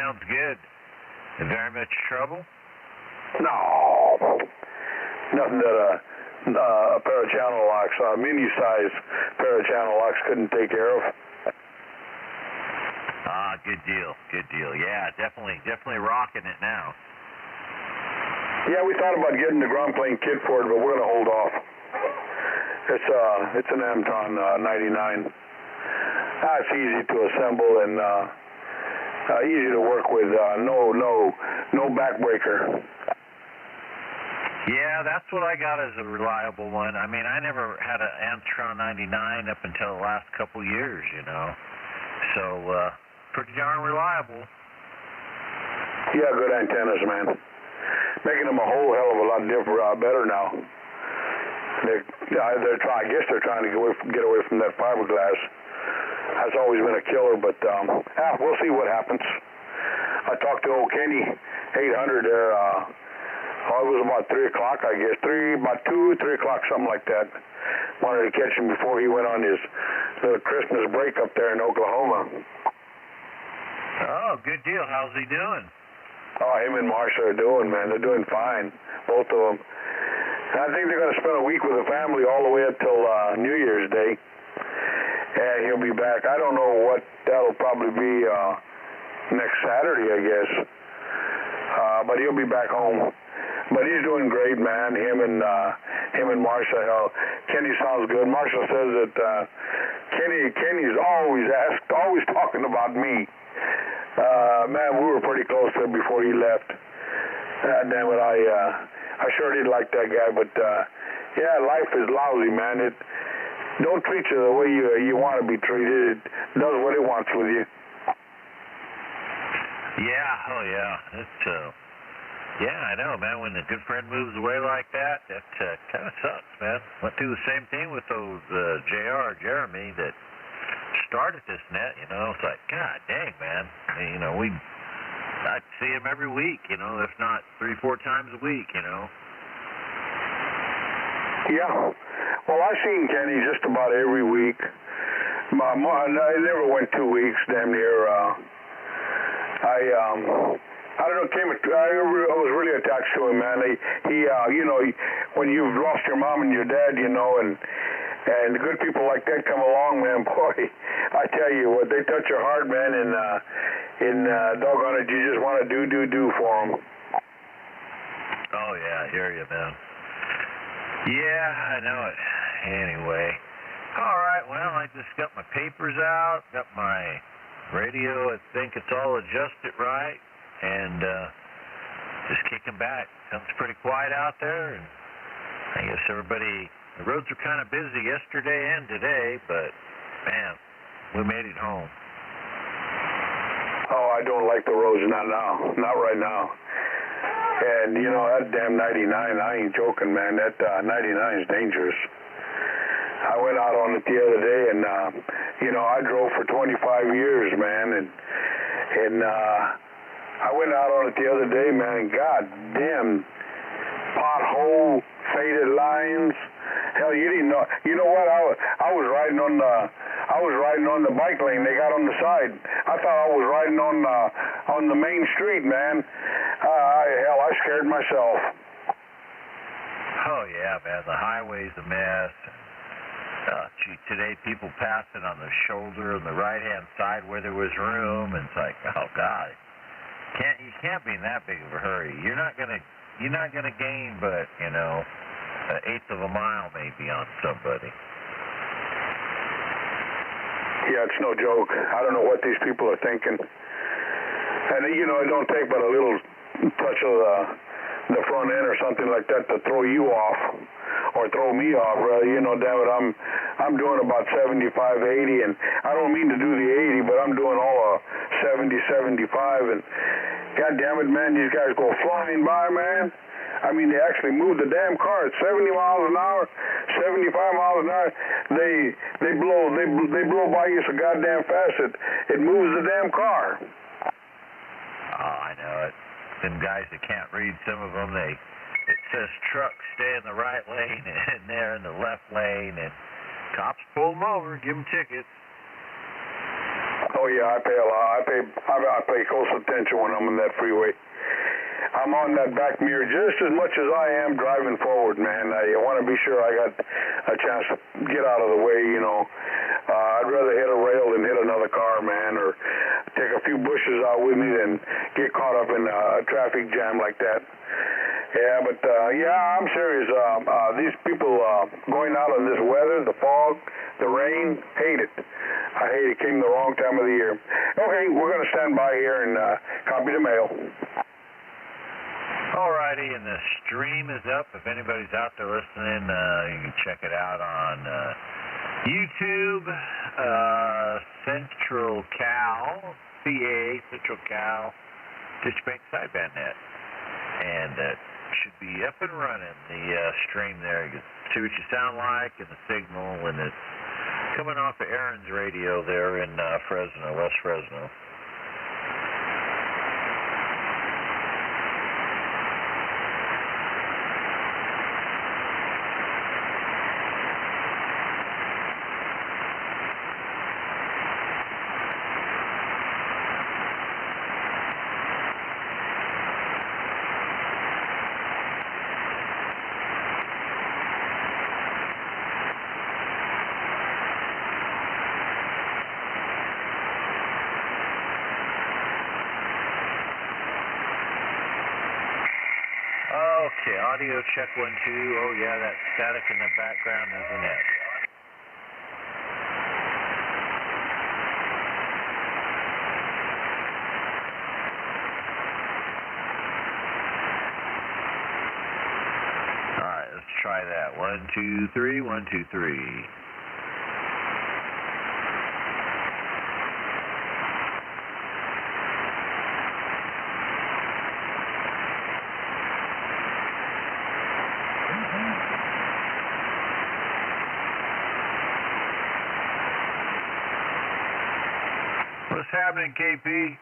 sounds good. In very much trouble? No. Nothing that a pair of channel locks, a mini-size pair of channel locks couldn't take care of. Ah, good deal. Good deal. Yeah, definitely rocking it now. Yeah, we thought about getting the ground plane kit for it, but we're going to hold off. It's an Amton 99. It's easy to assemble and easy to work with. No backbreaker. Yeah, that's what I got as a reliable one. I mean, I never had an Amtron 99 up until the last couple years, you know. So, pretty darn reliable. Yeah, good antennas, man. Making them a whole hell of a lot better now. I guess they're trying to get away from that fiberglass. That's always been a killer, but we'll see what happens. I talked to old Kenny 800 there. It was about 3 o'clock, I guess. 3 o'clock, something like that. Wanted to catch him before he went on his little Christmas break up there in Oklahoma. Oh, good deal. How's he doing? Oh, him and Marsha are doing, man. They're doing fine, both of them. And I think they're going to spend a week with the family all the way up till New Year's Day. And he'll be back. I don't know what that'll probably be next Saturday, I guess. But he'll be back home. But he's doing great, man. Him and Marsha. Kenny sounds good. Marsha says that Kenny's always talking about me. Man, we were pretty close to him before he left. Damn it, I sure did like that guy. But yeah, life is lousy, man. It don't treat you the way you want to be treated. It does what it wants with you. Yeah, oh yeah. It's yeah, I know, man. When a good friend moves away like that, that kind of sucks, man. Went through the same thing with those Jeremy that started this net. You know, it's like, God dang, man. You know, I'd see him every week. You know, if not 3-4 times a week. You know. Yeah. Well, I've seen Kenny just about every week. I never went 2 weeks, damn near. I don't know, I was really attached to him, man. He you know, when you've lost your mom and your dad, you know, and good people like that come along, man, boy, I tell you what, they touch your heart, man, and doggone it, you just want to do for them. Oh, yeah, I hear you, man. Yeah, I know it. Anyway. All right, well, I just got my papers out, got my radio. I think it's all adjusted right. And just kicking back. Sounds pretty quiet out there. And I guess the roads were kind of busy yesterday and today, but, man, we made it home. Oh, I don't like the roads, not now. Not right now. And, you know, that damn 99, I ain't joking, man. That 99 is dangerous. I went out on it the other day, and, you know, I drove for 25 years, man, and I went out on it the other day, man, and god damn, pothole, faded lines. Hell, you didn't know. You know what? I was riding on the bike lane. They got on the side. I thought I was riding on the main street, man. Hell, I scared myself. Oh yeah, man. The highway's a mess. Today people passing on the shoulder on the right-hand side where there was room, and it's like, oh god. You can't be in that big of a hurry. You're not gonna gain, but you know, 1/8 of a mile maybe on somebody. Yeah, it's no joke. I don't know what these people are thinking. And you know, it don't take but a little touch of the front end or something like that to throw you off, or throw me off. Rather, you know, damn it, I'm doing about 75, 80, and I don't mean to do the 80, but I'm doing all 70, 75, and god damn it, man, these guys go flying by, man. I mean, they actually move the damn car at 70 miles an hour, 75 miles an hour. They blow by you so goddamn fast it moves the damn car. Oh, I know it. Them guys that can't read, some of them, it says trucks stay in the right lane and they're in the left lane, and cops pull them over, give them tickets. Oh yeah, I pay a lot. I pay close attention when I'm on that freeway. I'm on that back mirror just as much as I am driving forward, man. I want to be sure I got a chance to get out of the way, you know. I'd rather hit a rail than hit another car, man, or take a few bushes out with me than get caught up in a traffic jam like that. Yeah, but yeah, I'm serious. These people going out in this weather, the fog, the rain, hate it. I hate it. Came the wrong time of the year. Okay, we're going to stand by here and copy the mail. Alrighty, and the stream is up. If anybody's out there listening, you can check it out on YouTube, Central Cal, CA, Central Cal, Ditchbank Sideband net. And it should be up and running, the stream there. You can see what you sound like and the signal, and it's coming off of Aaron's radio there in Fresno, West Fresno. Okay, audio check 1, 2. Oh yeah, that static in the background isn't it. Alright, let's try that. 1, 2, 3, 1, 2, 3. What's happening, KP?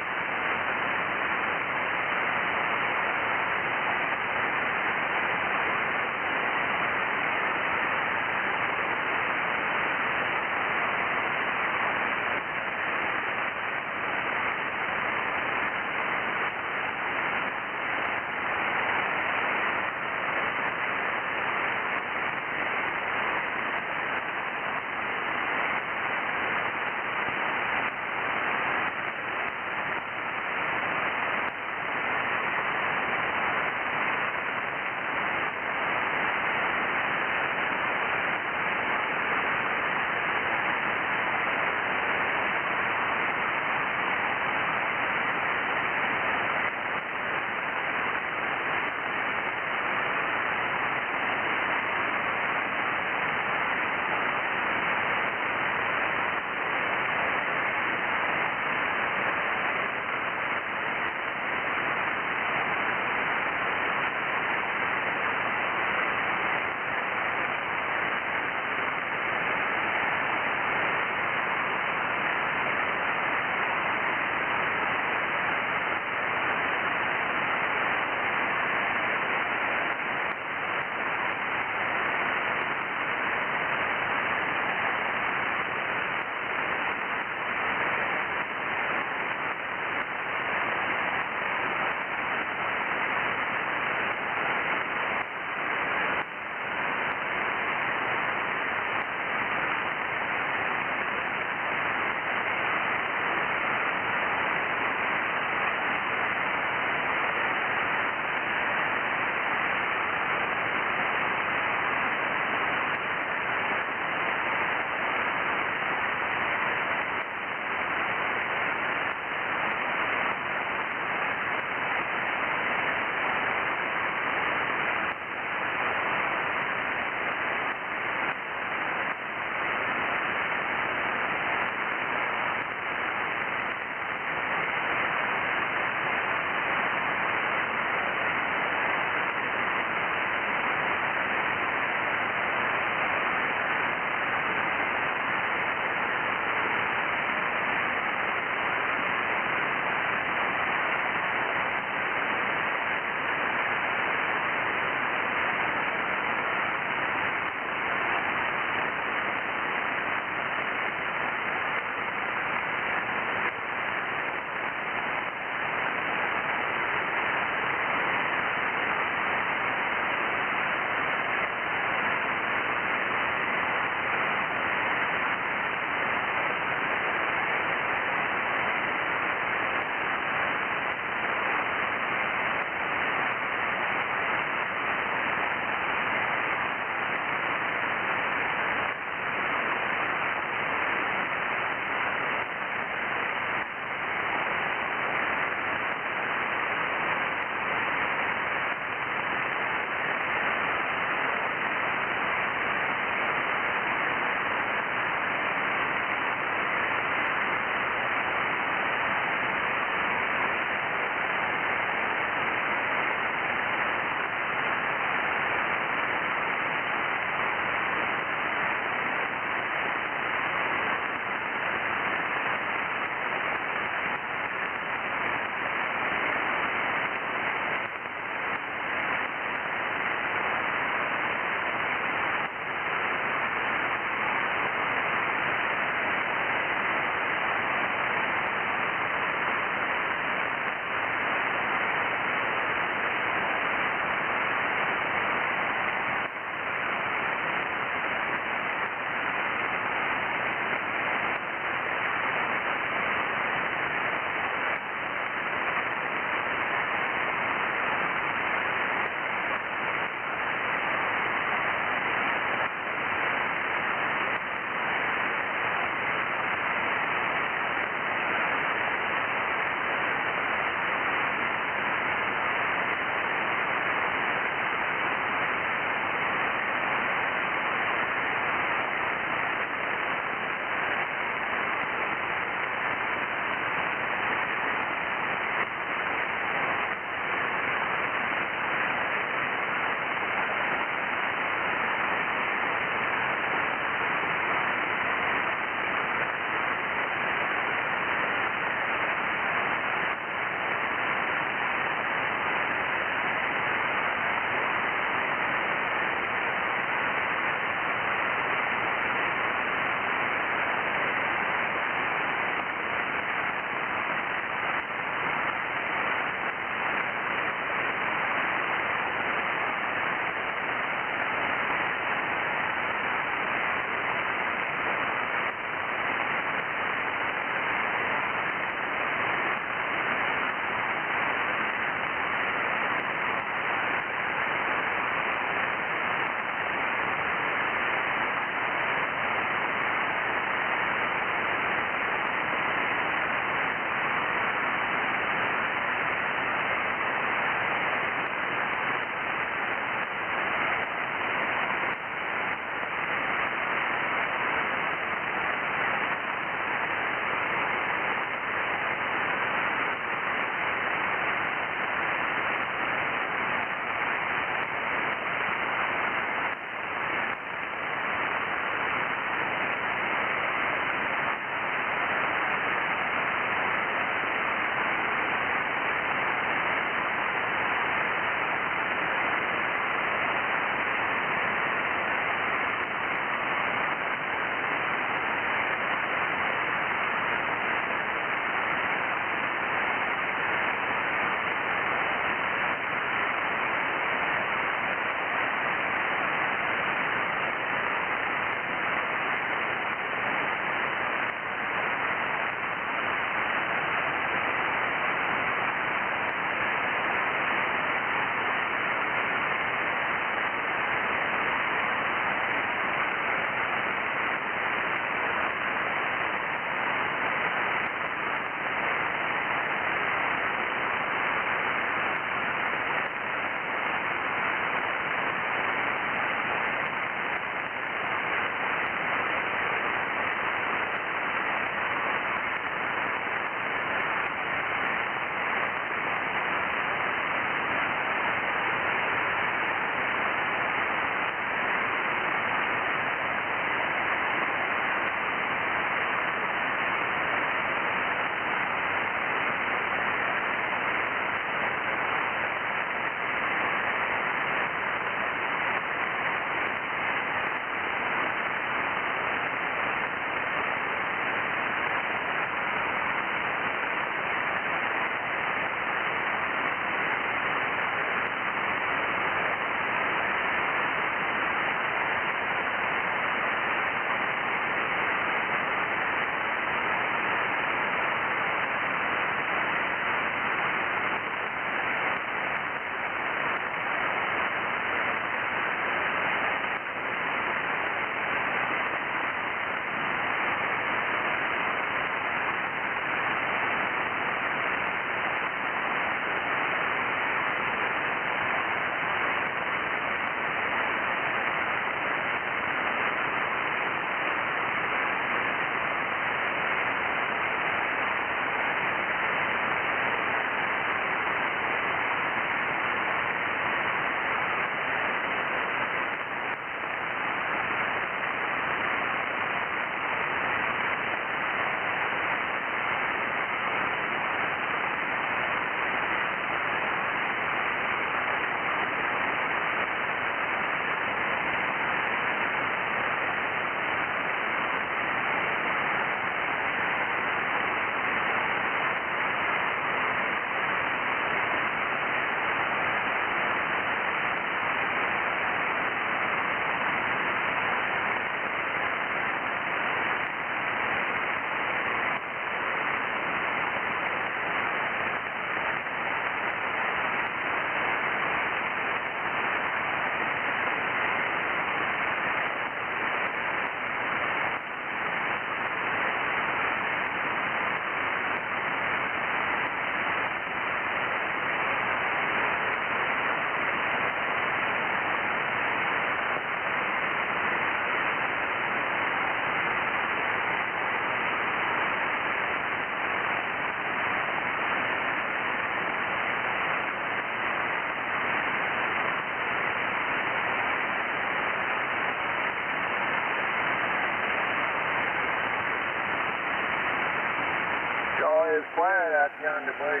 yonder, boys.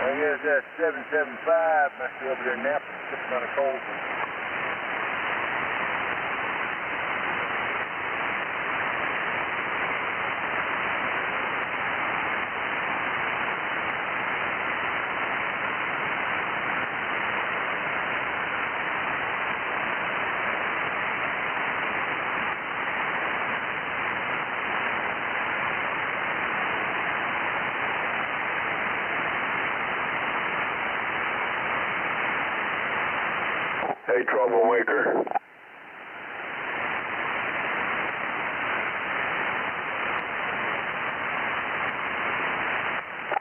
I guess that 775 must be over there napping, sitting on a cold one. Hey, troublemaker.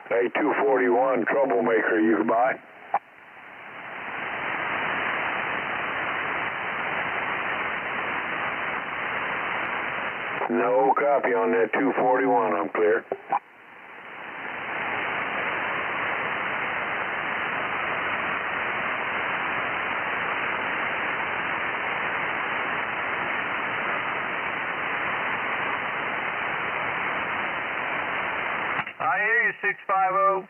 Hey, 241, troublemaker, you by? No copy on that 241, I'm clear. I hear you, 650.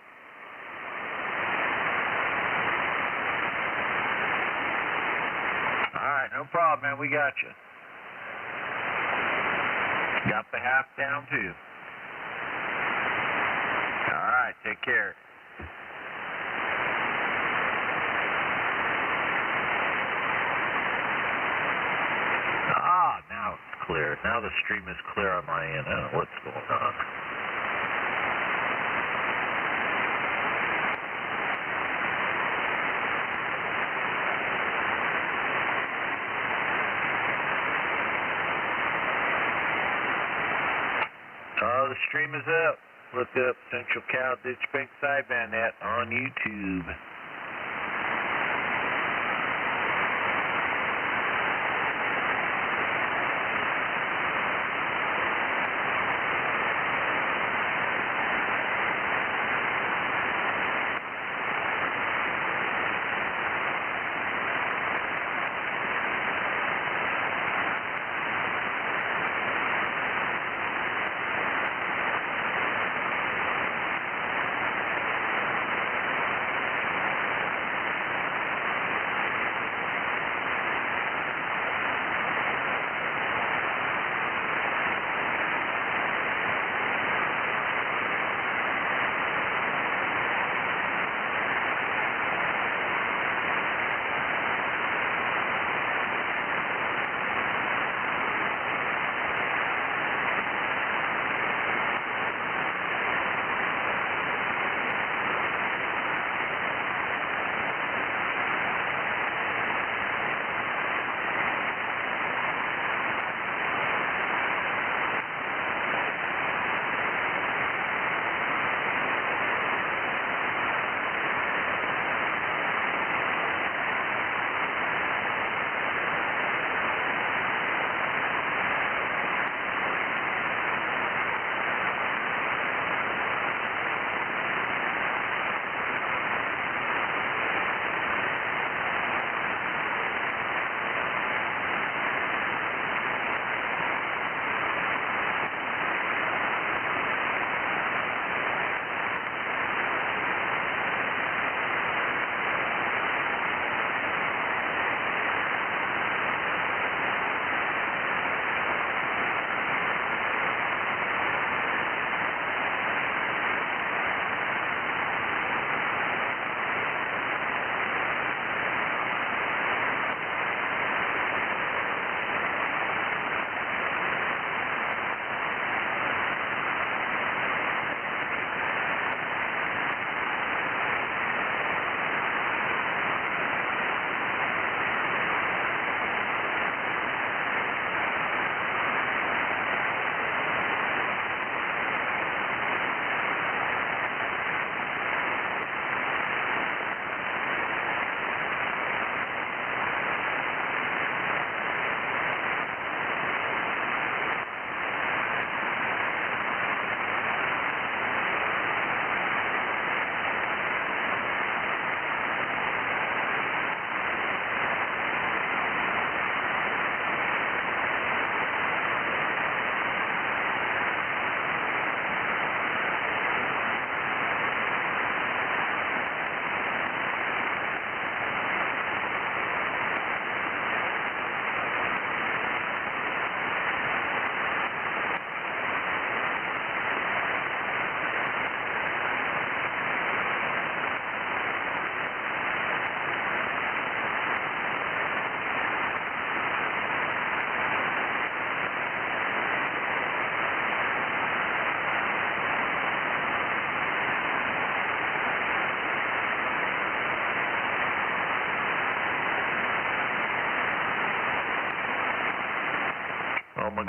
All right, no problem, man. We got you. Got the half down, too. All right, take care. Ah, now it's clear. Now the stream is clear on my end. I don't know what's going on. Oh, the stream is up. Look up Central Cal Ditchbank Sideband net on YouTube.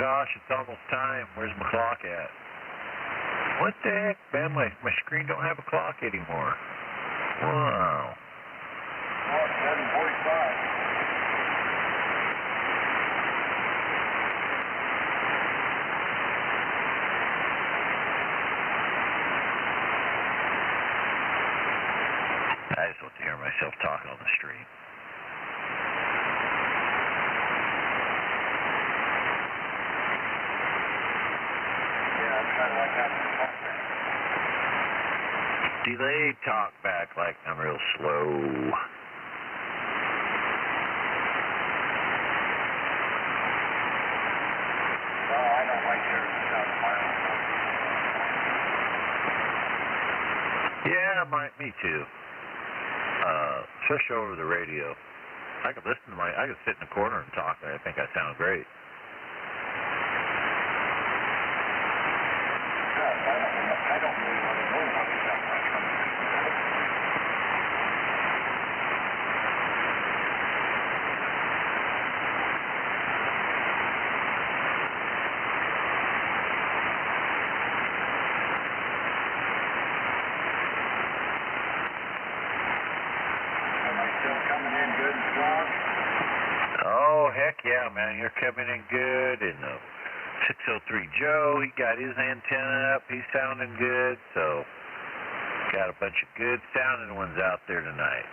gosh, it's almost time. Where's my clock at? What the heck, man? My screen don't have a clock anymore. Wow. Oh, it's 7:45. I just want to hear myself talking on the street. Yeah, I'm kind of like that. Delayed talk back like I'm real slow. Oh, I don't like hearing stuff. Yeah, me too. Especially over the radio. I could listen to I could sit in the corner and talk, and I think I sound great. I don't really want to know what it sounds like. Am I still coming in good and strong? Oh, heck yeah, man. You're coming in good. And 603 Joe, he got his antenna up. He's sounding good. So, got a bunch of good sounding ones out there tonight.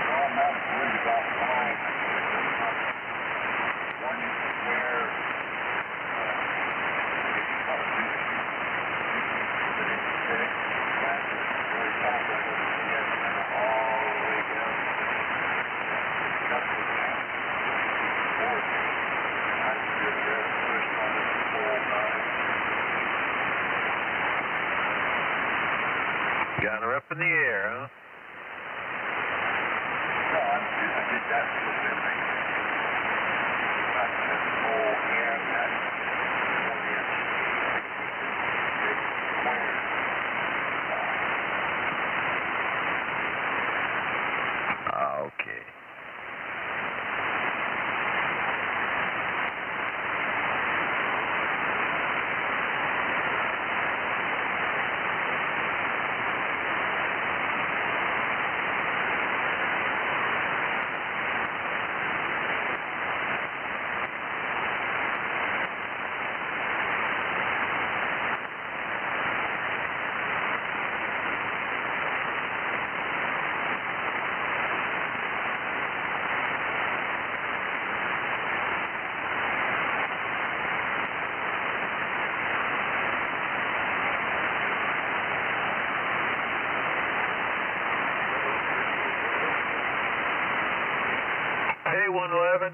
Well, I'm not worried about mine. One where Got her up in the air, huh? no, I did that with everything. Got the whole hand, that 1-inch big pointer. Okay. Hey, 111.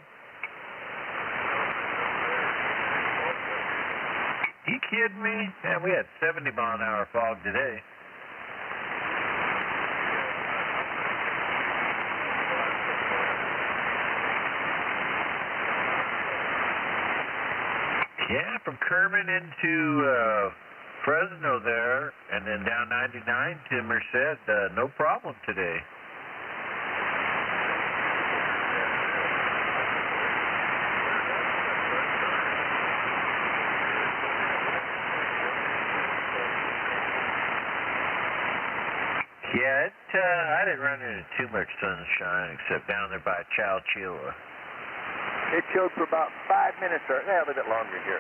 You kidding me? Man, we had 70-mile-an-hour fog today. Yeah, from Kerman into Fresno there, and then down 99 to Merced, no problem today. Yeah, I didn't run into too much sunshine except down there by Chowchilla. It showed for about 5 minutes, or a little bit longer here.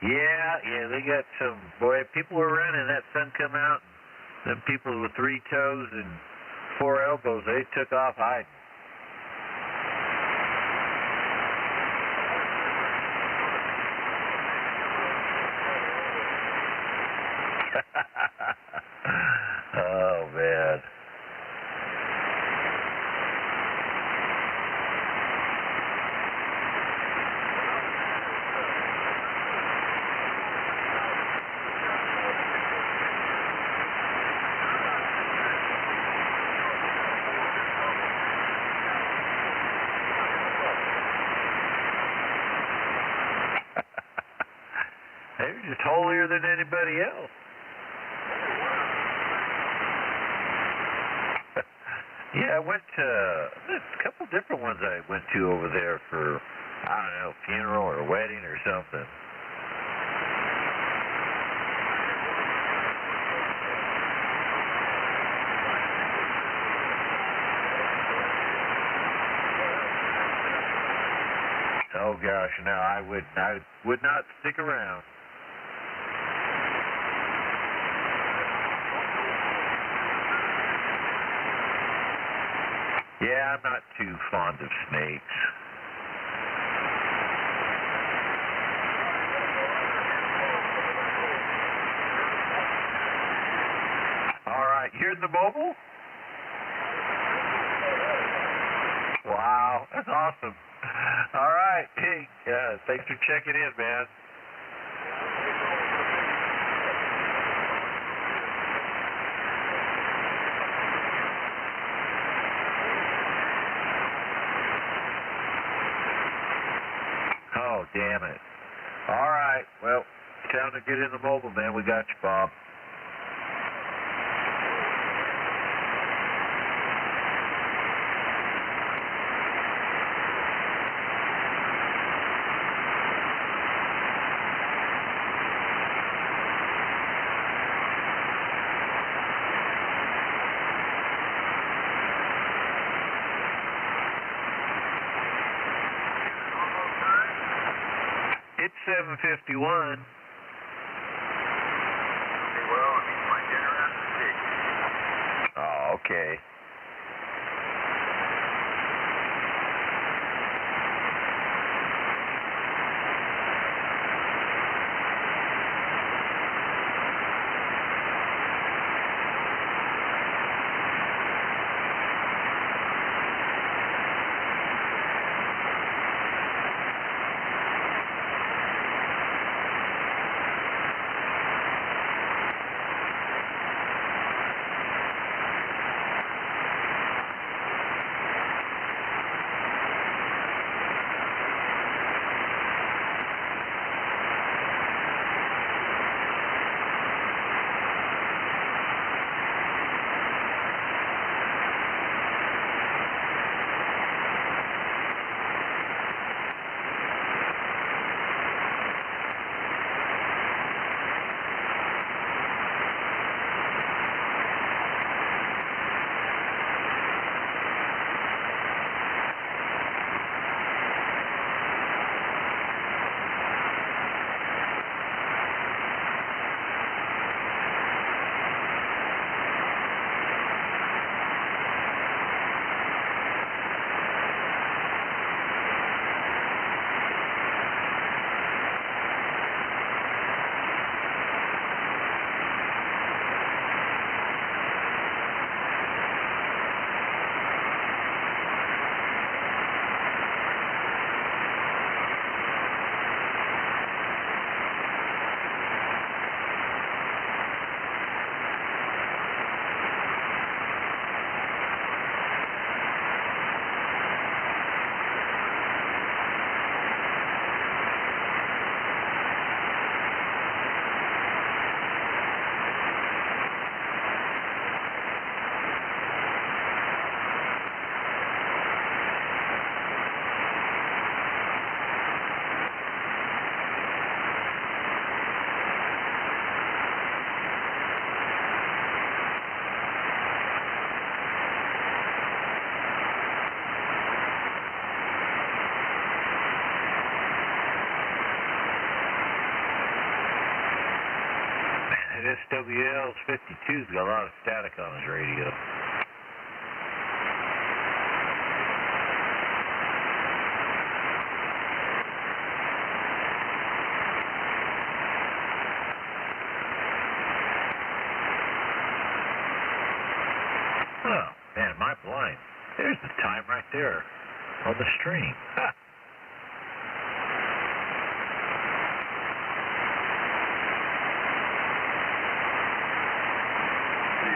Yeah, they got some, boy, people were running, that sun come out, and them people with 3 toes and 4 elbows, they took off hiding. Oh, man. They're just holier than anybody else. Yeah, I went to a couple different ones I went to over there for, I don't know, funeral or wedding or something. Oh gosh, no, I would not stick around. Yeah, I'm not too fond of snakes. All right, you're in the mobile? Wow, that's awesome. All right, hey, thanks for checking in, man. Oh, damn it. All right, well, time to get in the mobile, man. We got you, Bob. It's 7:51. Well, I mean, my dinner after 6. Oh, okay. SWL's 52's got a lot of static on his radio. Oh, man, am I blind? There's the time right there on the stream. Ha.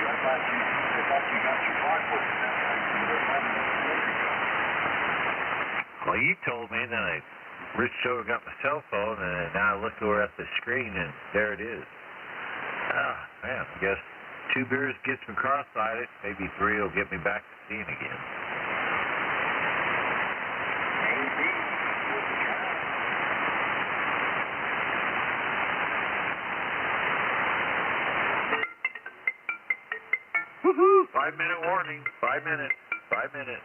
I thought you got your clock working that time. Well, you told me, then I reached over, got my cell phone, and now I look over at the screen, and there it is. Oh, man, I guess 2 beers gets me cross-eyed. Maybe 3 will get me back to seeing again. Maybe. Woohoo! 5-minute warning. 5 minutes. 5 minutes.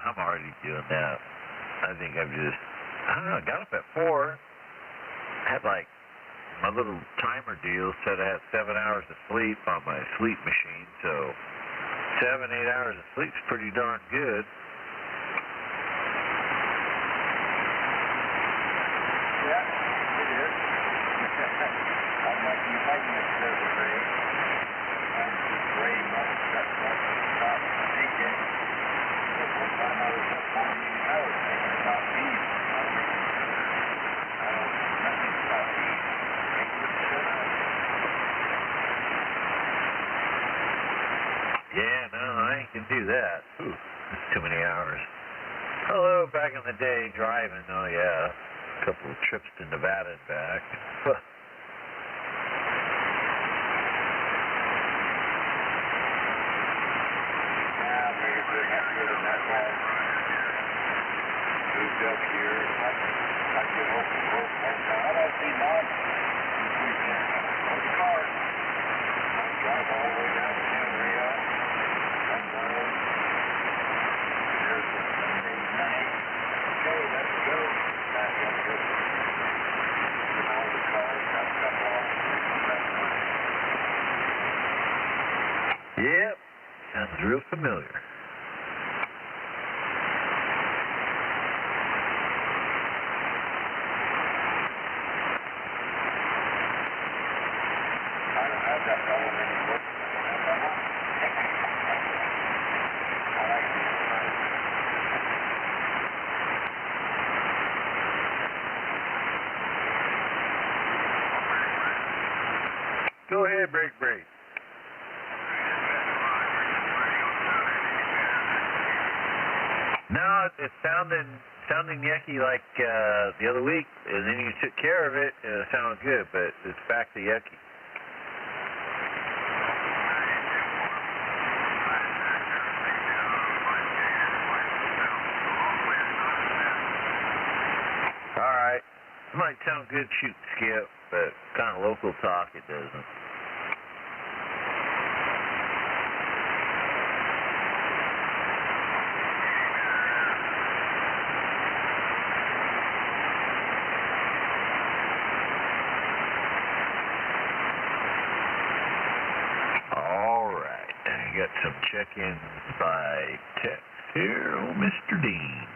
I'm already doing that. I think I don't know, I got up at 4. Had like, my little timer deal said I had 7 hours of sleep on my sleep machine, so 7, 8 hours of sleep's pretty darn good. Yeah, it is. I'm like you making it to the grave. I'm just grave level stuff like top thinking. But one time I was up 48 hours thinking about bees. I don't think nothing about bees. They would shut up. Yeah, no, I can do that. Ooh, that's too many hours. Hello, back in the day, driving. Oh, yeah. A couple of trips to Nevada and back. Moved up here. I get home from work one time. I don't see Mom this weekend. On the car. I drive all the way down to Henry. Come home. There's a Sunday night. Okay, let's go. Back up here. Get all the cars. Got stuff off. Yep. Sounds real familiar. I've got all of them work. I like it. Go ahead, break. No, it's sounding yucky like the other week, and then you took care of it, and it sounded good, but it's back to yucky. All right. It might sound good, shoot, skip, but kind of local talk, it doesn't. Got some check-ins by text here, old Mr. Dean.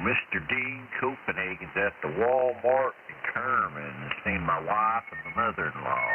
Mr. Dean Copenhagen's at the Walmart in Kerman, seeing my wife and the mother-in-law.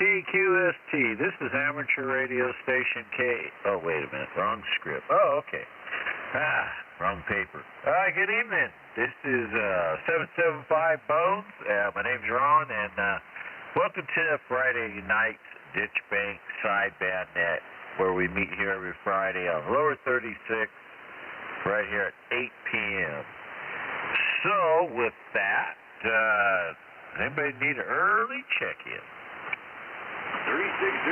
QST. This is amateur radio station K. Oh, wait a minute. Wrong script. Oh, okay. Wrong paper. Good evening. This is 775 Bones. My name's Ron, and welcome to Friday night's Ditchbank Sideband Net, where we meet here every Friday on Lower 36, right here at 8 p.m. So, with that, anybody need an early check-in? 360.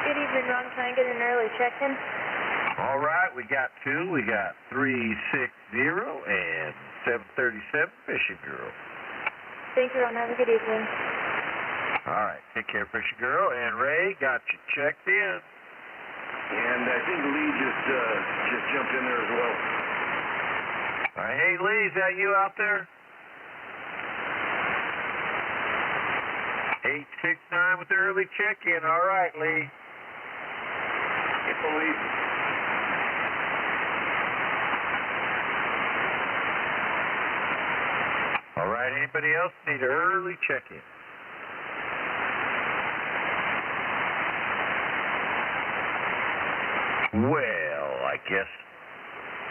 Good evening, Ron. Can I get an early check-in? All right, we got two. We got 360 and 737 Fishing Girl. Thank you, Ron. Have a good evening. All right, take care, Fishing Girl. And Ray, got you checked in. And I think Lee just jumped in there as well. All right, hey, Lee, is that you out there? 869 with the early check-in. All right, Lee. Hey, Lee. All right, anybody else need an early check-in? Well, I guess.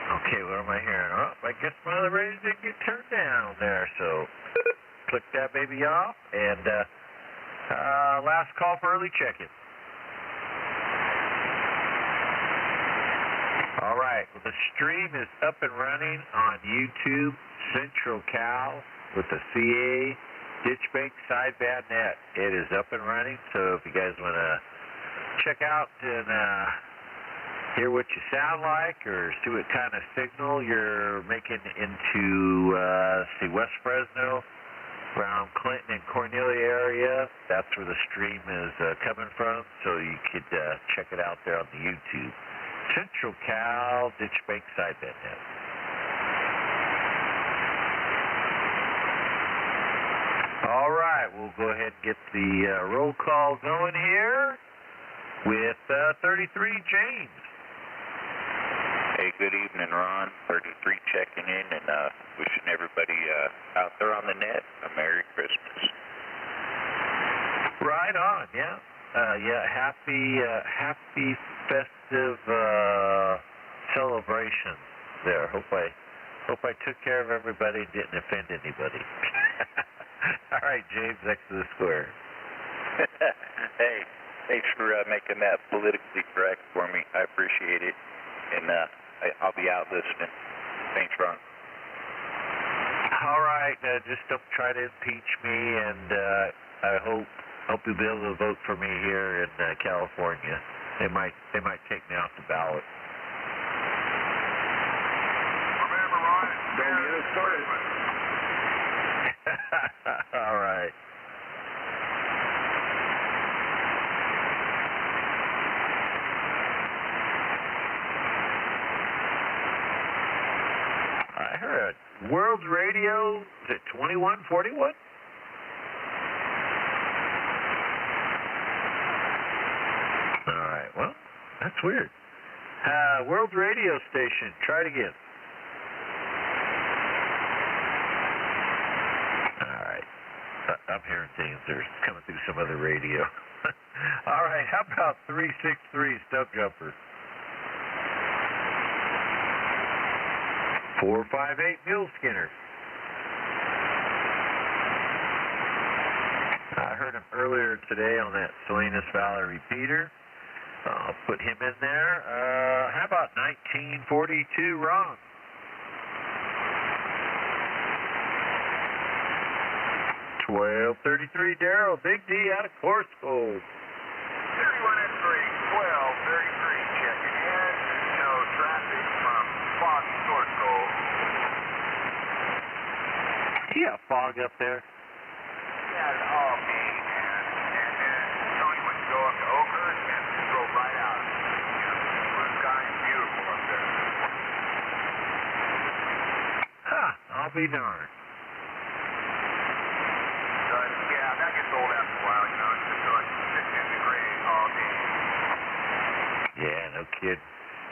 Okay, what am I hearing? Oh, I guess my other radio didn't get turned down there, so click that baby off, and last call for early check-in. All right, well, the stream is up and running on YouTube, Central Cal, with the CA Ditchbank Sideband Net. It is up and running, so if you guys want to check out and hear what you sound like or see what kind of signal you're making into, West Fresno, around Clinton and Cornelia area, that's where the stream is coming from, so you could check it out there on the YouTube. Central Cal Ditchbank Sideband Net. All right, we'll go ahead and get the roll call going here with 33 James. Hey, good evening, Ron. 33 checking in and wishing everybody out there on the net a Merry Christmas. Right on, yeah. Happy festive celebrations there. Hope I took care of everybody and didn't offend anybody. All right, James, next to the square. Hey, thanks for making that politically correct for me. I appreciate it. And I'll be out listening. Thanks, Ron. All right, just don't try to impeach me, and I hope you'll be able to vote for me here in California. They might take me off the ballot. Remember, Ron, don't get us started. All right. I heard World Radio, is it 2141? All right, well, that's weird. World Radio Station, try it again. All right. I'm hearing things. They're coming through some other radio. All right, how about 363 Stump Jumper? 458 Mule Skinner. I heard him earlier today on that Salinas Valley repeater. I'll put him in there. How about 1942 Ron? $12.33 Daryl. Big D out of Course Gold. 31 and 3, 12:33 checking in. No traffic from foggy Source Gold. You got fog up there? Yeah, it's all me, man. And then Tony went to go up to Oakland and drove right out. Blue sky is beautiful up there. I'll be darned. Yeah, that gets old after a while, you know. It's just like 60 degrees all day. Yeah, no kid.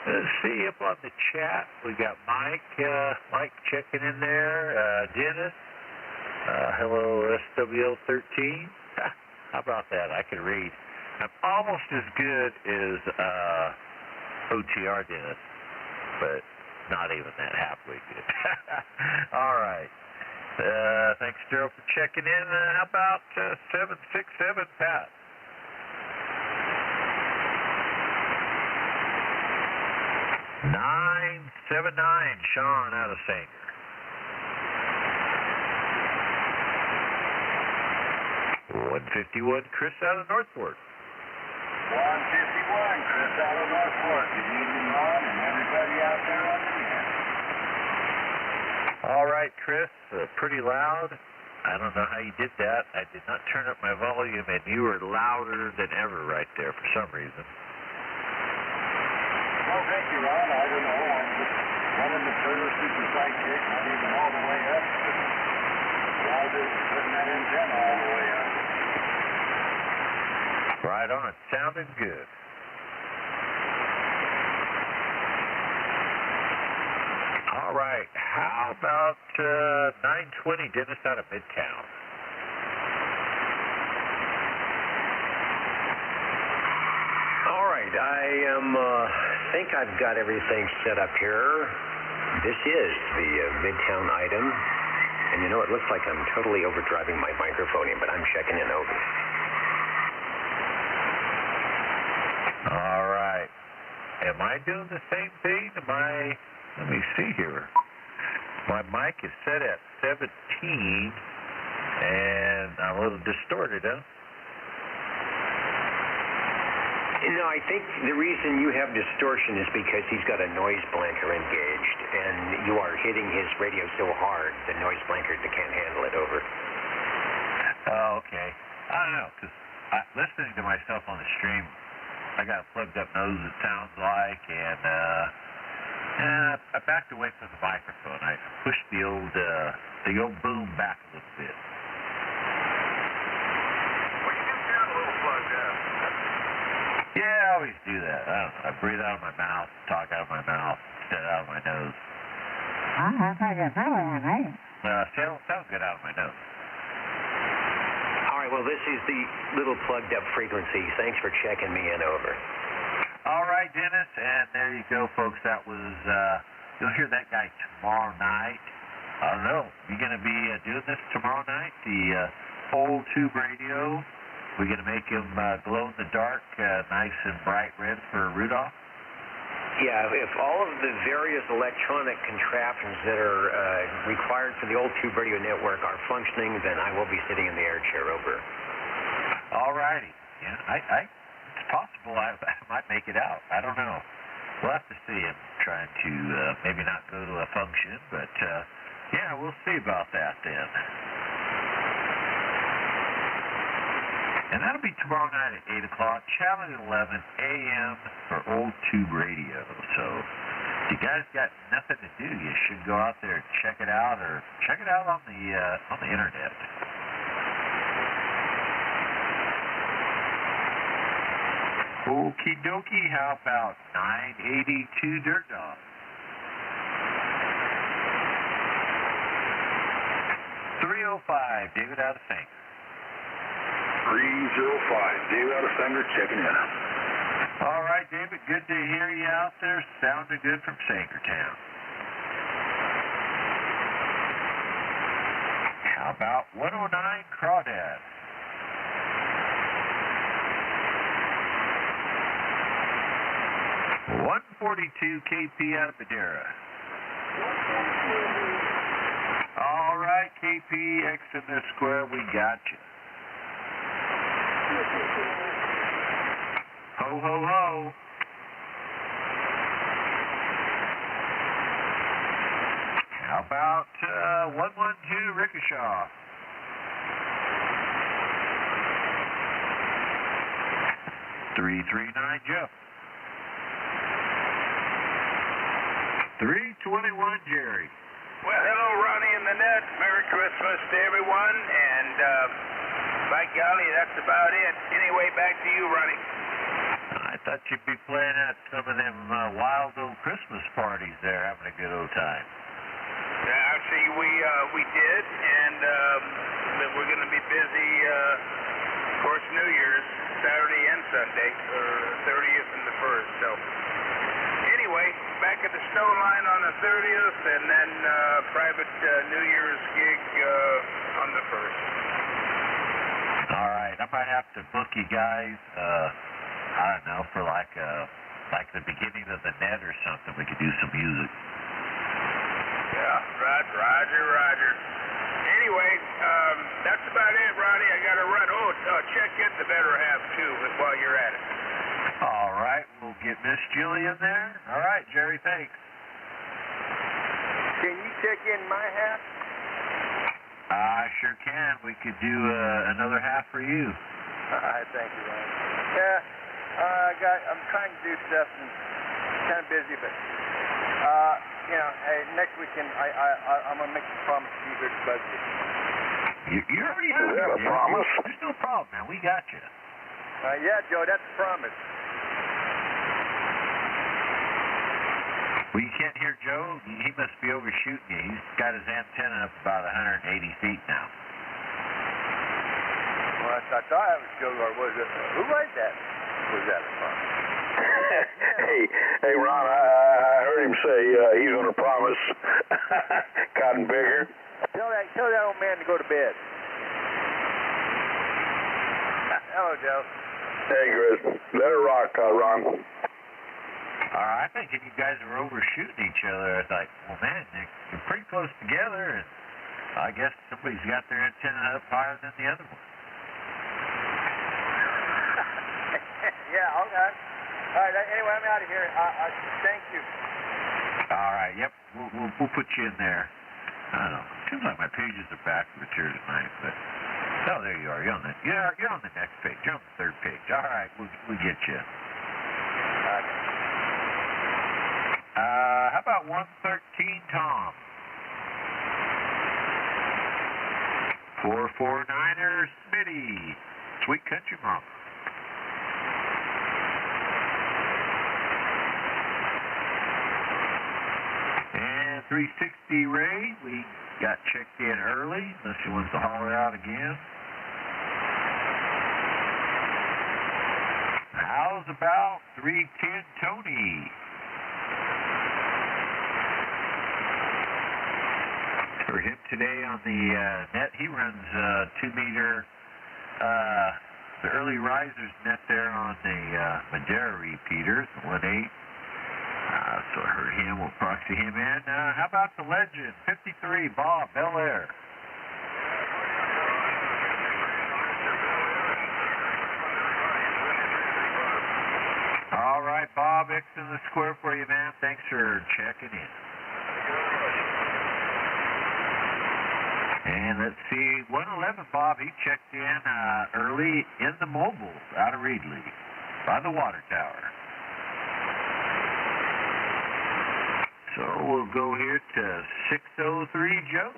Let's see, up on the chat, we got Mike checking in there, Dennis, hello SWL13. How about that? I can read. I'm almost as good as OTR Dennis, but not even that halfway good. All right. Thanks, Daryl, for checking in. How about 767 Pat? $979 Sean out of Sanger. 151 Chris out of Northport. 151 Chris out of Northport. Good evening, Ron, and everybody out there on the net. All right, Chris, pretty loud. I don't know how you did that. I did not turn up my volume, and you were louder than ever right there for some reason. Well, thank you, Ron. I don't know. I'm just running the trailer super sidekick, not even all the way up. But I just putting that antenna all the way up. Right on. It sounded good. All right. How about 920 Dennis out of Midtown? All right. I think I've got everything set up here. This is the Midtown item. And you know, it looks like I'm totally overdriving my microphone in, but I'm checking in. Over. All right. Am I doing the same thing? Let me see here. My mic is set at 17, and I'm a little distorted, huh? No, I think the reason you have distortion is because he's got a noise blanker engaged, and you are hitting his radio so hard, the noise blanker can't handle it. Over. Oh, okay. I don't know, because listening to myself on the stream, I got a plugged up nose, it sounds like, and I backed away from the microphone. I pushed the old boom back a little bit. Well, you do sound a little plugged up. Yeah, I always do that. I don't know. I breathe out of my mouth, talk out of my mouth, instead of out of my nose. Sounds good out of my nose. All right, well, this is the little plugged up frequency. Thanks for checking me in. Over. All right, Dennis, and there you go, folks. That was, you'll hear that guy tomorrow night. I don't know. You going to be doing this tomorrow night? The old tube radio. We're going to make him glow in the dark, nice and bright red for Rudolph? Yeah, if all of the various electronic contraptions that are required for the old tube radio network are functioning, then I will be sitting in the air chair. Over. All righty. Yeah, it's possible I might make it out. I don't know. We'll have to see. I'm trying to maybe not go to a function, but yeah, we'll see about that then. And that'll be tomorrow night at 8 o'clock, channel 11 a.m. for old tube radio. So if you guys got nothing to do, you should go out there and check it out, or check it out on the internet. Okie dokie, how about 982 Dirt Dog? .305 David out of Sanger. 305 David out of Sanger checking in. All right, David, good to hear you out there. Sounding good from Sangertown. How about 109 Crawdad? .142 KP out of Madeira. All right, KP, X in the square, we got you. Ho, ho, ho. How about 112 Ricochet? .339 Jeff. 321 Jerry. Well, hello, Ronnie and the net. Merry Christmas to everyone, and by golly, that's about it. Anyway, back to you, Ronnie. I thought you'd be playing at some of them wild old Christmas parties there, having a good old time. Actually, we did, and we're going to be busy course, New Year's, Saturday and Sunday, 30th and the 1st. So, anyway, back at the snow line on the 30th, and then private New Year's gig on the 1st. All right, I might have to book you guys, I don't know, for like the beginning of the net or something. We could do some music. Yeah, Roger. Anyway, that's about it, Ronnie. I got to run. Oh, check in the better half, too, while you're at it. All right, we'll get Miss Julie in there. All right, Jerry, thanks. Can you check in my half? I sure can. We could do another half for you. All right, thank you, Ronnie. Yeah, I'm trying to do stuff and kind of busy, but next weekend I'm gonna make a promise to you here at Budget. You already have Is that a promise? There's no problem, man. We got you. Yeah, Joe, that's a promise. Well, you can't hear Joe. He must be overshooting you. He's got his antenna up about 180 feet now. Well, I thought that was Joe, or was it? Who was that? Was that a promise? Hey, Ron, I heard him say he's going to promise cotton bigger. Tell that old man to go to bed. Hello, Joe. Hey, Chris. Let it rock, Ron. All right, I'm thinking you guys are overshooting each other. It's like, well, man, you're pretty close together, and I guess somebody's got their antenna up higher than the other one. Yeah, okay. All right, anyway, I'm out of here. Thank you. All right, yep, we'll put you in there. I don't know. Seems like my pages are backwards here tonight, but oh, there you are. You're on the next page. You're on the third page. All right, we'll get you. How about 113 Tom? 449er Smitty. Sweet Country Mama. And 360 Ray, we got checked in early, unless she wants to holler out again. How's about 310 Tony? For him today on the net, he runs 2-meter, the early risers net there on the Madera repeaters, 1.8. So I heard him. We'll proxy him in. How about the legend, 53, Bob, Bel Air? All right, Bob, X in the square for you, man. Thanks for checking in. And let's see, 111, Bob, he checked in early in the mobile out of Reedley by the water tower. So we'll go here to 603 Joe.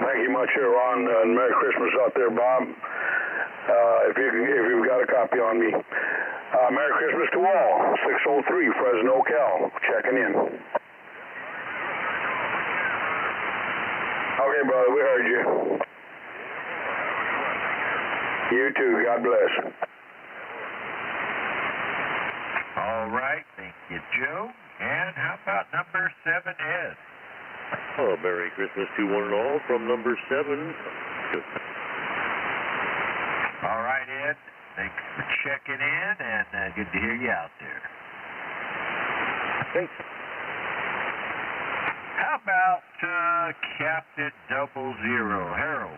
Thank you much, Ron, and Merry Christmas out there, Bob. If you've got a copy on me. Merry Christmas to all. 603 Fresno, Cal, checking in. Okay, brother, we heard you. You too. God bless. All right. Thank you, Joe. And how about number 7, Ed? Oh, Merry Christmas to one and all from number 7. All right, Ed. Thanks for checking in, and good to hear you out there. Thanks. How about Captain 00, Harold?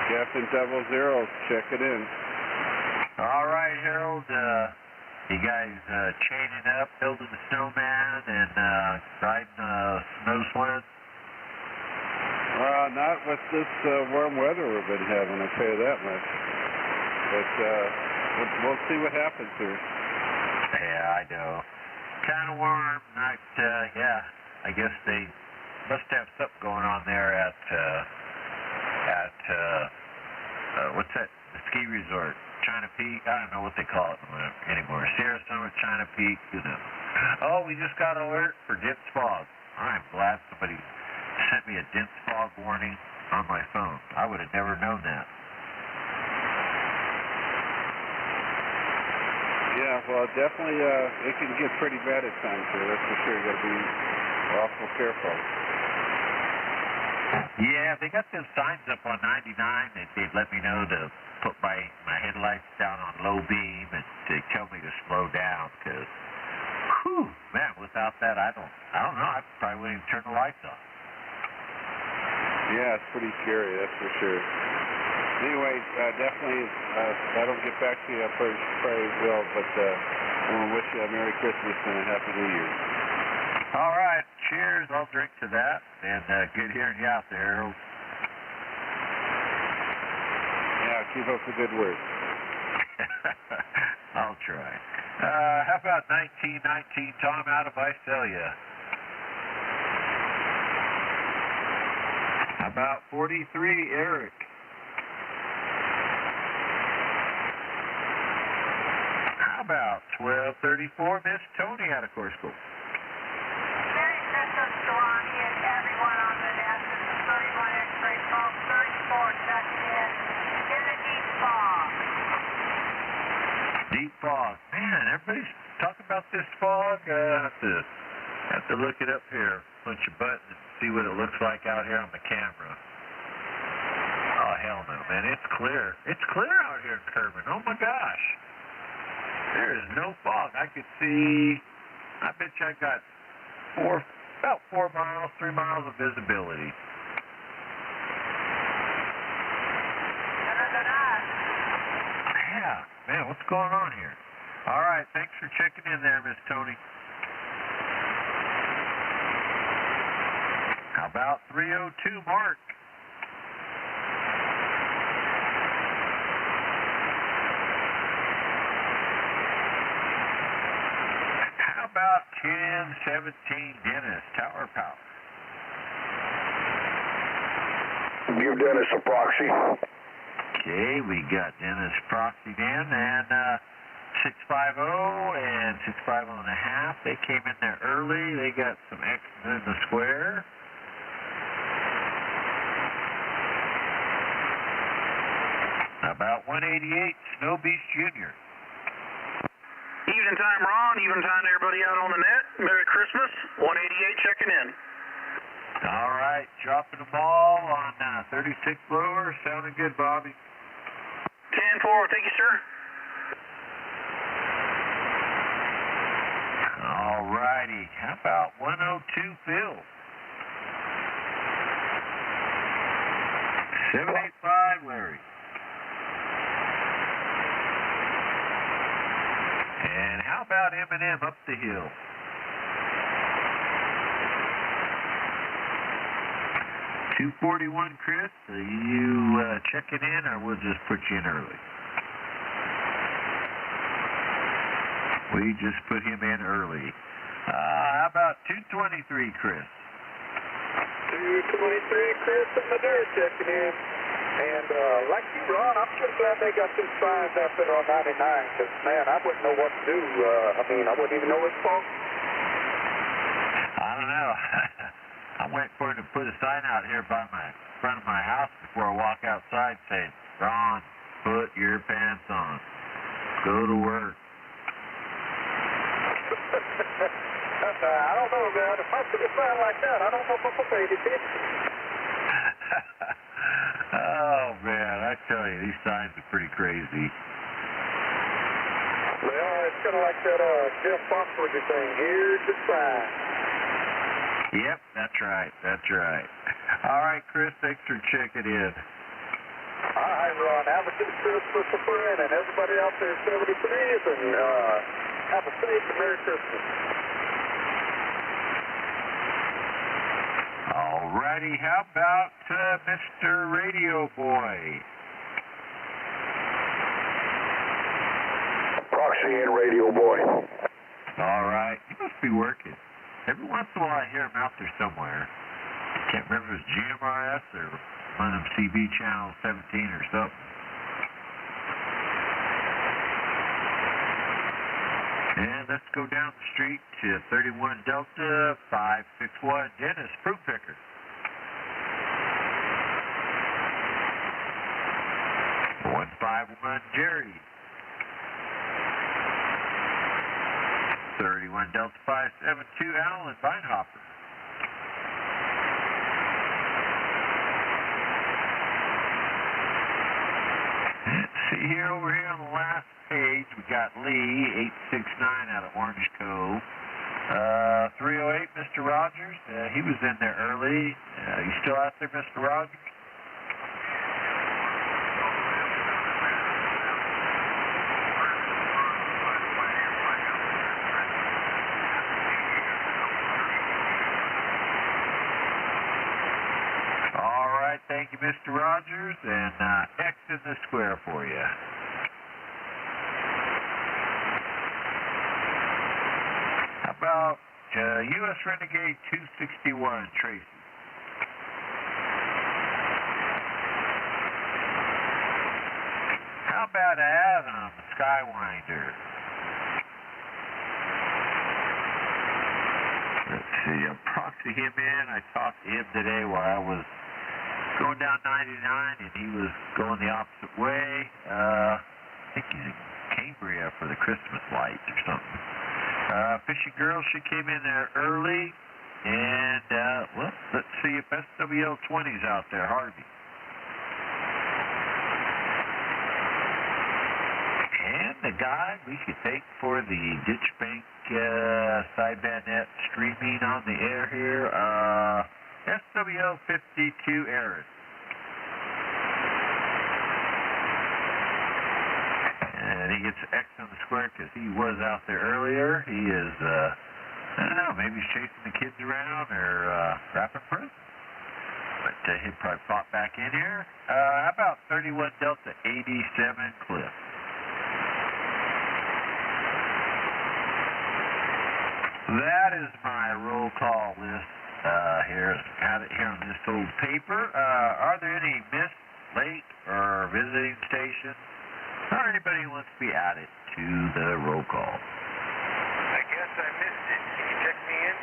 Captain 00, check it in. All right, Harold. You guys chaining up, building the snowman, and riding snow sleds? Not with this warm weather we've been having, I'll tell you that much. But we'll see what happens here. Yeah, I know. Kind of warm. Not, yeah. I guess they must have something going on there at what's that? The ski resort, China Peak. I don't know what they call it anymore. Sierra Summit, China Peak. You know. Oh, we just got an alert for dense fog. I'm glad somebody sent me a dense fog warning on my phone. I would have never known that. Yeah, well, definitely, it can get pretty bad at times here, that's for sure. You got to be awful careful. Yeah, they got them signs up on 99 that they'd let me know to put my headlights down on low beam, and they tell me to slow down, because, whew, man, without that, I don't know, I probably wouldn't even turn the lights on. Yeah, it's pretty scary, that's for sure. Anyway, definitely, if I don't get back to you, I probably will, but I want to wish you a Merry Christmas and a Happy New Year. All right, cheers, I'll drink to that, and good hearing you out there, Harold. Yeah, keep up the good work. I'll try. How about 1919 Tom out of Visalia? How about 43 Eric? How about 1234 Miss Tony out of Corsico? Merry Christmas to Lonnie and everyone on the net. This is 31 X-ray 1234 checking in the deep fog. Deep fog. Man, everybody's talking about this fog. Have to look it up here. Punch a button and see what it looks like out here on the camera. Oh, hell no, man. It's clear. It's clear out here in Kerman. Oh, my gosh. There is no fog. I could see, I bet you I got about 4 miles, 3 miles of visibility. Yeah, man, what's going on here? All right, thanks for checking in there, Miss Tony. How about 302 Mark? How about 1017 Dennis, Tower Power? Give Dennis a proxy. Okay, we got Dennis proxied in, and 650 and 650 and a half. They came in there early. They got some X's in the square. How about 188 Snow Beast Jr.? Evening time, Ron. Evening time to everybody out on the net. Merry Christmas. 188 checking in. All right, dropping the ball on 36 blower. Sounding good, Bobby. 10-4, thank you, sir. All righty. How about 102 Phil? 785 Larry. And how about M&M up the hill? 241 Chris, are you checking in, or we'll just put you in early? We just put him in early. How about 223 Chris? 223 Chris in the dirt checking in. And like you, Ron, I'm sure glad they got these signs out there on 99, because, man, I wouldn't know what to do. I wouldn't even know it's fault. I don't know. I'm waiting for him to put a sign out here by my front of my house before I walk outside saying, Ron, put your pants on. Go to work. I don't know, man. If I put a sign like that, I don't know if I'm afraid to it. Oh, man, I tell you, these signs are pretty crazy. They are. It's kind of like that Jeff Foxworthy thing. Here's the sign. Yep, that's right. That's right. All right, Chris, thanks for checking in. All right, Ron. Have a good Christmas, my friend, and everybody out there 73s, and have a safe and Merry Christmas. All righty, how about Mr. Radio Boy? Proxy and Radio Boy. All right, he must be working. Every once in a while I hear him out there somewhere. Can't remember if it was GMRS or one of them CB channel 17 or something. And let's go down the street to 31 Delta 561 Dennis, fruit picker. 31 Delta 572, Alan Beinhopper. Let's see here, over here on the last page, we got Lee, 869 out of Orange Cove. 308, Mr. Rogers, he was in there early. You still out there, Mr. Rogers? All right, thank you, Mr. Rogers, and X in the square for you. How about U.S. Renegade 261, Tracy? How about Adam, Skywinder? Let's see, I'll proxy him in. I talked to him today while I was going down 99, and he was going the opposite way. I think he's in Cambria for the Christmas lights or something. Fishing Girl, she came in there early, and, well, let's see if SWL20's out there, Harvey. And the guy we could take for the Ditchbank sideband net streaming on the air here, SWL52 Aaron. And he gets X on the square because he was out there earlier. He is, I don't know, maybe he's chasing the kids around or wrapping prison. But he'll probably pop back in here. How about 31 Delta 87 Cliff? That is my roll call list here. Got it here on this old paper. Are there any missed, late, or visiting stations? Or anybody who wants to be added to the roll call? I guess I missed it. Can you check me in?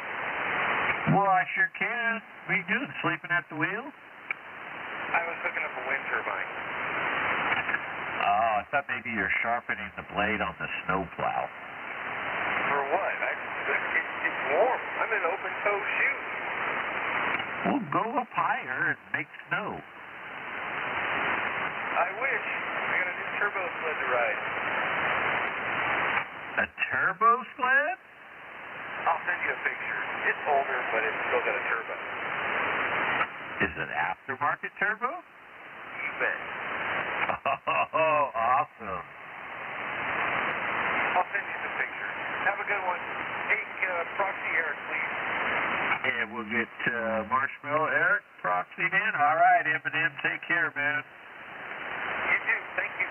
Well, I sure can. What are you doing, sleeping at the wheel? I was hooking up a wind turbine. Oh, I thought maybe you're sharpening the blade on the snowplow. For what? It's warm. I'm in open-toe shoes. Well, go up higher and make snow. I wish. I got a new turbo sled to ride. A turbo sled? I'll send you a picture. It's older, but it's still got a turbo. Is it aftermarket turbo? You bet. Oh, awesome. I'll send you some pictures. Have a good one. Hey, proxy Eric, please. And we'll get Marshmallow Eric proxied in. All right, M&M, take care, man. You too. Thank you.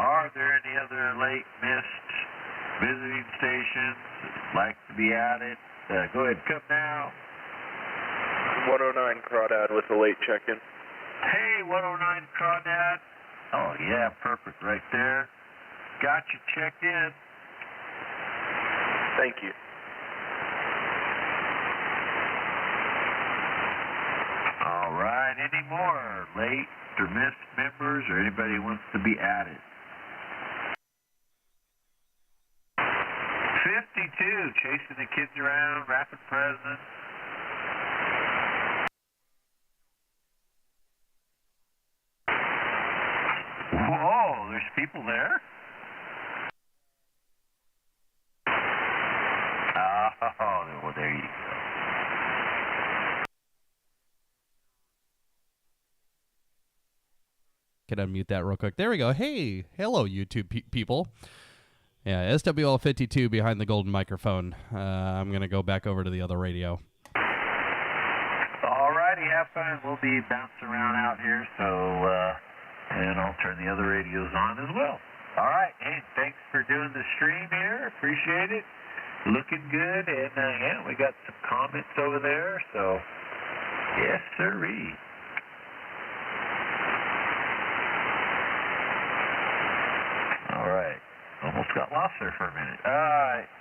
Are there any other late missed visiting stations that like to be added? Go ahead, come now. 109 Crawdad with a late check-in. Hey, 109 Crawdad. Oh, yeah, perfect right there. Got you checked in. Thank you. All right, any more late or missed members or anybody who wants to be added? 52, chasing the kids around, wrapping presents. Whoa, there's people there? Oh, well, there you go. Can unmute that real quick. There we go. Hey, hello, YouTube people. Yeah, SWL52 behind the golden microphone. I'm going to go back over to the other radio. All righty, have fun. We'll be bouncing around out here, so, and I'll turn the other radios on as well. All right, hey, thanks for doing the stream here. Appreciate it. Looking good, and, yeah, we got some comments over there, so, yes, sirree. All right. Almost got lost there for a minute.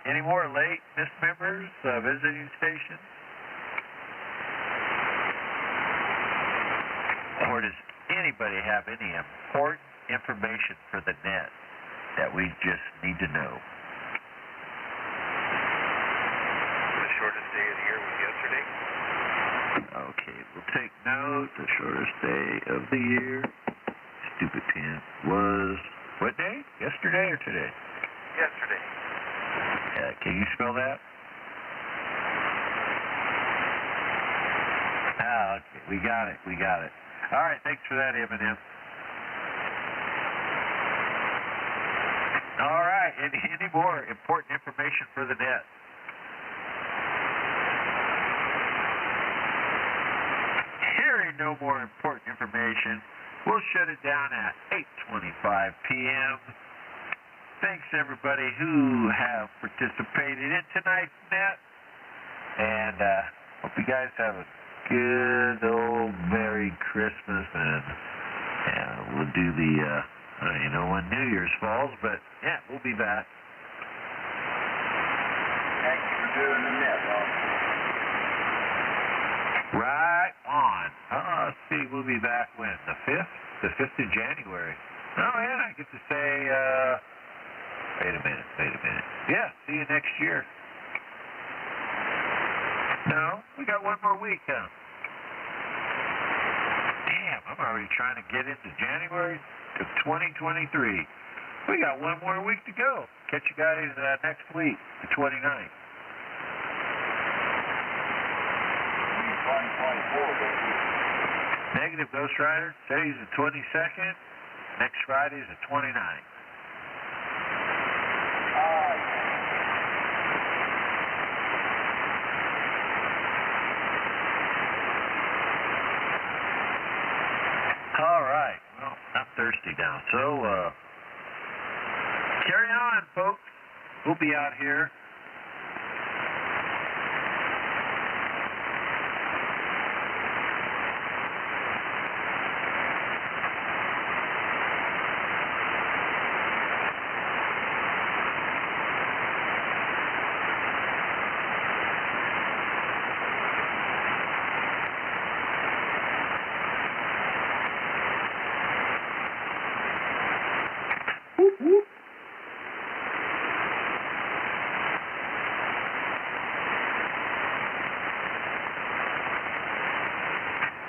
Any more late missed members, visiting stations? Or does anybody have any important information for the net that we just need to know. The shortest day of the year was yesterday. Okay, we'll take note. The shortest day of the year, stupid pen, was what day? Yesterday or today? Yesterday. Can you spell that? Okay, we got it. All right, thanks for that, Eminem. All right, any more important information for the net? Hearing no more important information, we'll shut it down at 8:25 p.m. Thanks, everybody who have participated in tonight's net. And hope you guys have a good old Merry Christmas. And we'll do the, when New Year's falls. But, yeah, we'll be back. Thank you for doing the net, Right on. Let's see, we'll be back when? The 5th? The 5th of January. Oh, yeah, I get to say, wait a minute. Yeah, see you next year. No, we got one more week, huh? Damn, I'm already trying to get into January of 2023. We got one more week to go. Catch you guys next week, the 29th. 2024, Negative, Ghost Rider. Today's the 22nd. Next Friday's the 29th. All right. Well, I'm thirsty now. So, carry on, folks. We'll be out here.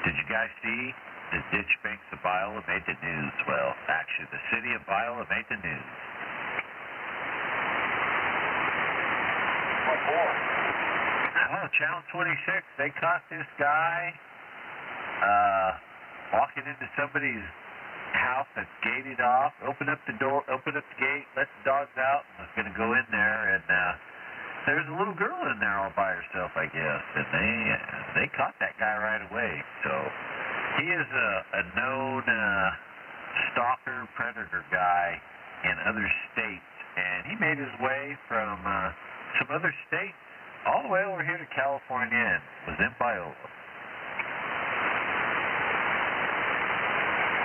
Did you guys see the Ditchbank of Iowa made the news? Well, actually, the city of Iowa made the news. What for? Oh, Channel 26, they caught this guy walking into somebody's house that's gated off, opened up the gate, let the dogs out, and was going to go in there, and there's a little girl in there all by herself, I guess, and they caught that guy right away. So he is a known stalker, predator guy in other states, and he made his way from some other states all the way over here to California and was in Biola.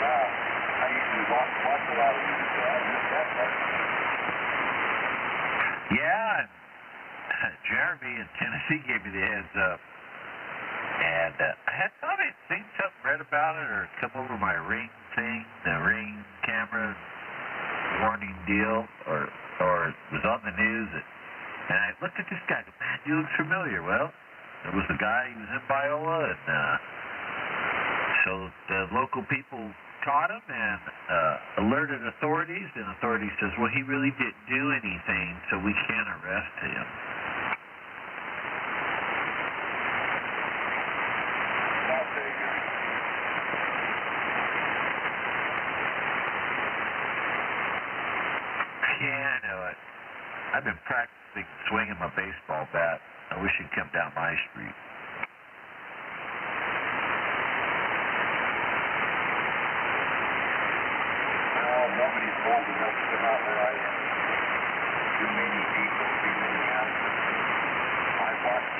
Wow, I usually watch a lot of news, so I missed that part. Yeah, Jeremy in Tennessee gave me the heads up, and I had thought I'd seen something, read about it, or come over my Ring thing, the Ring camera warning deal, or it was on the news, and I looked at this guy, man, he looks familiar. Well, it was the guy, he was in Biola, and so the local people caught him and alerted authorities, and authorities says, well, he really didn't do anything, so we can't arrest him. Yeah, I know it. I've been practicing swinging my baseball bat. I wish he'd come down my street. Well, nobody's bold enough to come out where I am. Too many people, too many houses. I watch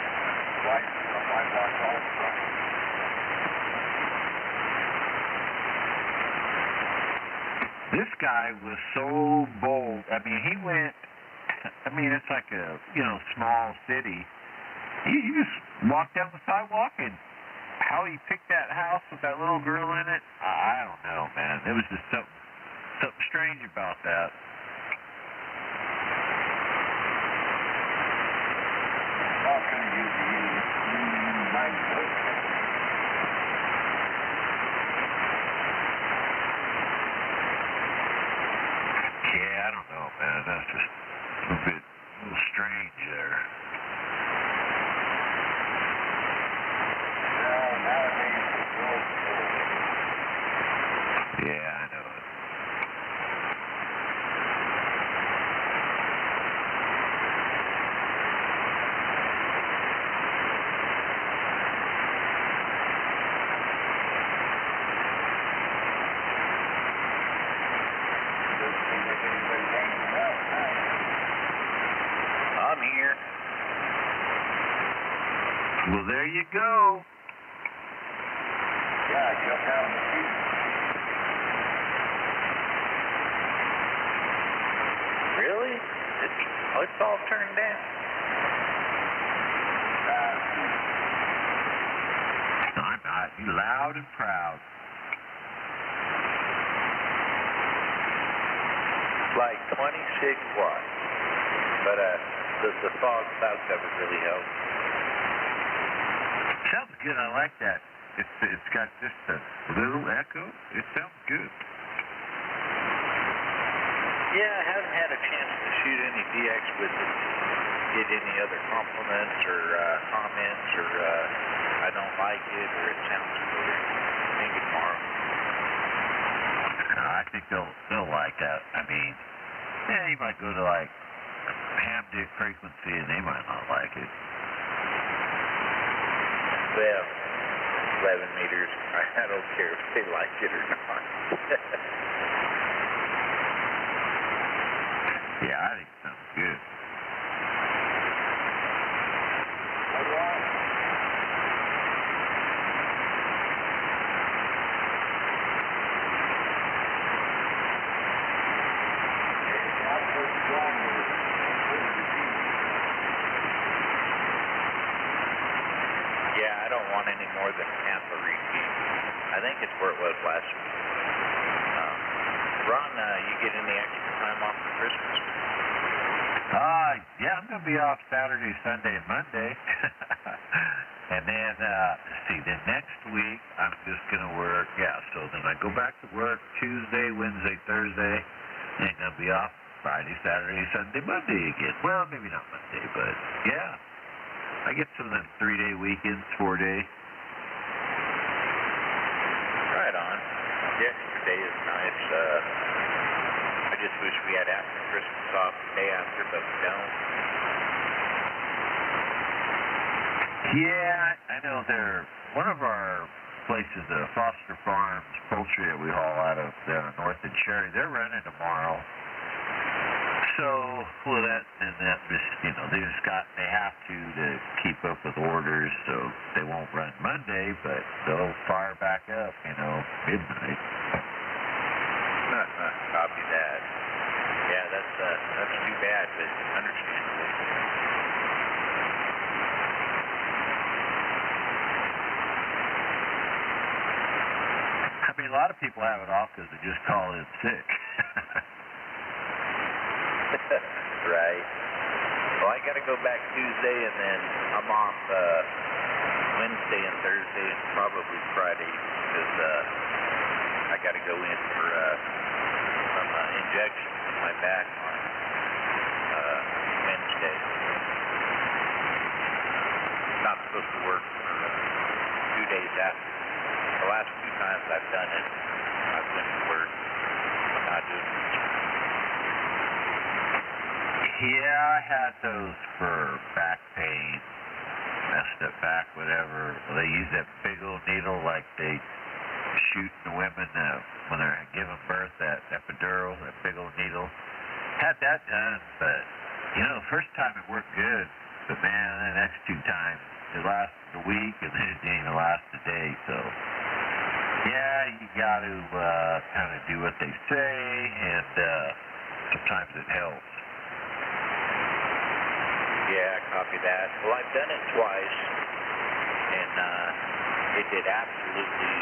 life from my block all the time. This guy was so bold. I mean, he went, it's like a, small city. He just walked down the sidewalk, and how he picked that house with that little girl in it, I don't know, man. It was just something strange about that. a little strange there. Yeah, I know it. I'm here. Well, there you go. Yeah, I jumped out in the seat. Really? It's all turned down. I'm not. You loud and proud. Like 26 watts. But the fog cloud cover really helps. Sounds good. I like that. It's got just a little echo. It sounds good. Yeah, I haven't had a chance to shoot any DX with it. Get any other compliments or comments or I don't like it or it sounds good. Maybe tomorrow. I think they'll like that. I mean, yeah, you might go to like ham dick frequency and they might not like it. Well, 11 meters. I don't care if they like it or not. Yeah, I think it sounds good. Yeah, I don't want any more than half a repeat. I think it's where it was last week. Ron, you get any extra time off for Christmas? Yeah, I'm going to be off Saturday, Sunday, and Monday. And then, then next week, I'm just going to work. Yeah, so then I go back to work Tuesday, Wednesday, Thursday, and I'm going to be off Friday, Saturday, Sunday, Monday again. Well, maybe not Monday, but yeah. I get some of them 3-day weekends, 4-day. Right on. The extra day is nice. I just wish we had after Christmas off the day after, but we don't. Yeah, I know one of our places, Foster Farms Poultry that we haul out of down north in Cherry, they're running tomorrow. So, well, they have to keep up with orders, so they won't run Monday, but they'll fire back up, midnight. Copy that. Yeah, that's too bad, but understandable. I mean, a lot of people have it off because they just call in sick. Right. Well, I got to go back Tuesday, and then I'm off Wednesday and Thursday, and probably Friday, because I got to go in for some injections in my back on Wednesday. Not supposed to work for 2 days after. The last 2 times I've done it, I've went to work. Not doing it. Yeah, I had those for back pain, messed up back, whatever. They use that big old needle like they shoot the women when they're giving birth, that epidural, that big old needle. Had that done, but, the first time it worked good, but man, the next 2 times, it lasted a week, and then it didn't even last a day, so. Yeah, you got to kind of do what they say, and sometimes it helps. Yeah, copy that. Well, I've done it twice, and it did absolutely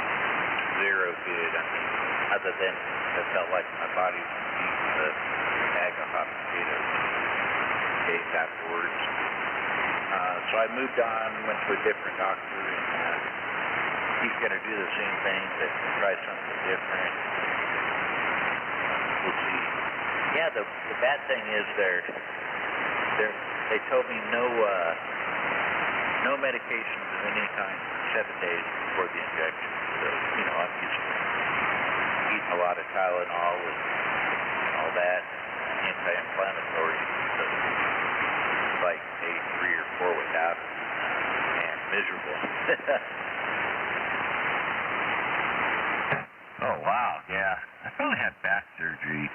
zero good. I mean, other than it felt like my body was eating the bag of hot potatoes days afterwards. So I moved on, went to a different doctor, and he's going to do the same thing, but try something different. We'll see. Yeah, the bad thing is They told me no medications of any kind for 7 days before the injection. So, you know, I'm just eating a lot of Tylenol and all that, anti-inflammatory. So it's like day 3 or 4 without it, and miserable. Oh, wow, yeah. I finally had back surgery.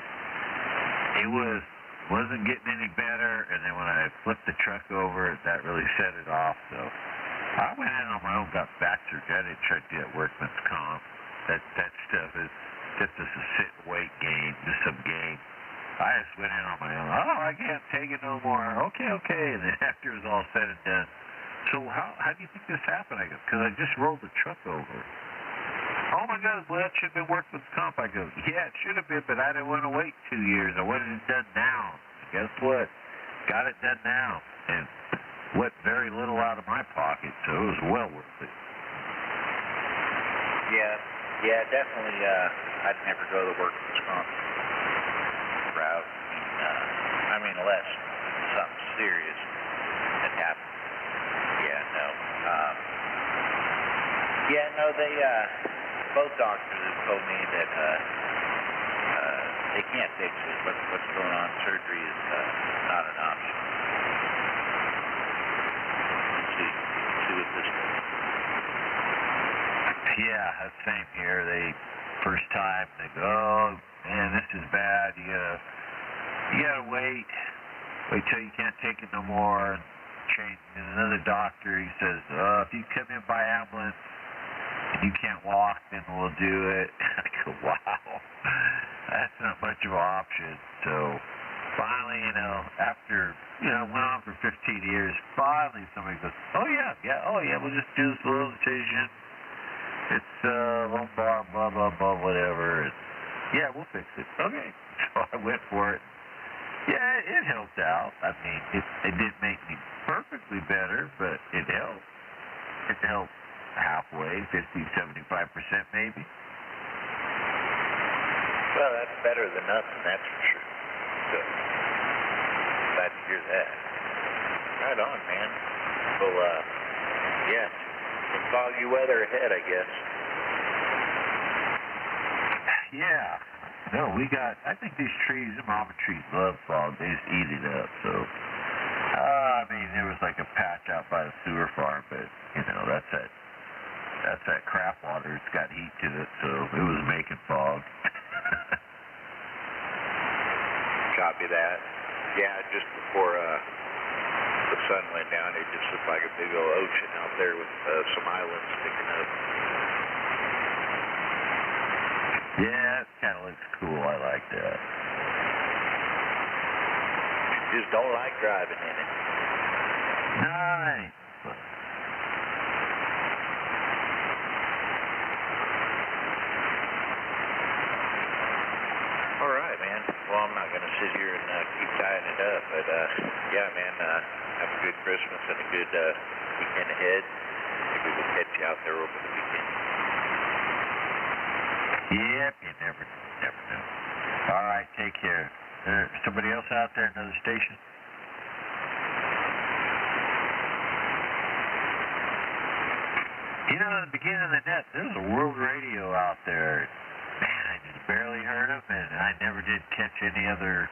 It wasn't getting any better, and then when I flipped the truck over, that really set it off. So I went in on my own, got back surgery. I didn't try to get workman's comp. That stuff is just a sit and wait game, just some game. I just went in on my own. Oh, I can't take it no more. Okay. And then after it was all said and done, so how do you think this happened? I go, because I just rolled the truck over. Oh my God, well that should have been workman's comp. I go, yeah, it should have been, but I didn't want to wait 2 years. I wanted it done now. Guess what? Got it done now. And went very little out of my pocket, so it was well worth it. Yeah, definitely. I'd never go the workman's comp route. I mean, unless something serious had happened. They both doctors have told me that they can't fix it. What's going on? Surgery is not an option. See what this does. Yeah, that's the same here. First time, they go, oh, man, this is bad. You gotta wait till you can't take it no more. Change another doctor. He says, if you come in by ambulance and you can't walk, then we'll do it. I go, wow, that's not much of an option. So finally, after went on for 15 years, finally somebody goes, oh yeah, we'll just do this little incision. It's lumbar, blah, blah, blah, whatever. And, yeah, we'll fix it. Okay. So I went for it. Yeah, it helped out. I mean, it didn't make me perfectly better, but it helped. It helped halfway, 50, 75% maybe. Well, that's better than nothing, that's for sure. So, glad to hear that. Right on, man. Well, yeah, some foggy weather ahead, I guess. Yeah. No, I think these trees, the mama trees love fog. They just eat it up, so. I mean, there was like a patch out by the sewer farm, but, that's that crap water. It's got heat to it, so it was making fog. Copy that. Yeah, just before the sun went down, it just looked like a big old ocean out there with some islands sticking up. Yeah, it kind of looks cool. I like that. Just don't like driving in it. Nice. All right, man. Well, I'm not going to sit here and keep tying it up, but yeah, man, have a good Christmas and a good weekend ahead. Maybe we'll catch you out there over the weekend. Yep, you never know. All right, take care. Somebody else out there, another station? At the beginning of the net, there was a world radio out there. Man, I just barely heard them, and I never did catch any other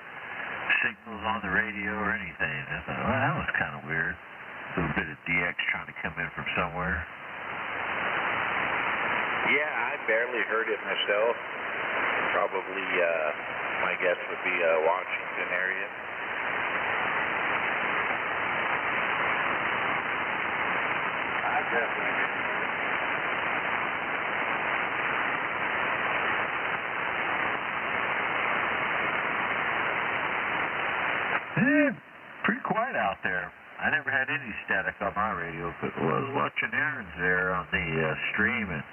signals on the radio or anything. I thought, well, that was kind of weird. A little bit of DX trying to come in from somewhere. Yeah, I barely heard it myself. Probably, my guess would be Washington area. I definitely did. Pretty quiet out there. I never had any static on my radio, but I was watching Aaron's there on the stream, and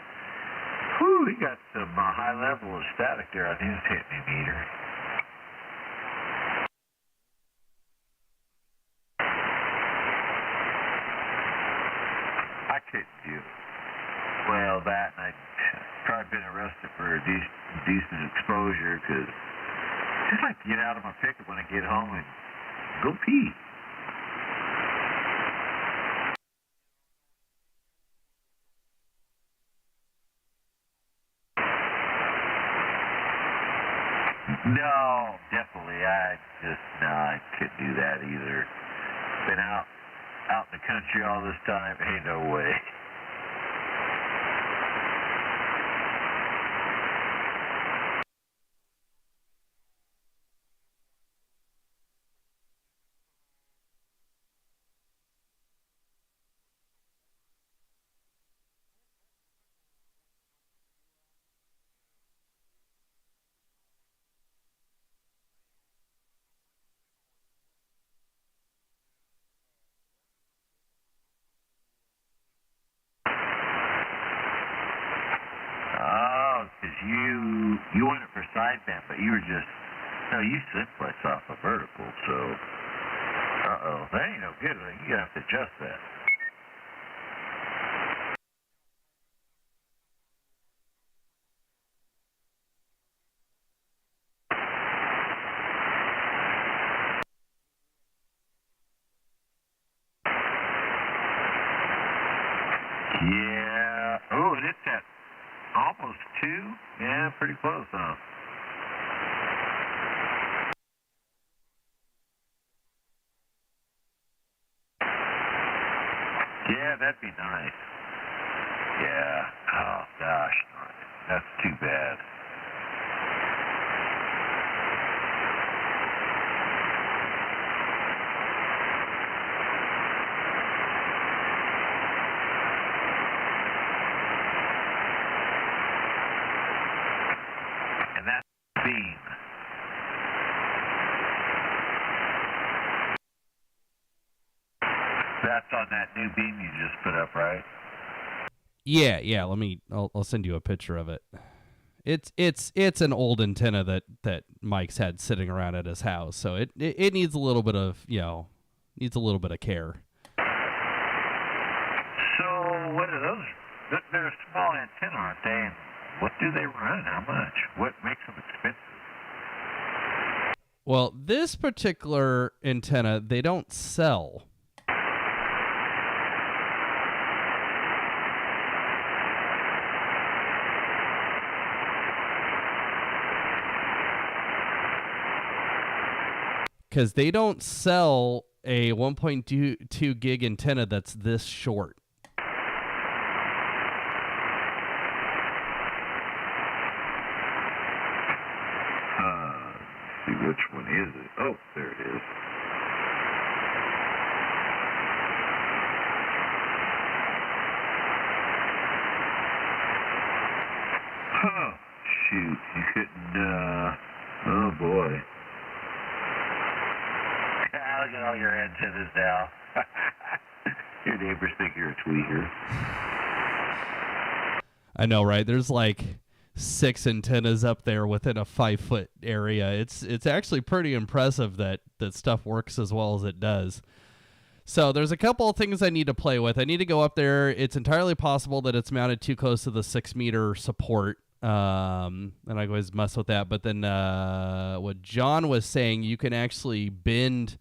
whew, he got some high level of static there on his hit me meter. I couldn't do it. Well, that, and I'd probably been arrested for a decent exposure, because I just like to get out of my pickup when I get home and go pee. could do that either. Been out in the country all this time. Ain't no way. Because you went it for sideband, but you were just, no, you simplex off a vertical, so, that ain't no good. You're going to have to adjust that. Yeah. Oh, it is at almost 2. Yeah, pretty close, huh? Yeah, that'd be nice. Yeah. Oh, gosh. That's too bad. And that's beam. That's on that new beam you just put up, right? Yeah. I'll send you a picture of it. It's an old antenna that Mike's had sitting around at his house, so it needs a little bit of care. So what are those? They're a small antenna, aren't they? And what do they run? How much? What makes them expensive? Well, this particular antenna they don't sell. Because they don't sell a 1.2 gig antenna that's this short. See, which one is it? Oh, there it is. Oh, shoot. You couldn't, oh boy. Look at all your antennas now. Your neighbors think you're a tweaker. I know, right? There's like 6 antennas up there within a 5-foot area. It's actually pretty impressive that stuff works as well as it does. So there's a couple of things I need to play with. I need to go up there. It's entirely possible that it's mounted too close to the 6-meter support. And I always mess with that. But then what John was saying, you can actually bend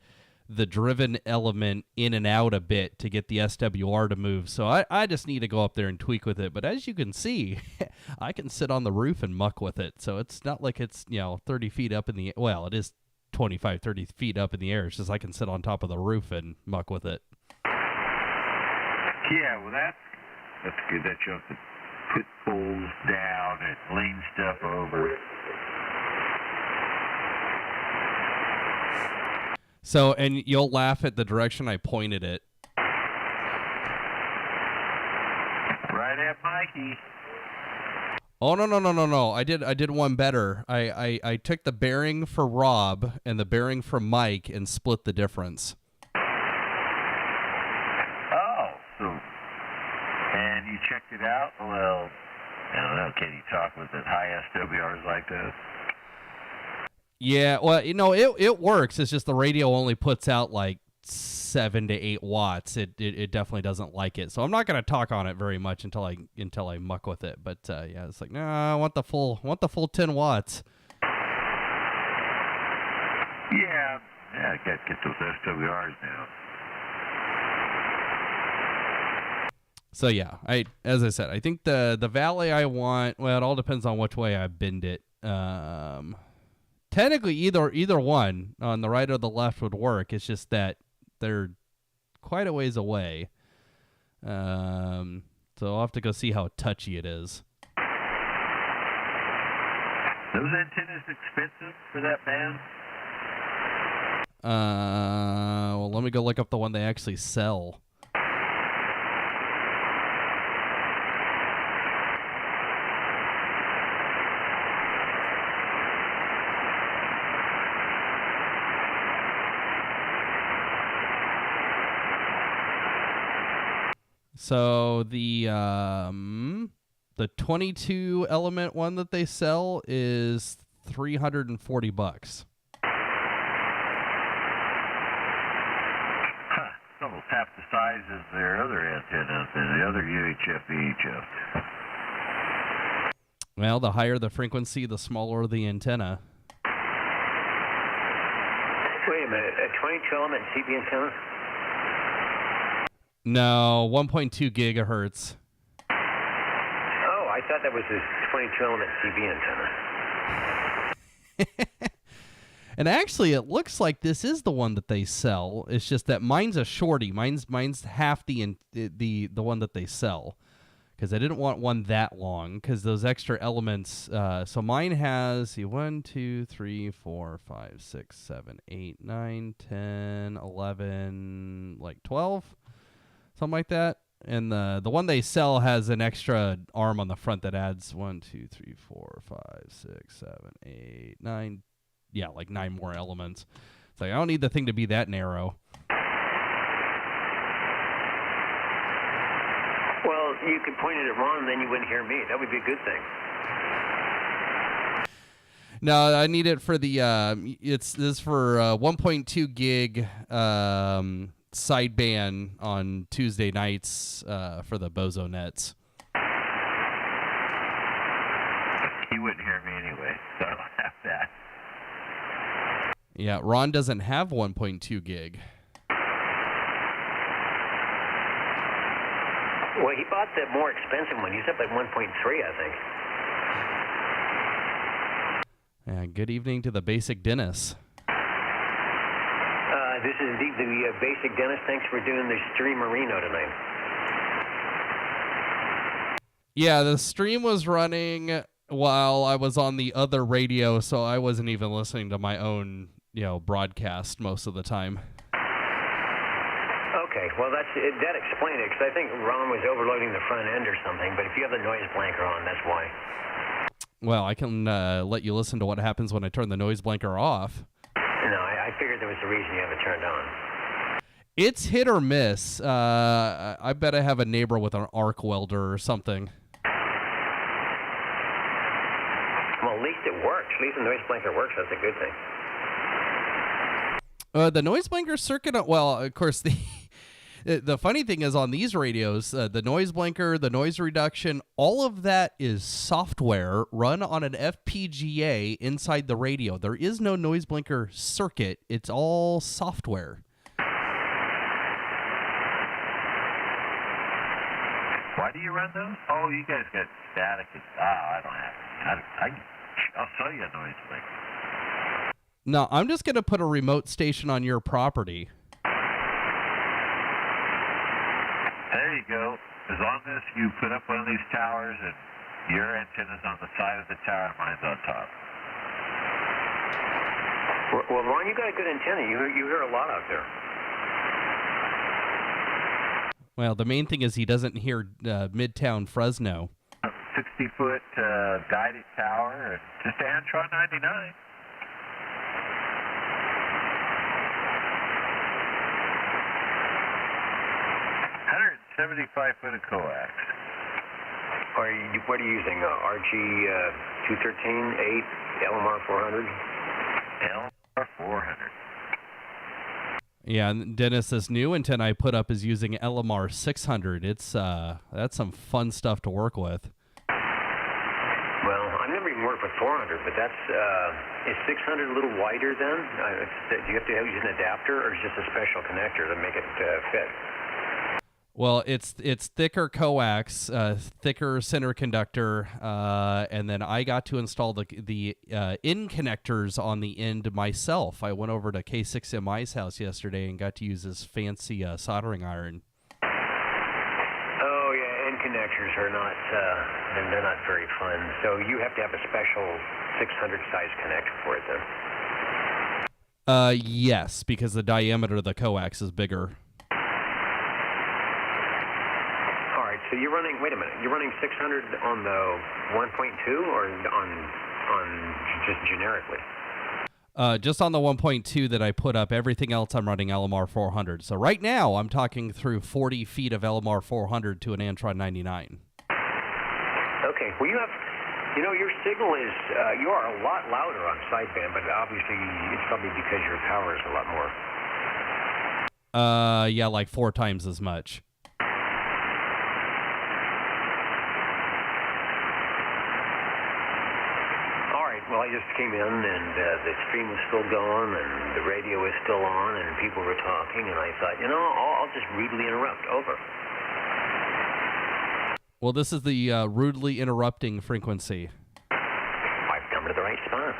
the driven element in and out a bit to get the SWR to move. So I just need to go up there and tweak with it. But as you can see, I can sit on the roof and muck with it. So it's not like it's, 30 feet up in the, well, it is 25, 30 feet up in the air. It's just I can sit on top of the roof and muck with it. Yeah, well, that's good that you have to put poles down and lean stuff over. So, and you'll laugh at the direction I pointed it. Right at Mikey. Oh, no. I did one better. I took the bearing for Rob and the bearing for Mike and split the difference. Oh, so, and you checked it out? Well, I don't know, can you talk with it high SWRs like this? Yeah, well, it works. It's just the radio only puts out like 7 to 8 watts. It definitely doesn't like it. So I'm not going to talk on it very much until I muck with it. But yeah, it's like, no, I want the full 10 watts. Yeah, I got to get those SWRs now. So yeah, as I said, I think the valley I want. Well, it all depends on which way I bend it. technically either one on the right or the left would work. It's just that they're quite a ways away. So I'll have to go see how touchy it is. Those antennas expensive for that band? Well, let me go look up the one they actually sell. So the 22 element one that they sell is $340. It's almost half the size as their other antenna, the other UHF, VHF. Well, the higher the frequency, the smaller the antenna. Wait a minute, a 22 element CB antenna? No, 1.2 gigahertz. Oh, I thought that was a 22 element CB antenna. And actually, it looks like this is the one that they sell. It's just that mine's a shorty. Mine's half the one that they sell, because I didn't want one that long, because those extra elements. So mine has 1, 2, 3, 4, 5, 6, 7, 8, 9, 10, 11, like 12, something like that. And the one they sell has an extra arm on the front that adds 1, 2, 3, 4, 5, 6, 7, 8, 9. Yeah, like 9 more elements. It's like, I don't need the thing to be that narrow. Well, you could point it at Ron, and then you wouldn't hear me. That would be a good thing. No, I need it for the, this is for 1.2 gig sideband on Tuesday nights for the Bozo Nets. He wouldn't hear me anyway, so I don't have that. Yeah, Ron doesn't have 1.2 gig. Well, he bought the more expensive one. He's up at 1.3, I think. Yeah, good evening to the Basic Dennis. This is indeed the Basic Dennis. Thanks for doing the stream Marino tonight. Yeah, the stream was running while I was on the other radio, so I wasn't even listening to my own, broadcast most of the time. Okay, well, that explains it, because I think Ron was overloading the front end or something, but if you have the noise blanker on, that's why. Well, I can let you listen to what happens when I turn the noise blanker off. No, I figured there was a reason you have it turned on. It's hit or miss. I bet I have a neighbor with an arc welder or something. Well, at least it works. At least the noise blanker works. That's a good thing. The noise blanker circuit, well, of course, the funny thing is on these radios, the noise blanker, the noise reduction, all of that is software run on an FPGA inside the radio. There is no noise blanker circuit. It's all software. Why do you run those? Oh, you guys got static. I don't have any. I'll sell you a noise blanker. No, I'm just going to put a remote station on your property. There you go. As long as you put up one of these towers and your antenna's on the side of the tower and mine's on top. Well, Ron, you got a good antenna. You hear a lot out there. Well, the main thing is he doesn't hear Midtown Fresno. 60-foot guided tower, and just a Antron 99. $175 foot of coax. What are you using? RG 213, 8, LMR 400? LMR 400. Yeah, and Dennis, this new antenna I put up is using LMR 600. It's that's some fun stuff to work with. Well, I've never even worked with 400, but that's is 600 a little wider then? Do you have to use an adapter, or is it just a special connector to make it fit? Well, it's thicker coax, thicker center conductor, and then I got to install the in connectors on the end myself. I went over to K6MI's house yesterday and got to use his fancy soldering iron. Oh yeah, end connectors are not they're not very fun. So you have to have a special 600 size connector for it, then. Yes, because the diameter of the coax is bigger. So you're running, wait a minute, you're running 600 on the 1.2 or on just generically? Just on the 1.2 that I put up. Everything else I'm running LMR 400. So right now I'm talking through 40 feet of LMR 400 to an Antron 99. Okay, well your signal is, you are a lot louder on sideband, but obviously it's probably because your power is a lot more. Yeah, like 4 times as much. Well, I just came in, and the stream was still going, and the radio was still on, and people were talking, and I thought, I'll just rudely interrupt. Over. Well, this is the rudely interrupting frequency. I've come to the right spot.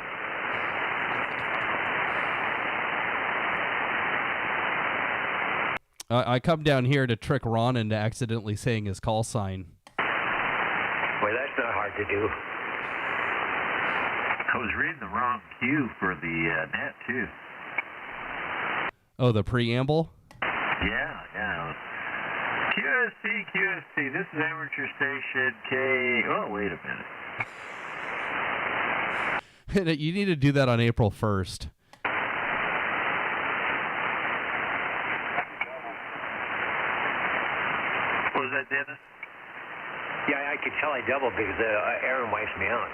I come down here to trick Ron into accidentally saying his call sign. Well, that's not hard to do. I was reading the wrong cue for the net, too. Oh, the preamble? Yeah. QSC, this is amateur station K... Oh, wait a minute. You need to do that on April 1st. What was that, Dennis? Yeah, I could tell I doubled because Aaron wipes me out.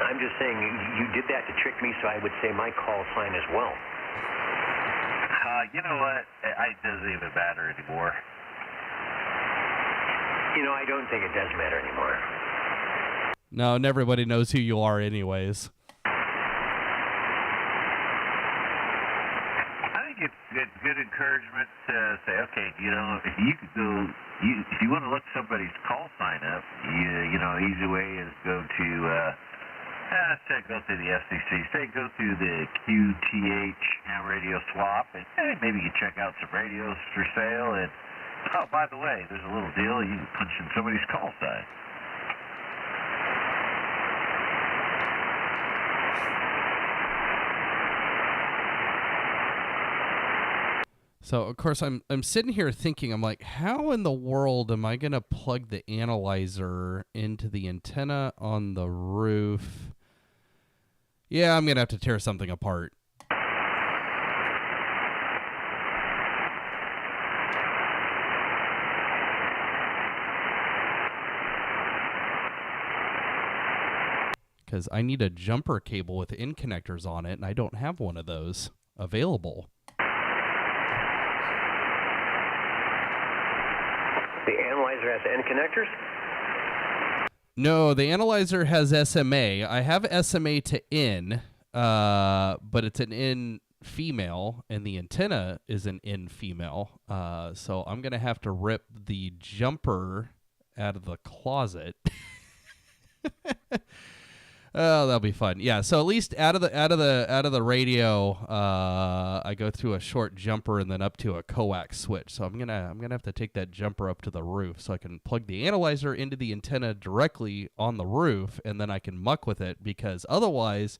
I'm just saying you did that to trick me, so I would say my call sign as well. You know what? It doesn't even matter anymore. I don't think it does matter anymore. No, and everybody knows who you are anyways. It's good encouragement to say, okay, if you could go, if you want to look somebody's call sign up, easy way is go to, go through the FCC, go through the QTH radio swap, and maybe you check out some radios for sale, and, oh, by the way, there's a little deal, you can punch in somebody's call sign. So, of course, I'm sitting here thinking, I'm like, how in the world am I going to plug the analyzer into the antenna on the roof? Yeah, I'm going to have to tear something apart. Because I need a jumper cable with in connectors on it, and I don't have one of those available. The analyzer has end connectors? No, the analyzer has SMA. I have SMA to in, but it's an in female, and the antenna is an in female. So I'm going to have to rip the jumper out of the closet. Oh, that'll be fun. Yeah, so at least out of the radio, I go through a short jumper and then up to a coax switch. So I'm gonna have to take that jumper up to the roof so I can plug the analyzer into the antenna directly on the roof, and then I can muck with it, because otherwise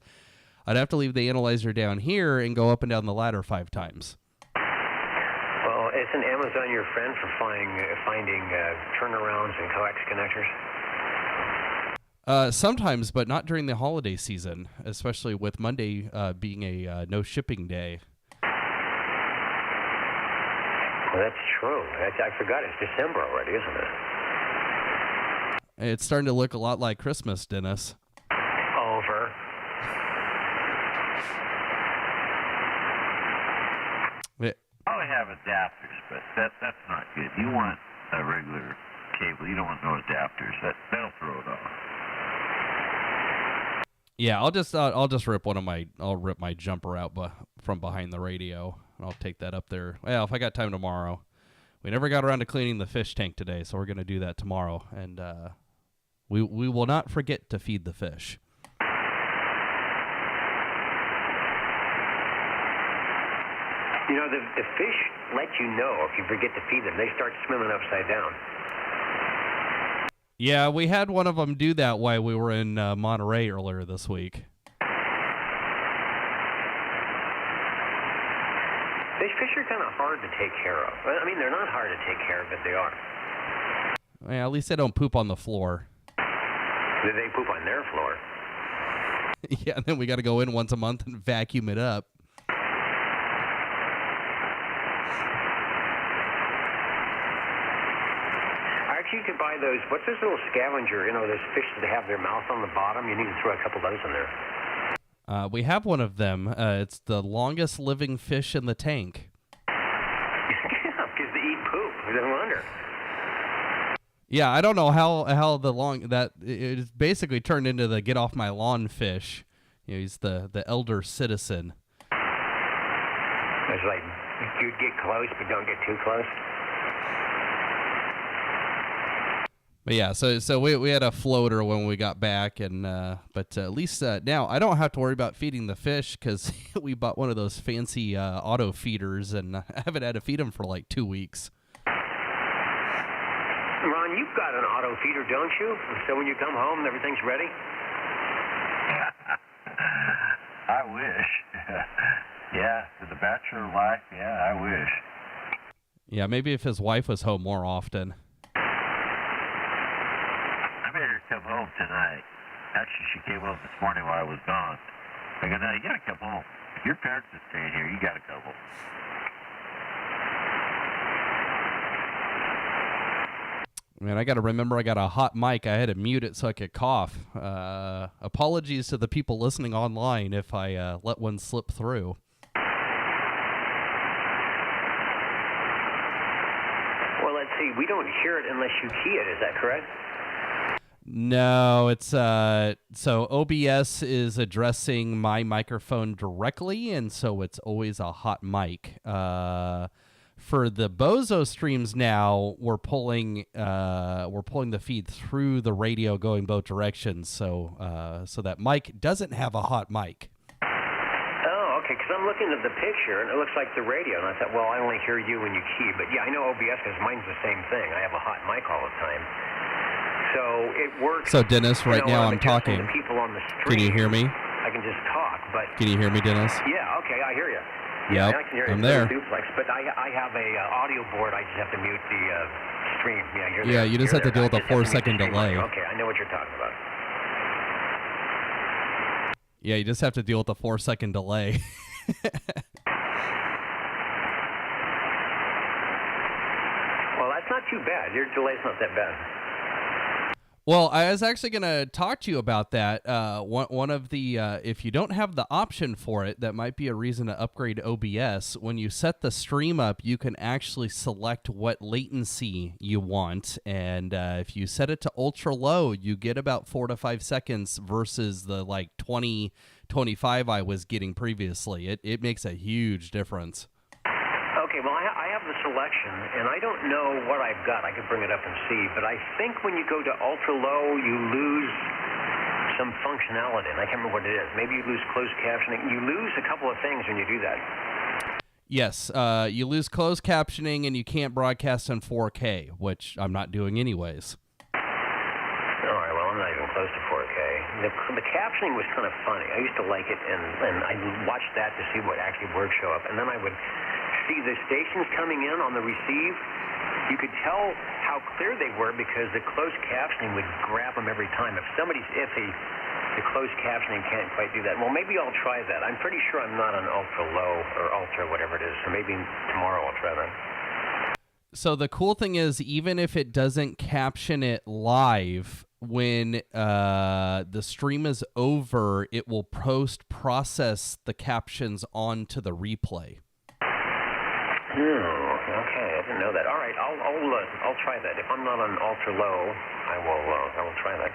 I'd have to leave the analyzer down here and go up and down the ladder 5 times. Well, isn't Amazon your friend for finding turnarounds and coax connectors? Sometimes, but not during the holiday season, especially with Monday being a no shipping day. Well, that's true. I forgot it's December already, isn't it? It's starting to look a lot like Christmas, Dennis. Over. I have adapters, but that's not good. You want a regular cable. You don't want no adapters. That'll throw it off. Yeah, I'll just rip I'll rip my jumper out from behind the radio, and I'll take that up there. Well, if I got time tomorrow, we never got around to cleaning the fish tank today, so we're going to do that tomorrow. And we will not forget to feed the fish. You know, the fish let you know if you forget to feed them. They start swimming upside down. Yeah, we had one of them do that while we were in Monterey earlier this week. These fish are kind of hard to take care of. I mean, they're not hard to take care of, but they are. Yeah, at least they don't poop on the floor. They poop on their floor. Yeah, and then we got to go in once a month and vacuum it up. Actually, you could buy those, what's this little scavenger, those fish that have their mouth on the bottom? You need to throw a couple of those in there. We have one of them. It's the longest living fish in the tank. Yeah, because they eat poop. No wonder. Yeah, I don't know how the long that it's basically turned into the get off my lawn fish. He's the elder citizen. It's like you get close, but don't get too close. But yeah, so we had a floater when we got back, and but at least now I don't have to worry about feeding the fish because we bought one of those fancy auto feeders, and I haven't had to feed them for like 2 weeks. Ron, you've got an auto feeder, don't you? So when you come home, everything's ready? I wish. Yeah, for the bachelor life, yeah, I wish. Yeah, maybe if his wife was home more often. I made her come home tonight. Actually, she came home this morning while I was gone. I go, no, you gotta come home. If your parents are staying here, you gotta come home. Man, I got to remember I got a hot mic. I had to mute it so I could cough. Apologies to the people listening online if I let one slip through. Well, let's see. We don't hear it unless you key it. Is that correct? No, it's so OBS is addressing my microphone directly, and so it's always a hot mic. For the Bozo streams now, we're pulling the feed through the radio going both directions, so that mic doesn't have a hot mic. Oh, okay, because I'm looking at the picture, and it looks like the radio, and I thought, well, I only hear you when you key, but yeah, I know OBS because mine's the same thing. I have a hot mic all the time. So it works. So, Dennis, right now I'm talking. The people on the stream, can you hear me? I can just talk, but... Can you hear me, Dennis? Yeah, okay, I hear you. Yeah, I can hear I'm you. there. Duplex, but I have a audio board. I just have to mute the stream. Yeah, you're yeah, there. you just You're have to there. deal with a 4-second delay. Okay, I know what you're talking about. Yeah, you just have to deal with the 4-second delay. Well, that's not too bad. Your delay's not that bad. Well, I was actually going to talk to you about that. One of the, if you don't have the option for it, that might be a reason to upgrade OBS. When you set the stream up, you can actually select what latency you want. And if you set it to ultra low, you get about 4 to 5 seconds versus the like 20, 25 I was getting previously. It makes a huge difference. Okay, well, I have the selection, and I don't know what I've got. I could bring it up and see, but I think when you go to ultra-low, you lose some functionality, and I can't remember what it is. Maybe you lose closed captioning. You lose a couple of things when you do that. Yes, you lose closed captioning, and you can't broadcast in 4K, which I'm not doing anyways. All right, well, I'm not even close to 4K. The captioning was kind of funny. I used to like it, and I watched that to see what actually words show up, and then I would see the stations coming in on the receive. You could tell how clear they were because the closed captioning would grab them every time. If somebody's iffy, the closed captioning can't quite do that. Well, maybe I'll try that. I'm pretty sure I'm not on ultra low or ultra whatever it is, so maybe tomorrow I'll try that. So the cool thing is, even if it doesn't caption it live, when the stream is over, it will process the captions onto the replay. Okay, I didn't know that. All right, I'll try that. If I'm not on ultra low, I will try that.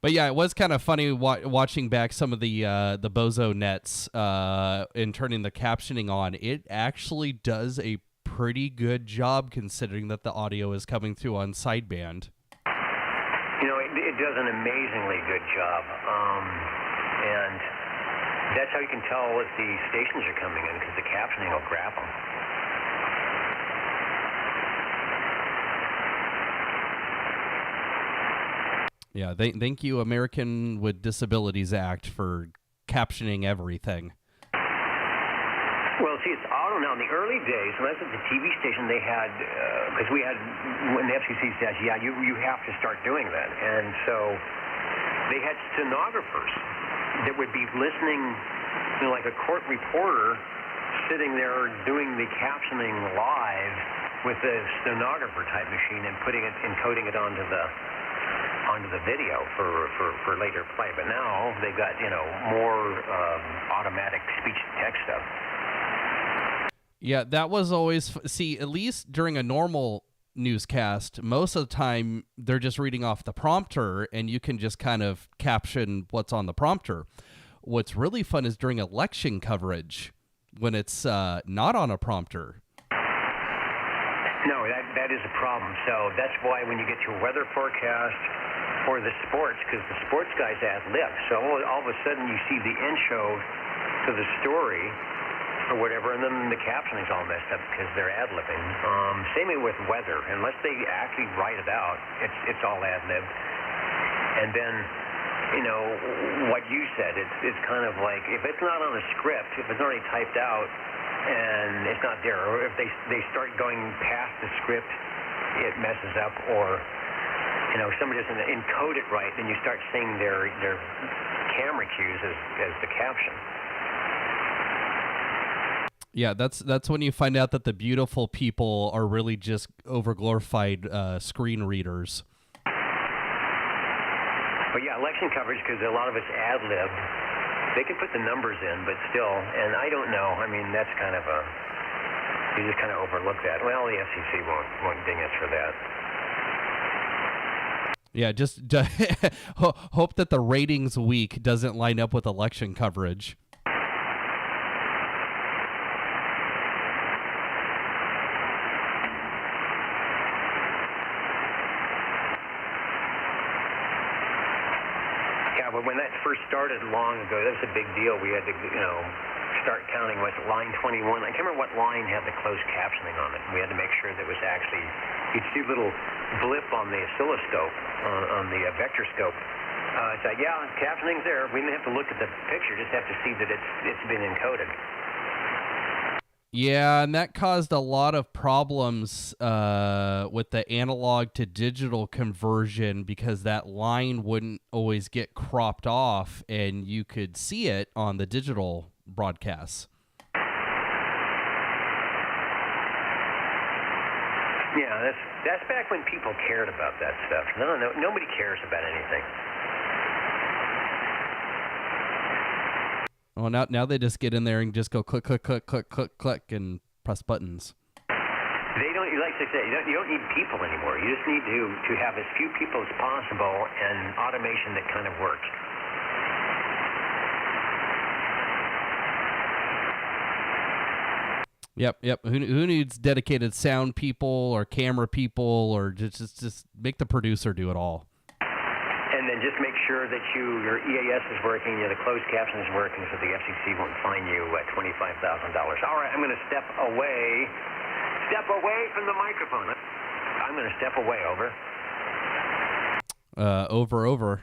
But yeah, it was kind of funny watching back some of the Bozo nets and turning the captioning on. It actually does a pretty good job considering that the audio is coming through on sideband. You know, it does an amazingly good job, and that's how you can tell if the stations are coming in, because the captioning will grab them. Yeah, thank you, American with Disabilities Act, for captioning everything. Well, see, it's auto now. In the early days, when I was at the TV station, they had, because we had, when the FCC says, yeah, you have to start doing that. And so they had stenographers that would be listening, you know, like a court reporter sitting there doing the captioning live with a stenographer type machine and encoding it onto the video for later play. But now they've got, you know, more automatic speech-to-text stuff. Yeah, that was always... See, at least during a normal newscast, most of the time they're just reading off the prompter, and you can just kind of caption what's on the prompter. What's really fun is during election coverage, when it's not on a prompter. No, that is a problem. So that's why when you get your weather forecast or the sports, because the sports guys ad-lib, so all of a sudden you see the intro to the story or whatever, and then the captioning's all messed up because they're ad-libbing. Same way with weather. Unless they actually write it out, it's all ad-lib. And then, you know, what you said, it's kind of like, if it's not on a script, if it's already typed out and it's not there, or if they start going past the script, it messes up, or, you know, somebody doesn't encode it right, then you start seeing their camera cues as the caption. Yeah, that's when you find out that the beautiful people are really just overglorified screen readers. But yeah, election coverage, because a lot of it's ad-lib, they can put the numbers in, but still, and I don't know, I mean, that's kind of you just kind of overlook that. Well, the FCC won't ding us for that. Yeah, just hope that the ratings week doesn't line up with election coverage. But when that first started long ago, that was a big deal. We had to, you know, start counting, was it line 21? I can't remember what line had the closed captioning on it. We had to make sure that it was actually, you'd see a little blip on the oscilloscope, on the vectorscope. It's like, yeah, captioning's there. We didn't have to look at the picture, just have to see that it's been encoded. Yeah, and that caused a lot of problems with the analog to digital conversion, because that line wouldn't always get cropped off and you could see it on the digital broadcasts. Yeah, that's back when people cared about that stuff. No, nobody cares about anything. Well, now they just get in there and just go click, click, click, click, click, click, and press buttons. They don't, like I said, you don't need people anymore. You just need to have as few people as possible and automation that kind of works. Yep. Who needs dedicated sound people or camera people, or just make the producer do it all? And then just make sure that your EAS is working, the closed caption is working, so the FCC won't fine you $25,000. All right, I'm going to step away from the microphone. I'm going to step away. Over. Over.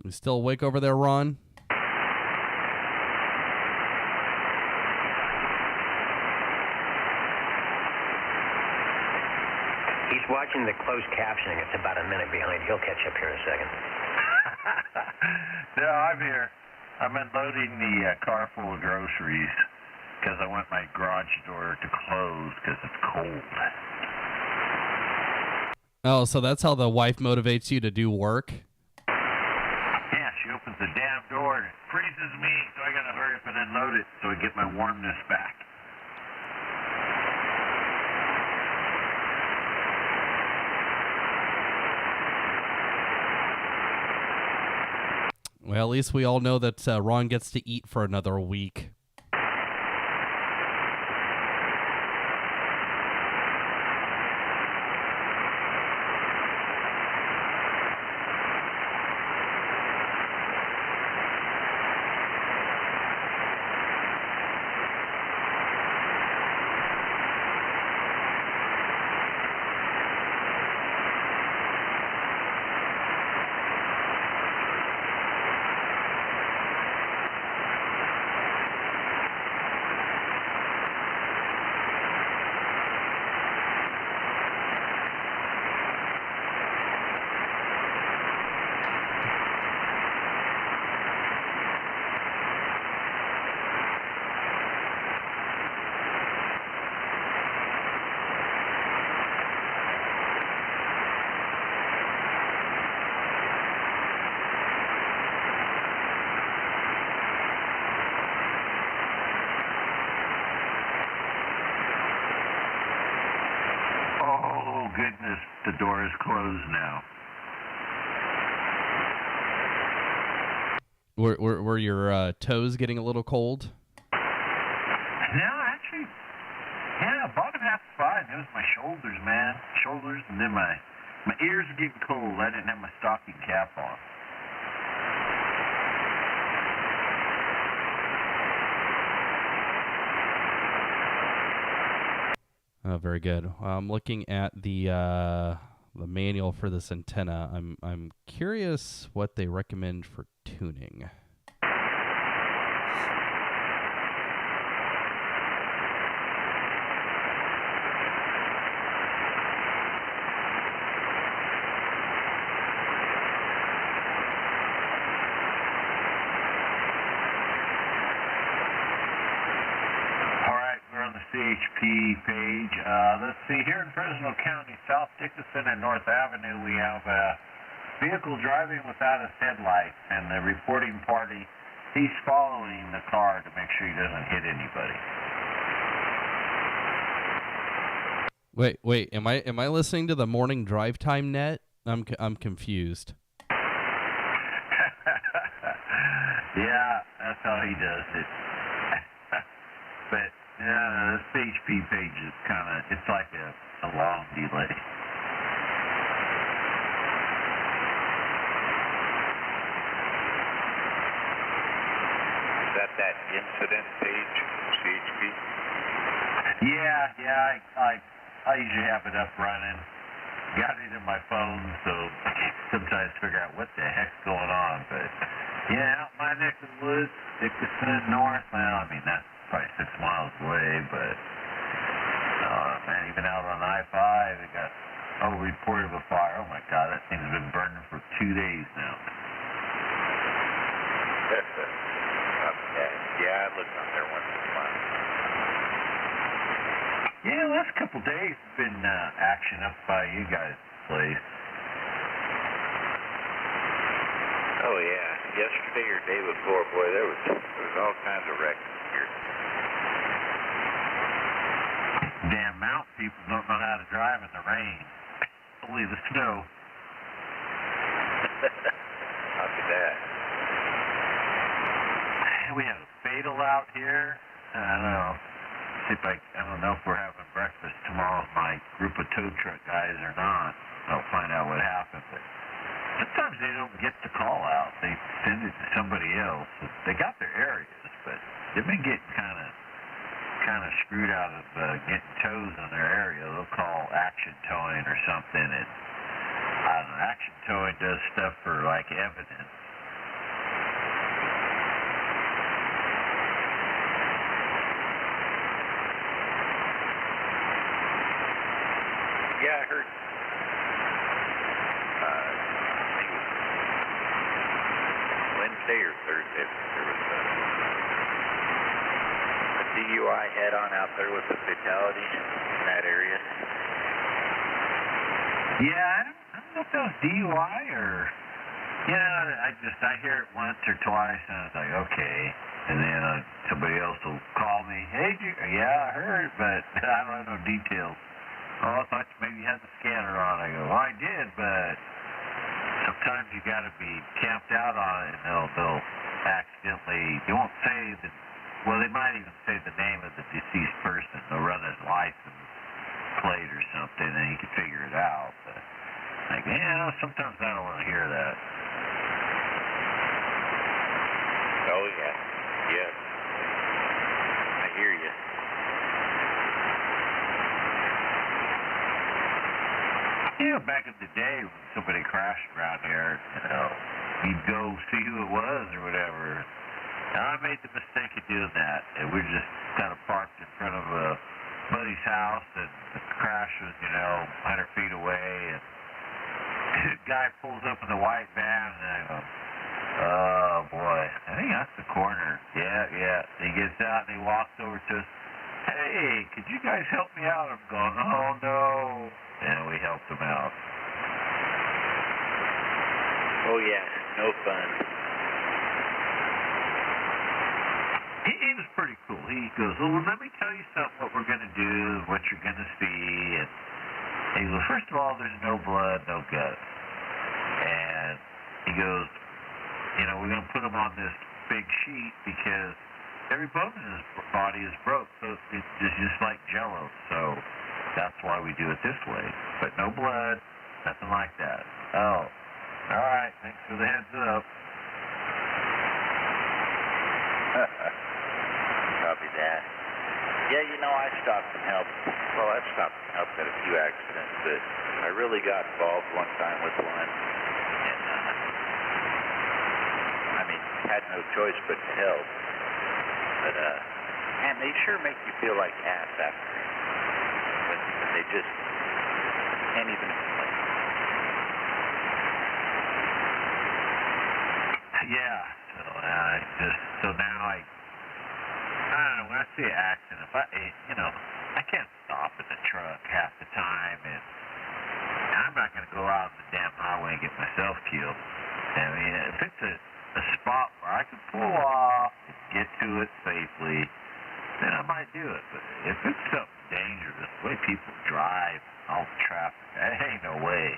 You still awake over there, Ron? He's watching the closed captioning. It's about a minute behind. He'll catch up here in a second. No, I'm here. I'm unloading the car full of groceries because I want my garage door to close because it's cold. Oh, so that's how the wife motivates you to do work? Yeah, she opens the damn door and it freezes me, so I gotta hurry up and unload it so I get my warmness back. Well, at least we all know that Ron gets to eat for another week. Goodness, the door is closed now. Were your toes getting a little cold? No, actually, yeah, bottom half's fine. It was my shoulders, man. Shoulders, and then my ears are getting cold. I didn't have my stocking cap on. Oh, very good. I'm looking at the manual for this antenna. I'm curious what they recommend for tuning. CHP page. Let's see, here in Fresno County, South Dickinson and North Avenue, we have a vehicle driving without his headlights, and the reporting party, he's following the car to make sure he doesn't hit anybody. Wait, am I listening to the morning drive time net? I'm confused. Yeah, that's how he does it. But yeah, this CHP page is it's like a long delay. Is that incident page, CHP? Yeah, I usually have it up running. Got it in my phone, so I can sometimes figure out what the heck's going on. But yeah, out my neck of the woods, Dickinson North, well, I mean, that's probably 6 miles away, but man, even out on I-5, it got reported of a fire. Oh my God, that thing's been burning for 2 days now. Okay. Yeah, I look on there once in a while. Yeah, the last couple days has been action up by you guys' place. Oh yeah, yesterday or day before, boy, there was all kinds of wrecks here. Damn mountain people don't know how to drive in the rain. Only the snow. Copy that. We have a fatal out here. I don't know. I don't know if we're having breakfast tomorrow with my group of tow truck guys or not. I'll find out what happened. But sometimes they don't get the call out. They send it to somebody else. They got their areas, but they've been getting kind of screwed out of getting tows in their area. They'll call Action Towing or something, and I don't know. Action Towing does stuff for like evidence. Yeah, I heard. I think it was Wednesday or Thursday. There was a DUI head-on out there with a fatality in that area. Yeah, I don't know if that was DUI or. I hear it once or twice, and I was like, okay. And then somebody else will call me, hey, I heard, but I don't have no details. Oh, I thought maybe you had the scanner on. I go, well, I did, but sometimes you got to be camped out on it, and they'll accidentally, they won't say the, well, they might even say the name of the deceased person. They'll run his license plate or something, and you can figure it out. But, like, sometimes I don't want to hear that. Oh, yeah. Yes. I hear you. Back in the day when somebody crashed around here, you'd go see who it was or whatever. Now, I made the mistake of doing that. And we were just kind of parked in front of a buddy's house, and the crash was, 100 feet away, and the guy pulls up in the white van, and I go, oh, boy, I think that's the corner. Yeah. He gets out, and he walks over to us. Hey, could you guys help me out? I'm going, oh, no. And we helped him out. Oh, yeah, no fun. He was pretty cool. He goes, well, let me tell you something, what we're going to do, what you're going to see. And he goes, first of all, there's no blood, no guts. And he goes, we're going to put him on this big sheet because every bone in his body is broke, so it's just like Jell-O. So that's why we do it this way. But no blood, nothing like that. Oh, all right. Thanks for the heads up. Copy that. Yeah, I stopped and helped. Well, I stopped and helped at a few accidents, but I really got involved one time with one. And, had no choice but to help. But, man, they sure make you feel like ass after it. But they just can't even explain. Yeah, so now I don't know, when I see an accident, if I can't stop in the truck half the time, and I'm not going to go out on the damn highway and get myself killed. I mean, if it's a spot where I can pull off and get to it safely, then I might do it. But if it's something dangerous, the way people drive, all the traffic, that ain't no way.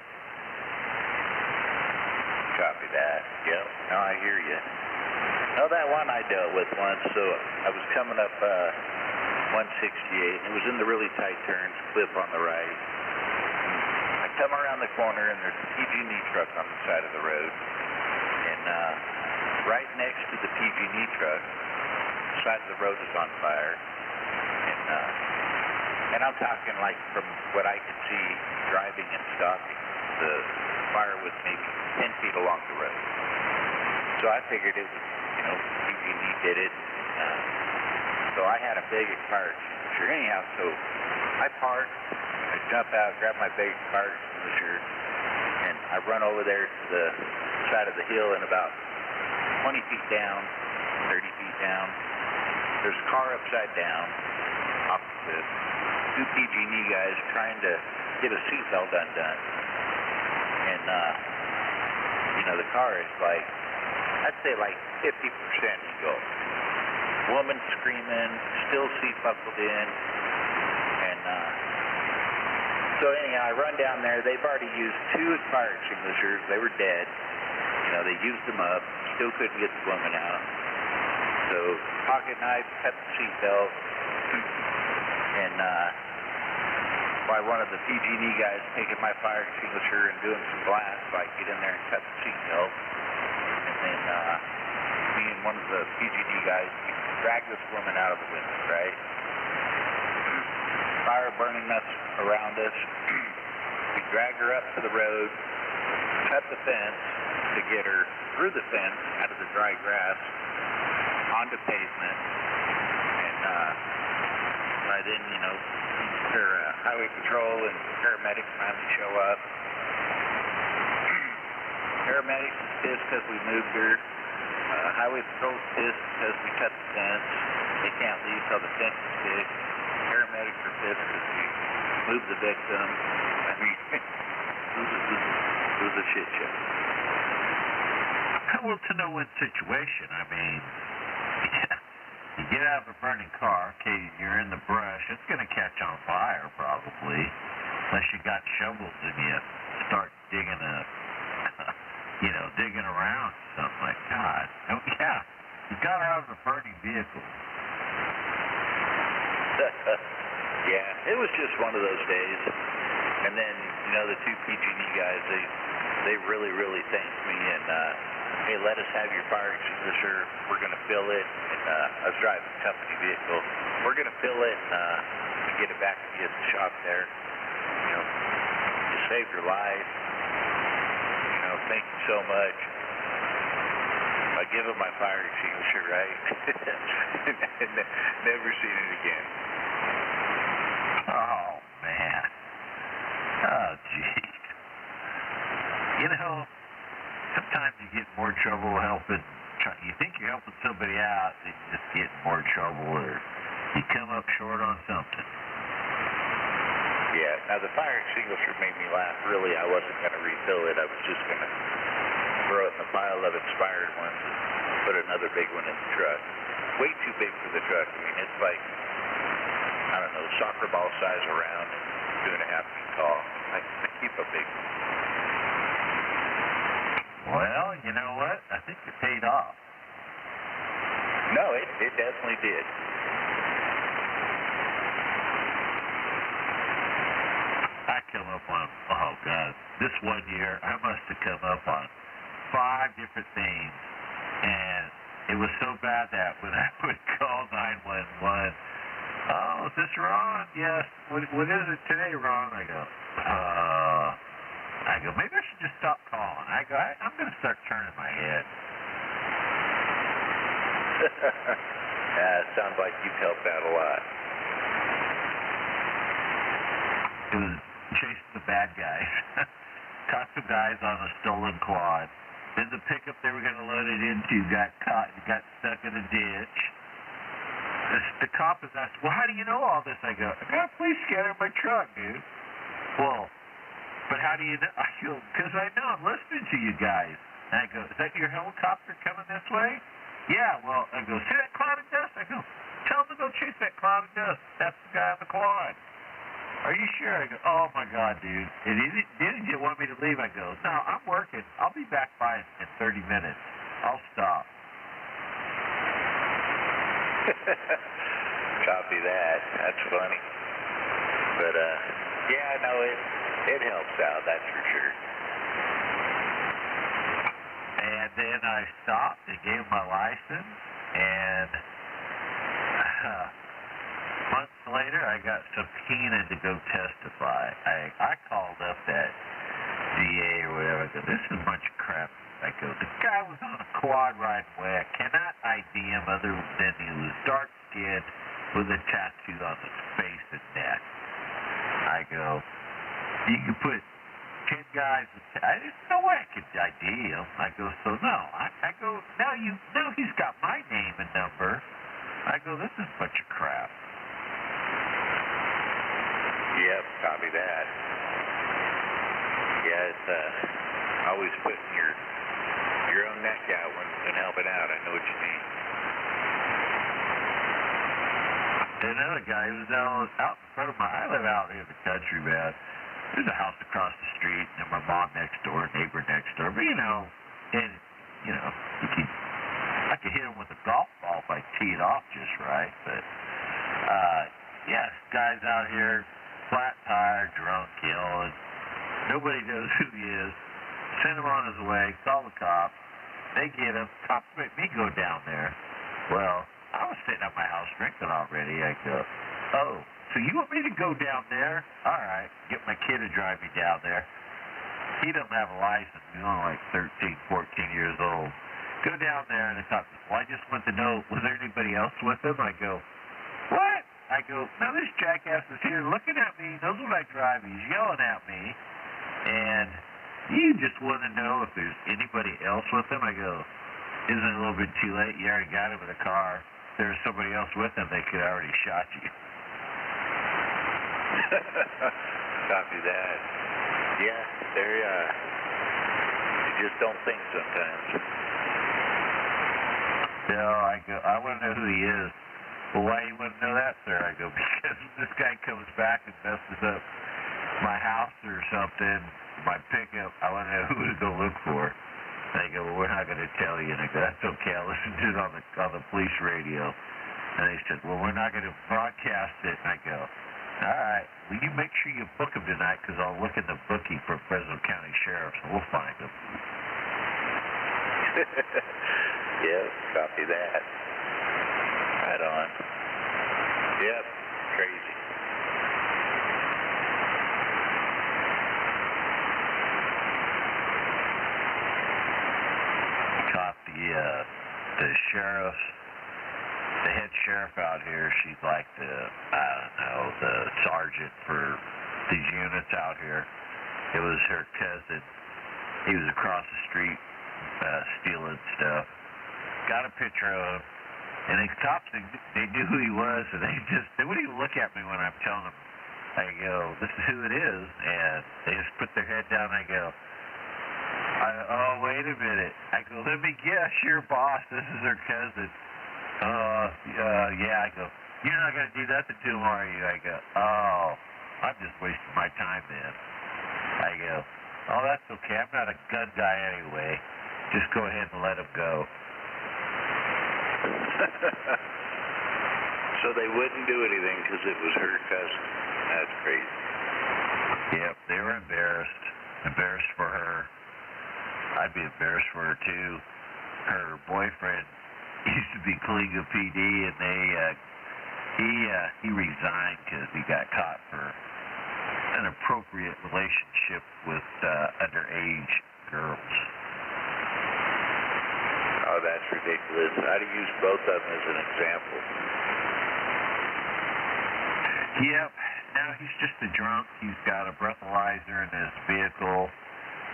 Copy that. Yep. No, I hear you. No, that one I dealt with once, so I was coming up 168, and it was in the really tight turns, clip on the right. I come around the corner, and there's a PG&E truck on the side of the road. And right next to the PG&E truck, the side of the road is on fire. And I'm talking like from what I could see driving and stopping, the fire was maybe 10 feet along the road. So I figured it was, PG&E did it. So I had a big fire extinguisher anyhow. So I park, I jump out, grab my big fire extinguisher, and I run over there to the side of the hill, and about 20 feet down, 30 feet down, there's a car upside down, opposite, two PG&E guys trying to get a seatbelt undone. And, the car is like, I'd say like 50% ego. Woman screaming, still seat buckled in, and, so anyhow, I run down there. They've already used 2 fire extinguishers. They were dead. They used them up. Still couldn't get the woman out. So pocket knife, cut the seatbelt, and by one of the PG&E guys taking my fire extinguisher and doing some blasts, so I could get in there and cut the seatbelt. And then me and one of the PG&E guys dragged this woman out of the window, right? Fire burning us around us. We dragged her up to the road, cut the fence to get her through the fence out of the dry grass onto pavement, and by then, her highway patrol and paramedics finally show up. Paramedics is pissed because we moved her. Highway patrol's pissed because we cut the fence. They can't leave till the fence is fixed. Paramedics are pissed because we moved the victim. I mean, it was a shit show. Well, to no win situation. I mean, you get out of a burning car, okay, you're in the brush, it's going to catch on fire probably, unless you got shovels and you start digging a digging around or something like God. Oh, yeah, you got her out of a burning vehicle. Yeah, it was just one of those days. And then, the two PG&E guys, they really, really thanked me and, hey, let us have your fire extinguisher. We're going to fill it. And I was driving a company vehicle. We're going to fill it and get it back to you at the shop there. You saved your life. Thank you so much. I give him my fire extinguisher, right? Never seen it again. Oh, man. Oh, geez. Sometimes you get more trouble helping. You think you're helping somebody out, and you just get more trouble, or you come up short on something. Yeah, now the fire extinguisher made me laugh. Really, I wasn't going to refill it. I was just going to throw it in a pile of expired ones and put another big one in the truck. Way too big for the truck. I mean, it's like, I don't know, soccer ball size around and 2.5 feet tall. I keep a big one. Well, you know what? I think it paid off. No, it definitely did. I come up on, oh God, this one year I must have come up on 5 different things, and it was so bad that when I would call 911, oh, is this Ron? Yes. What is it today, Ron? I go, maybe I should just stop calling. I'm going to start turning my head. It sounds like you've helped out a lot. It was chasing the bad guys. Caught some guys on a stolen quad. Then the pickup they were going to load it into got caught and got stuck in a ditch. The cop is asked, well, how do you know all this? I got a police scanner in my truck, dude. Well, but how do you know? I go, because I know I'm listening to you guys. And I go, is that your helicopter coming this way? Yeah, well, I go, see that cloud of dust? I go, tell them to go chase that cloud of dust. That's the guy on the quad. Are you sure? I go, oh my God, dude. And he didn't want me to leave. I go, no, I'm working. I'll be back by in 30 minutes. I'll stop. Copy that. That's funny. But, yeah, no, it helps out, that's for sure. And then I stopped and gave him my license, and months later I got subpoenaed to go testify. I called up that DA or whatever. I go, this is a bunch of crap. I go, the guy was on a quad riding away. I cannot ID him other than he was dark-skinned with a tattoo on his face and neck. I go, you can put 10 guys with there's no way I could ID him. I go, so no. I go, now he's got my name and number. I go, this is a bunch of crap. Yep, copy that. Yeah, it's always putting your own neck out when helping out. I know what you mean. Another guy who was out in front of I live out here in the country, man. There's a house across the street, and my mom next door, neighbor next door. But, I could hit him with a golf ball if I tee it off just right. But, yes, guy's out here, flat tire, drunk, yelling. Nobody knows who he is. Send him on his way, call the cops. They get him. Cops make me go down there. Well, I was sitting at my house drinking already. I go, oh, so you want me to go down there? All right, get my kid to drive me down there. He doesn't have a license. He's only like 13, 14 years old. Go down there, and the cop says, well, I just want to know, was there anybody else with him? I go, what? I go, now this jackass is here looking at me, knows what I drive, he's yelling at me, and you just want to know if there's anybody else with him? I go, isn't it a little bit too late? You already got him in the car. If there was somebody else with him, they could have already shot you. Copy that. Yeah, you just don't think sometimes. No, I go, I want to know who he is. Well, why you want to know that, sir? I go, because if this guy comes back and messes up my house or something, my pickup, I want to know who to go look for. They go, well, we're not going to tell you. And I go, that's okay. I listened to it on the police radio. And they said, well, we're not going to broadcast it. And I go, all right. Will you make sure you book them tonight? Because I'll look in the bookie for Fresno County Sheriffs, and we'll find them. Yep, copy that. Right on. Yep, crazy. Caught the sheriff, the head sheriff out here. She's like the sergeant for these units out here. It was her cousin. He was across the street stealing stuff. Got a picture of him, and the cops, they knew who he was, and they wouldn't even look at me when I'm telling them. I go, this is who it is, and they just put their head down. I go, oh, wait a minute. I go, let me guess, your boss, this is her cousin. Yeah, I go, you're not going to do nothing to him, are you? I go, oh, I'm just wasting my time then. I go, oh, that's okay. I'm not a gun guy anyway. Just go ahead and let him go. So they wouldn't do anything because it was her cousin. That's crazy. Yep, they were embarrassed. Embarrassed for her. I'd be embarrassed for her too. Her boyfriend used to be Coalinga PD, and he resigned because he got caught for an inappropriate relationship with underage girls. Oh, that's ridiculous. I'd use both of them as an example. Yep. Now he's just a drunk. He's got a breathalyzer in his vehicle,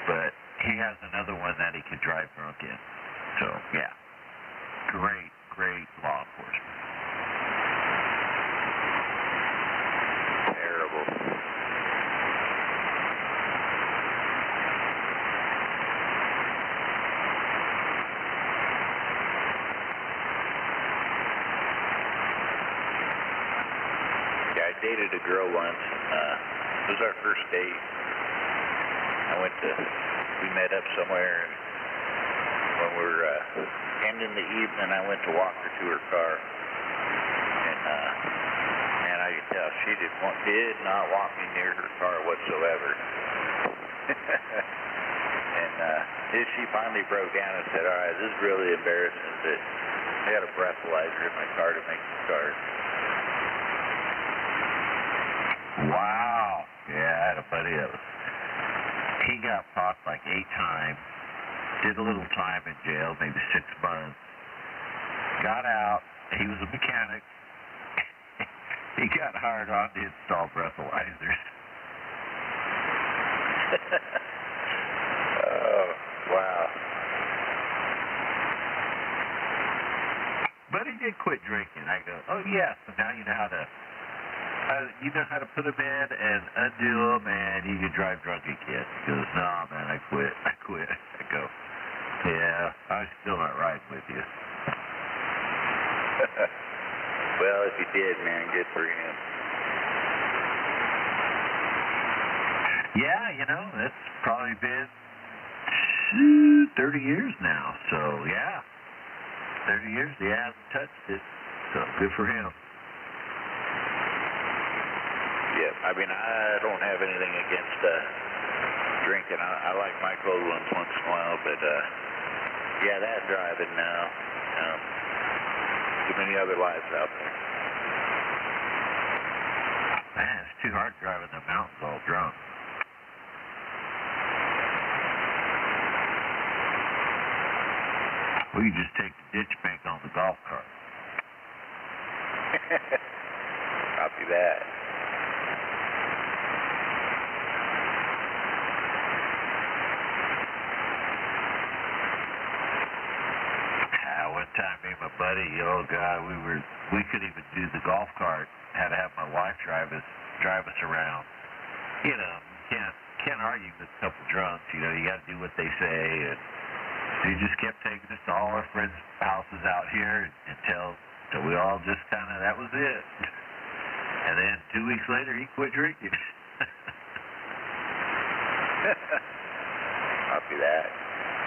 but he has another one that he could drive drunk in. So, yeah. Great law enforcement. Terrible. I dated a girl once, and it was our first date. We met up somewhere, and when we were ending the evening, I went to walk her to her car, and I could tell she did not want me near her car whatsoever. And she finally broke down and said, all right, this is really embarrassing, but I got a breathalyzer in my car to make the start. Wow. Yeah, I had a buddy that he got popped like 8 times, did a little time in jail, maybe 6 months, got out, he was a mechanic, he got hired on to install breathalyzers. Oh, wow. But he did quit drinking. I go, oh yeah, so now you know how to put them in and undo them, and you can drive drunk again. He goes, no, man, I quit. I go, yeah, I'm still not riding with you. Well, if you did, man, good for him. Yeah, that's probably been 30 years now. So, yeah, 30 years, he hasn't touched it. So, good for him. Yeah, I mean, I don't have anything against drinking. I like my cold ones once in a while, but yeah, that driving now. Too many other lives out there. Man, it's too hard driving the mountains all drunk. Well, you just take the Ditchbank on the golf cart. Copy that. One time, me and my buddy, oh God, we couldn't even do the golf cart. Had to have my wife drive us around. Can't argue with a couple drunks. You got to do what they say. And he just kept taking us to all our friends' houses out here until we all just that was it. And then 2 weeks later, he quit drinking. Copy that.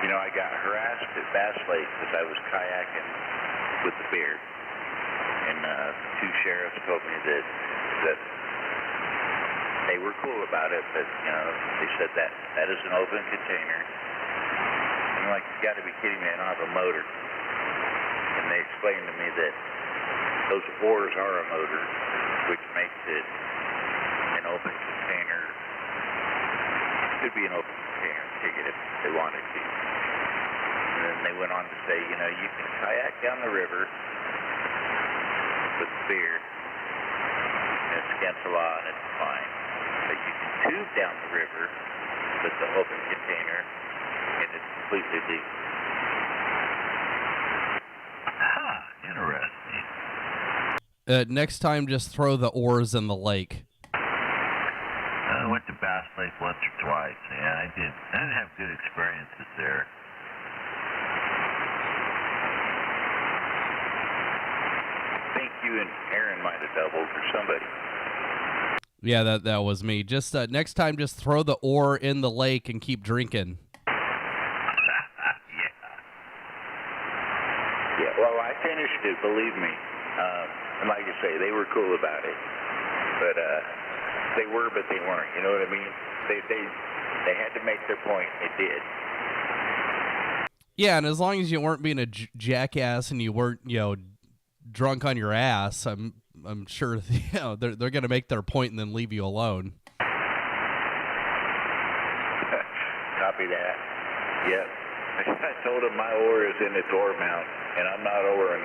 I got harassed at Bass Lake because I was kayaking with the beer. And two sheriffs told me that they were cool about it, but, they said that is an open container. And I'm like, you got to be kidding me, I don't have a motor. And they explained to me that those oars are a motor, which makes it an open container. Could be an open container ticket if they wanted to. And then they went on to say, you can kayak down the river with beer, and it's against the law and it's fine. But you can tube down the river with the open container, and it's completely legal. Interesting. Next time, just throw the oars in the lake. I went to Bass Lake once or twice. Yeah, I didn't have good experiences there. I think you and Aaron might have doubled or somebody. Yeah, that was me. Just next time, just throw the oar in the lake and keep drinking. Yeah, well, I finished it, believe me. And like I say, they were cool about it. But they were, but they weren't. You know what I mean? They had to make their point. They did. Yeah, and as long as you weren't being a jackass and you weren't, drunk on your ass, I'm sure they're going to make their point and then leave you alone. Copy that. Yep. I told him my oar is in its oar mount, and I'm not oaring.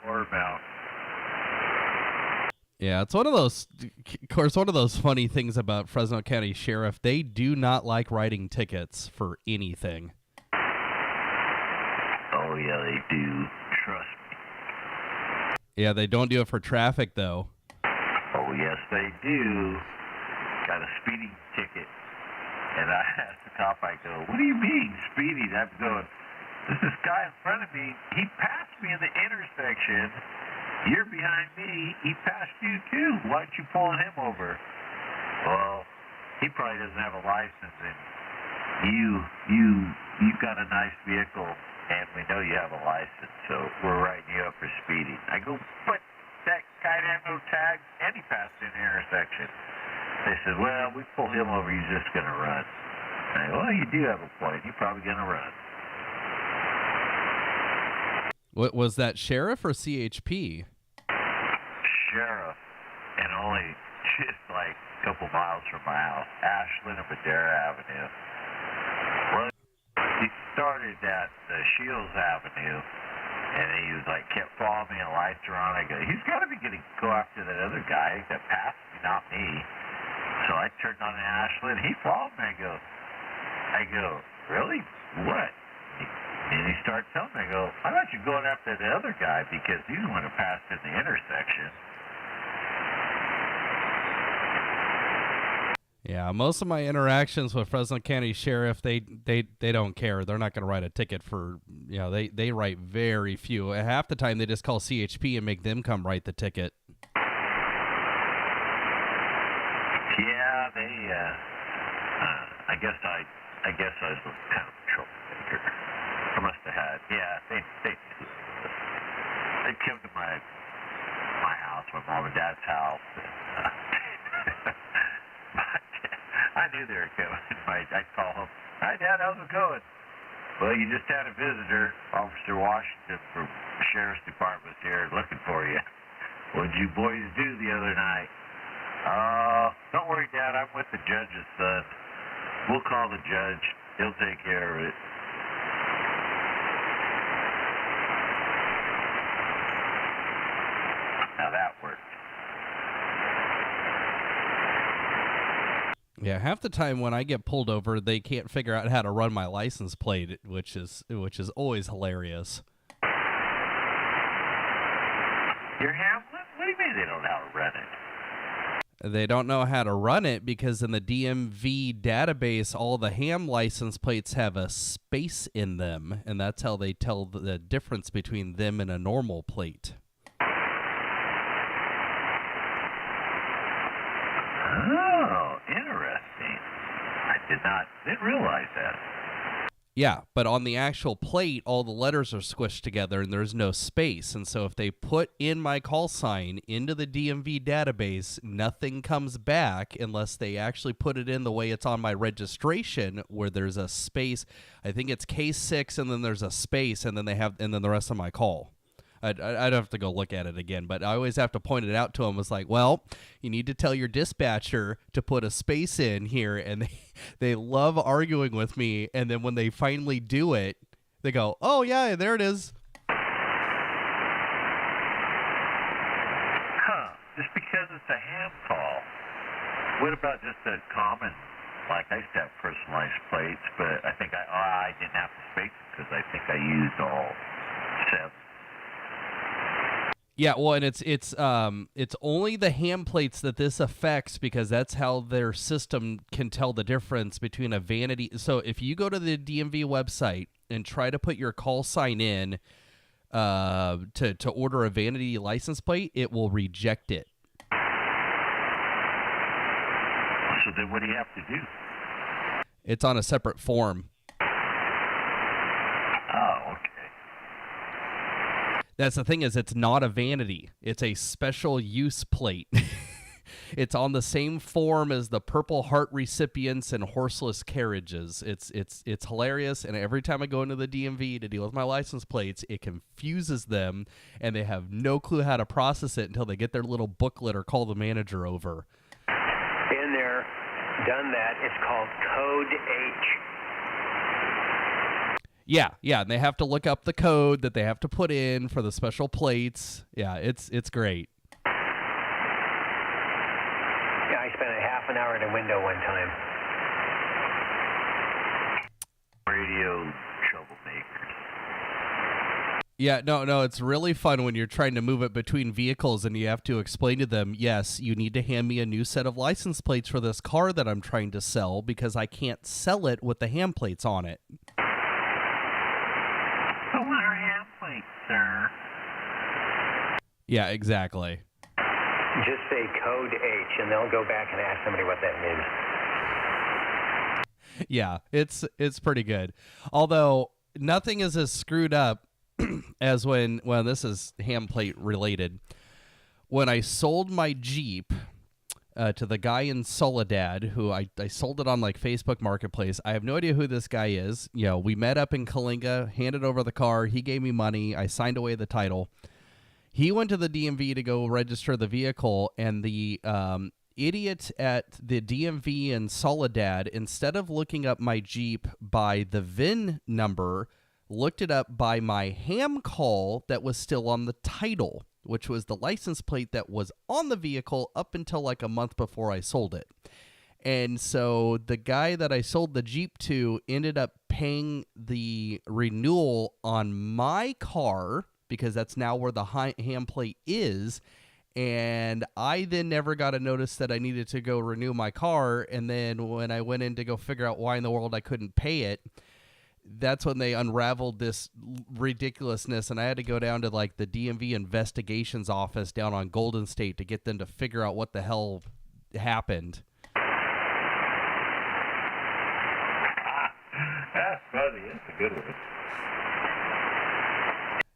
Oar mount. Yeah, it's one of those funny things about Fresno County Sheriff. They do not like writing tickets for anything. Oh, yeah, they do. Trust me. Yeah, they don't do it for traffic, though. Oh, yes, they do. Got a speeding ticket. And I asked the cop, I go, what do you mean, speeding? I'm going, this guy in front of me, he passed me in the intersection. You're behind me. He passed you, too. Why aren't you pulling him over? Well, he probably doesn't have a license, and you've got a nice vehicle, and we know you have a license, so we're writing you up for speeding. I go, but that guy didn't have no tags, and he passed in the intersection. They said, well, we pull him over, he's just going to run. I go, well, you do have a point. You're probably going to run. What was that, sheriff or CHP? Sheriff, and only just like a couple miles from my house, Ashland and Madera Avenue. Well, he started at Shields Avenue, and he was like, kept following me, and lights are on. I go, he's got to be going to go after that other guy that passed me, not me. So I turned on Ashland. He followed me. I go, really? What? And he starts telling me, I go, I thought you were going after the other guy because he's the one who passed in the intersection. Yeah, most of my interactions with Fresno County Sheriff, they don't care. They're not going to write a ticket for, they write very few. Half the time they just call CHP and make them come write the ticket. Yeah, they, I guess I was kind of a troublemaker. I must have had, they'd come to my house, my mom and dad's house. I knew they were coming. I'd call them, hi, Dad, how's it going? Well, you just had a visitor, Officer Washington from the Sheriff's Department here looking for you. What did you boys do the other night? Don't worry, Dad, I'm with the judge's son. We'll call the judge. He'll take care of it. Now that worked. Yeah, half the time when I get pulled over, they can't figure out how to run my license plate, which is always hilarious. Your Hamlet? What do you mean they don't know how to run it? They don't know how to run it because in the DMV database, all the ham license plates have a space in them, and that's how they tell the difference between them and a normal plate. Oh, interesting. I didn't realize that. Yeah, but on the actual plate, all the letters are squished together and there's no space. And so if they put in my call sign into the DMV database, nothing comes back unless they actually put it in the way it's on my registration, where there's a space. I think it's K6, and then there's a space, and then the rest of my call. I'd have to go look at it again, but I always have to point it out to them. It's like, well, you need to tell your dispatcher to put a space in here, and they love arguing with me, and then when they finally do it, they go, oh, yeah, there it is. Huh, just because it's a ham call. What about just a common, like I used to have personalized plates, but I think I didn't have to space it because I think I used all 7. Yeah, well, and it's only the ham plates that this affects, because that's how their system can tell the difference between a vanity. So if you go to the DMV website and try to put your call sign in to order a vanity license plate, it will reject it. So then what do you have to do? It's on a separate form. Oh, okay. That's the thing, is it's not a vanity. It's a special use plate. It's on the same form as the Purple Heart recipients and horseless carriages. It's hilarious, and every time I go into the DMV to deal with my license plates, it confuses them, and they have no clue how to process it until they get their little booklet or call the manager over. Been there, done that. It's called Code H. Yeah, and they have to look up the code that they have to put in for the special plates. Yeah, it's great. Yeah, I spent a half an hour in a window one time. Radio troublemakers. Yeah, no, it's really fun when you're trying to move it between vehicles and you have to explain to them, yes, you need to hand me a new set of license plates for this car that I'm trying to sell because I can't sell it with the ham plates on it. What are ham plates, sir? Yeah, exactly. Just say Code H, and they'll go back and ask somebody what that means. Yeah, it's pretty good. Although nothing is as screwed up as when, well, this is ham plate related. When I sold my Jeep to the guy in Soledad, who I sold it on like Facebook Marketplace. I have no idea who this guy is. You know, we met up in Kalinga, handed over the car. He gave me money. I signed away the title. He went to the DMV to go register the vehicle, and the idiot at the DMV in Soledad, instead of looking up my Jeep by the VIN number, looked it up by my ham call that was still on the title, which was the license plate that was on the vehicle up until like a month before I sold it. And so the guy that I sold the Jeep to ended up paying the renewal on my car, because that's now where the ham plate is. And I then never got a notice that I needed to go renew my car. And then when I went in to go figure out why in the world I couldn't pay it, that's when they unraveled this ridiculousness, and I had to go down to like the DMV investigations office down on Golden State to get them to figure out what the hell happened. That's funny. That's a good one.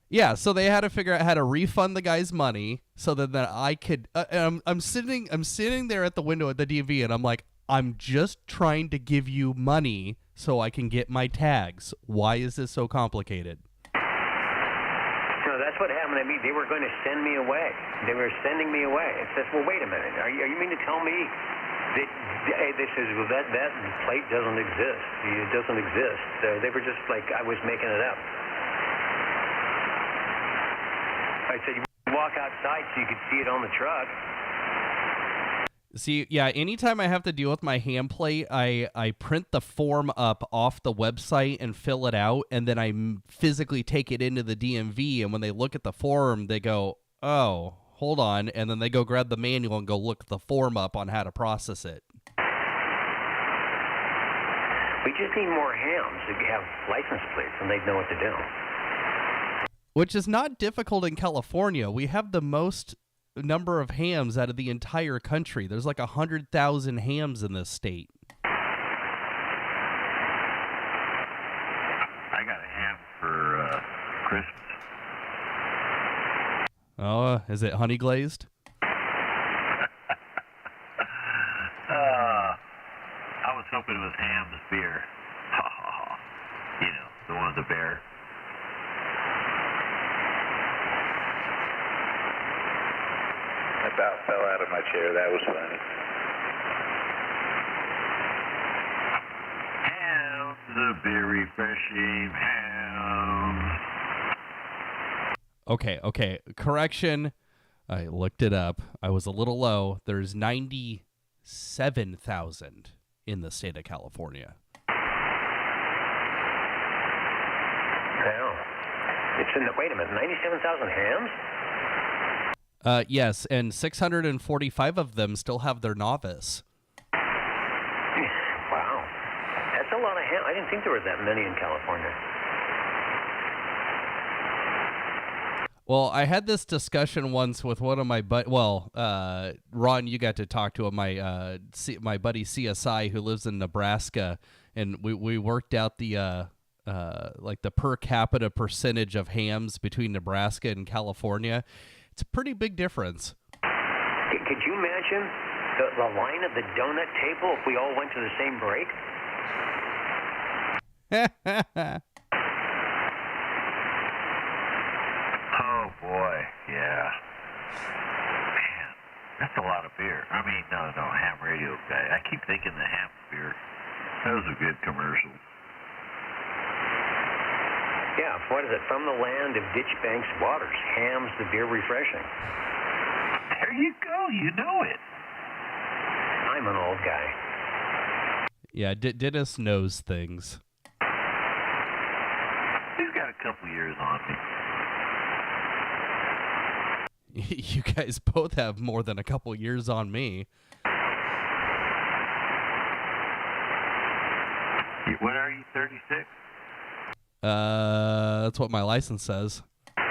Yeah, so they had to figure out how to refund the guy's money so that I could. I'm sitting there at the window at the DMV, and I'm like, I'm just trying to give you money so I can get my tags. Why is this so complicated? No, that's what happened to me. They were going to send me away. They were sending me away. It says, well, wait a minute. Are you mean to tell me that that plate doesn't exist? It doesn't exist. They were just like, I was making it up. I said, you walk outside so you could see it on the truck. See, yeah, anytime I have to deal with my ham plate, I print the form up off the website and fill it out, and then I physically take it into the DMV, and when they look at the form, they go, oh, hold on, and then they go grab the manual and go look the form up on how to process it. We just need more hams to have license plates, and they'd know what to do. Which is not difficult in California. We have the most number of hams out of the entire country. There's like 100,000 hams in this state. I got a ham for Christmas. Oh, is it honey glazed? I was hoping it was Ham's beer. You know, the one with the bear. I about fell out of my chair. That was funny. Ham's, the beer refreshing Ham's. Okay. Correction. I looked it up. I was a little low. There's 97,000 in the state of California. Wow. It's in the, wait a minute, 97,000 hams? Yes, and 645 of them still have their novice. Wow. That's a lot of ham. I didn't think there were that many in California. Well, I had this discussion once with one of my Ron, you got to talk to him, my buddy CSI who lives in Nebraska, and we worked out the like the per capita percentage of hams between Nebraska and California. It's a pretty big difference. Could you imagine the line at the donut table if we all went to the same break? Oh, boy, yeah. Man, that's a lot of beer. I mean, no, ham radio guy. I keep thinking the ham beer. That was a good commercial. Yeah, what is it? From the land of Ditchbank's waters, Ham's the beer refreshing. There you go. You know it. I'm an old guy. Yeah, Dennis knows things. He's got a couple years on me. You guys both have more than a couple years on me. What are you, 36? That's what my license says. Yeah,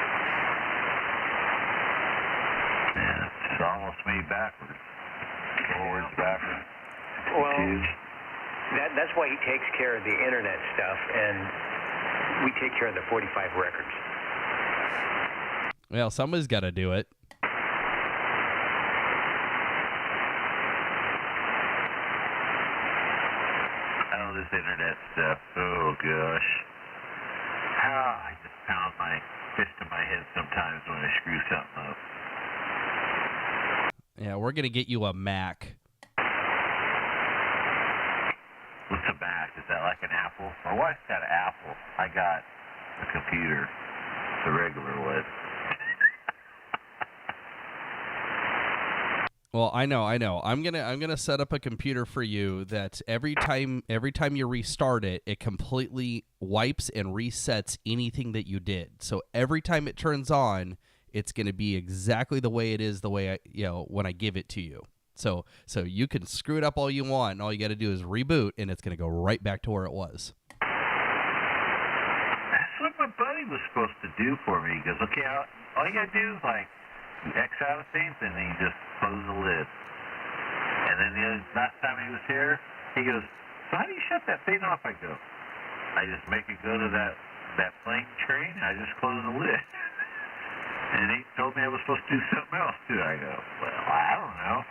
it's almost me backwards. Forwards, backwards. Well, that's why he takes care of the internet stuff, and we take care of the 45 records. Well, somebody's got to do it. Oh, this internet stuff. Oh, gosh. I just pound my fist in my head sometimes when I screw something up. Yeah, we're going to get you a Mac. What's a Mac? Is that like an Apple? My wife's got an Apple. I got a computer, the regular one. Well, I know. I'm gonna set up a computer for you that every time you restart it, it completely wipes and resets anything that you did. So every time it turns on, it's gonna be exactly the way it is, the way when I give it to you. So you can screw it up all you want, and all you got to do is reboot, and it's gonna go right back to where it was. That's what my buddy was supposed to do for me. He goes, okay, all you gotta do is you X out of things, and then you just close the lid. And then the last time he was here, he goes, so how do you shut that thing off? I go, I just make it go to that plane train, and I just close the lid. And he told me I was supposed to do something else, too. I go, well, I don't know.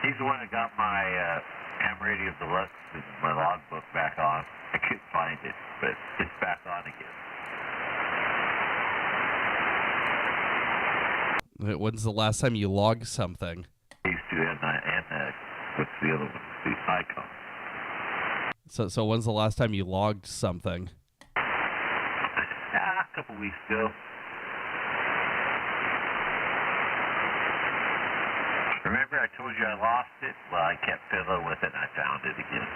He's the one that got my Ham Radio Deluxe and my logbook back on. I couldn't find it, but it's back on again. When's the last time you logged something? I used to, and what's the other one? The icon. So when's the last time you logged something? A couple weeks ago. Remember I told you I lost it? Well, I kept fiddling with it, and I found it again.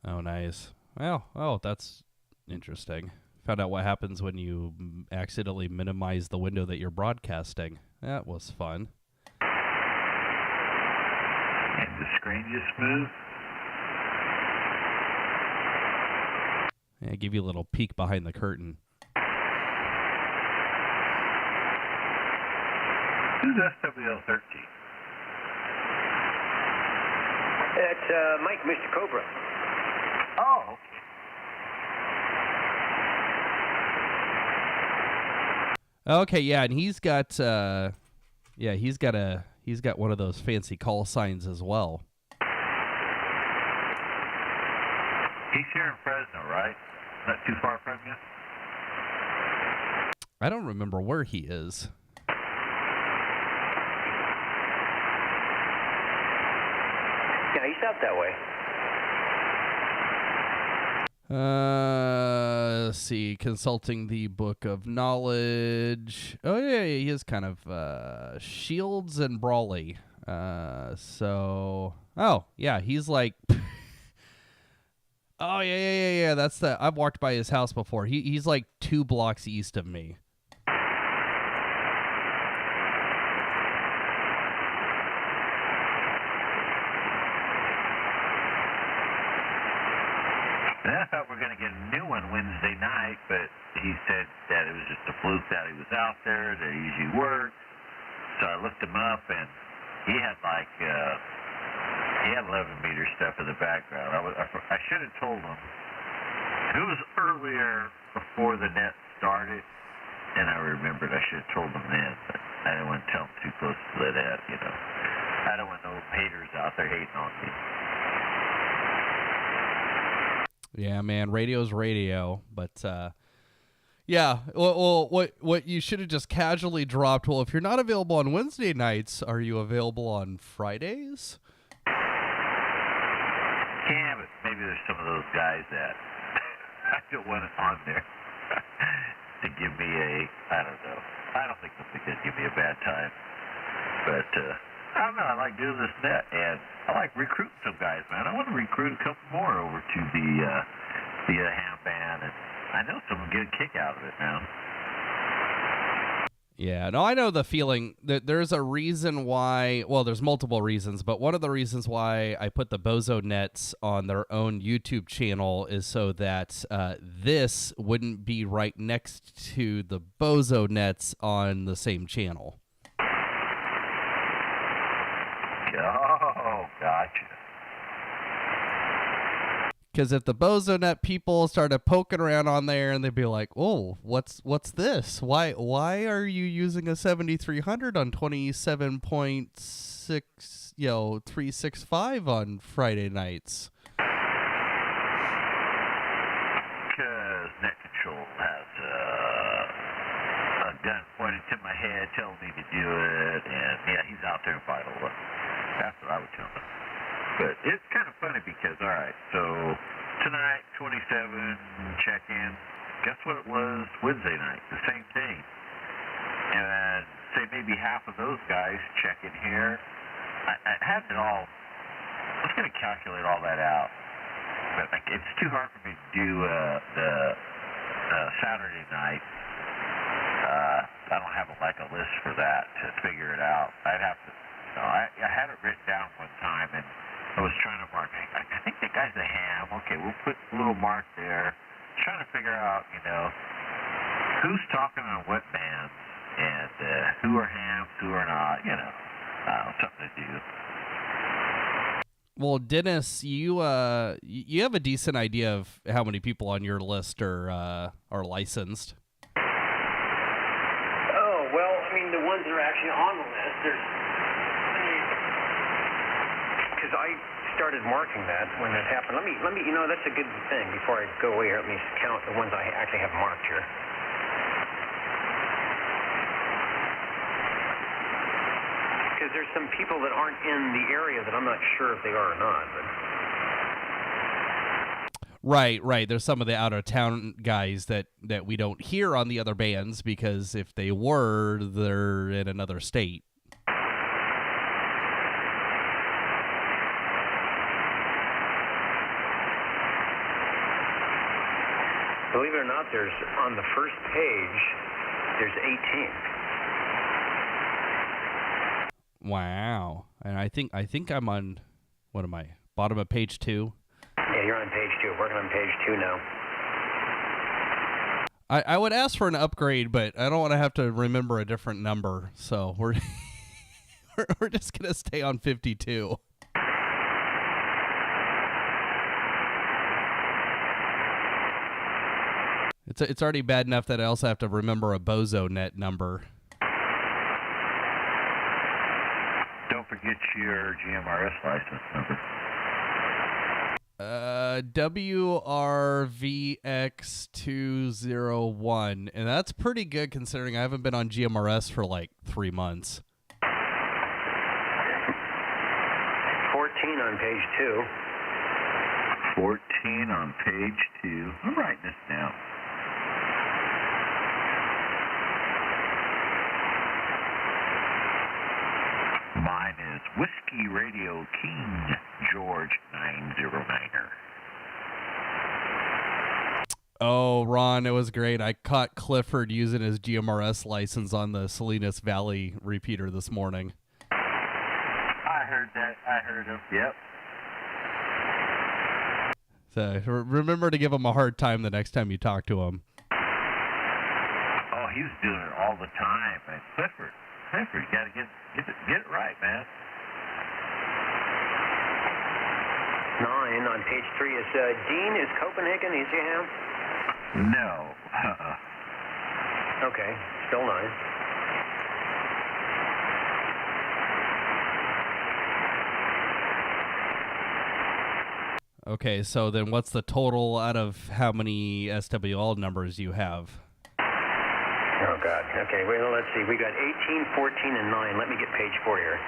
Oh, nice. Well, that's interesting. Found out what happens when you accidentally minimize the window that you're broadcasting. That was fun. And the screen just moved. Yeah, give you a little peek behind the curtain. Who's SWL13? That's Mike, Mr. Cobra. Oh, okay. Okay, yeah, and he's got he's got one of those fancy call signs as well. He's here in Fresno, right? Not too far from you? I don't remember where he is. Yeah, he's out that way. Let's see, consulting the Book of Knowledge. Oh yeah, he is kind of Shields and Brawley. He's like oh yeah. That's I've walked by his house before. He's like 2 blocks east of me. And I thought we were going to get a new one Wednesday night, but he said that it was just a fluke that he was out there, that he usually worked. So I looked him up, and he had 11-meter stuff in the background. I should have told him. It was earlier before the net started, and I remembered I should have told him then, but I didn't want to tell him too close to the net, you know. I don't want no haters out there hating on me. Yeah, man, radio's radio, but yeah. Well, what you should have just casually dropped. Well, if you're not available on Wednesday nights, are you available on Fridays? Yeah, but maybe there's some of those guys that I don't want on there to give me I don't know. I don't think they're going to give me a bad time, but I don't know. I like doing this net, and I like recruiting some guys, man. I want to recruit a couple more over to the ham band, and I know someone get a kick out of it now. Yeah, no, I know the feeling that there's a reason why. Well, there's multiple reasons, but one of the reasons why I put the Bozo Nets on their own YouTube channel is so that this wouldn't be right next to the Bozo Nets on the same channel. Oh, gotcha. Because if the BozoNet people started poking around on there, and they'd be like, "Oh, what's this? Why are you using a 7300 on 27.6, 365 on Friday nights?" Because Net Control has a gun pointed to my head, telling me to do it, and yeah, he's out there in Vital. That's what I would tell him. But it's kind of funny because, all right, so tonight, 27 check-in. Guess what it was Wednesday night? The same thing. And say maybe half of those guys check in here. I had it all. I was going to calculate all that out. But it's too hard for me to do the Saturday night. I don't have a list for that to figure it out. I'd have to. I had it written down one time, and I was trying to mark. I think that guy's a ham. Okay, we'll put a little mark there. Trying to figure out, who's talking on what bands, and who are hams, who are not. Something to do. Well, Dennis, you have a decent idea of how many people on your list are licensed. Oh well, I mean the ones that are actually on the list. Because I started marking that when that happened. Let me. That's a good thing. Before I go away here, let me count the ones I actually have marked here. Because there's some people that aren't in the area that I'm not sure if they are or not. But. Right. There's some of the out-of-town guys that we don't hear on the other bands because if they were, they're in another state. Believe it or not, there's on the first page, there's 18. Wow. And I think I'm on, what am I, bottom of page 2? Yeah, you're on page 2. Working on page 2 now. I would ask for an upgrade, but I don't want to have to remember a different number. So we're we're just gonna stay on 52. It's already bad enough that I also have to remember a Bozo net number. Don't forget your GMRS license number. WRVX201, and that's pretty good considering I haven't been on GMRS for like 3 months. 14 on page 2. 14 on page 2. I'm writing this down. Mine is Whiskey Radio King George 909er. Oh, Ron, it was great. I caught Clifford using his GMRS license on the Salinas Valley repeater this morning. I heard that. I heard him. Yep. So remember to give him a hard time the next time you talk to him. Oh, he's doing it all the time. Man. Clifford, you got to get it right, man. 9 on page 3 is Dean. Is Copenhagen easy ham? No. Okay, still 9. Okay, so then what's the total out of how many SWL numbers you have? Oh, God. Okay, well, let's see. We got 18, 14, and 9. Let me get page 4 here.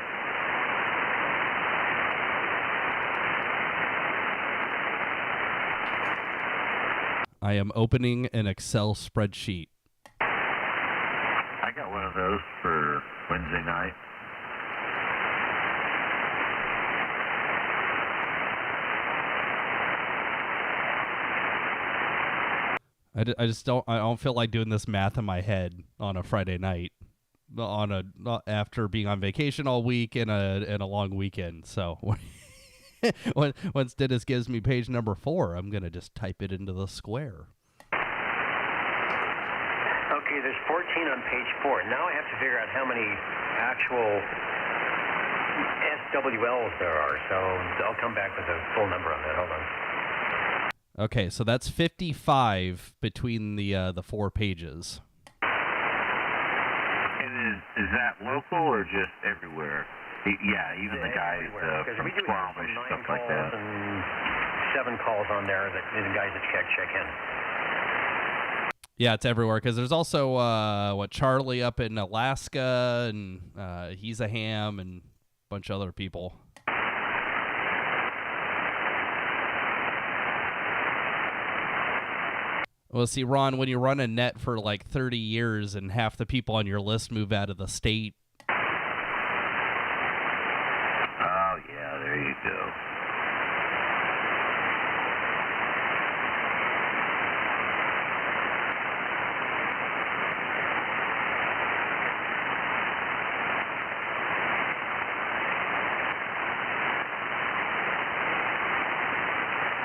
I am opening an Excel spreadsheet. I got one of those for Wednesday night. I don't feel like doing this math in my head on a Friday night, after being on vacation all week and a long weekend. So once Dennis gives me page number 4, I'm gonna just type it into the square. Okay, there's 14 on page 4. Now I have to figure out how many actual SWLs there are. So I'll come back with a full number on that. Hold on. Okay, so that's 55 between the 4 pages. And is that local or just everywhere? Yeah, even the guys from Squamish, stuff like that. And 7 calls on there that the guys that check in. Yeah, it's everywhere because there's also Charlie up in Alaska, and he's a ham, and a bunch of other people. Well, see, Ron, when you run a net for like 30 years and half the people on your list move out of the state. Oh, yeah, there you go.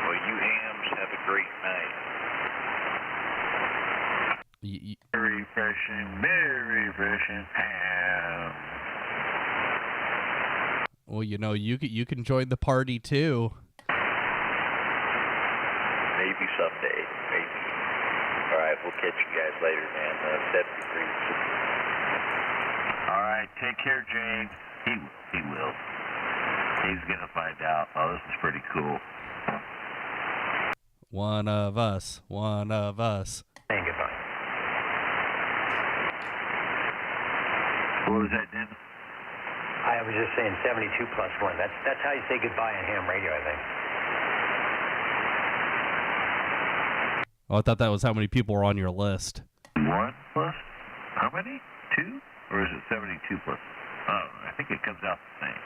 Well, you hams have a great night. Very refreshing ham. Well, you can join the party too. Maybe someday. Maybe. All right, we'll catch you guys later, man. 73. All right, take care, James. He will. He's gonna find out. Oh, this is pretty cool. One of us. Saying goodbye. What was that, Dennis? I was just saying 72 plus 1. That's how you say goodbye on ham radio, I think. Oh, I thought that was how many people were on your list. 1 plus how many? 2? Or is it 72 plus? Oh, I think it comes out the same.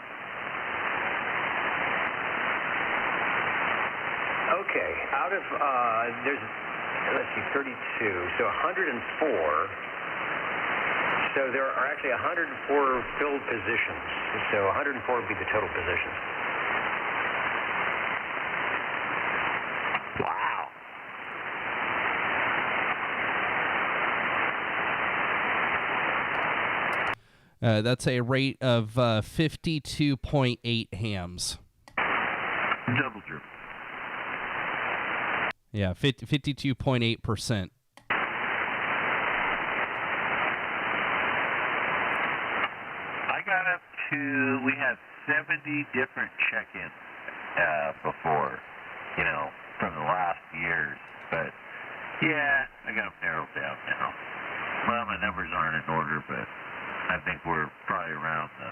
Okay, out of, there's, let's see, 32, so 104. So there are actually 104 filled positions. So 104 would be the total positions. Wow. That's a rate of 52.8 hams. Double dribble. Yeah, 52.8%. I got up to, we had 70 different check-ins before, from the last years. But, yeah, I got them narrowed down now. Well, my numbers aren't in order, but I think we're probably around the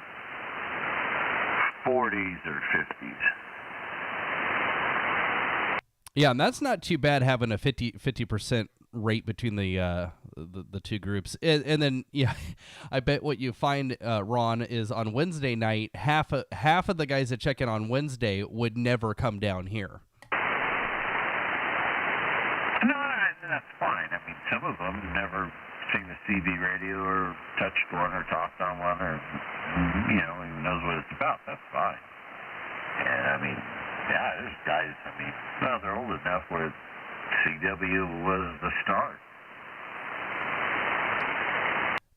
40s or 50s. Yeah, and that's not too bad having a 50% rate between the two groups. And then, yeah, I bet what you find, Ron, is on Wednesday night, half of the guys that check in on Wednesday would never come down here. No, that's fine. I mean, some of them never seen the CB radio or touched one or talked on one or, even knows what it's about. That's fine. And, I mean, yeah, there's guys, well, they're old enough where CW was the start.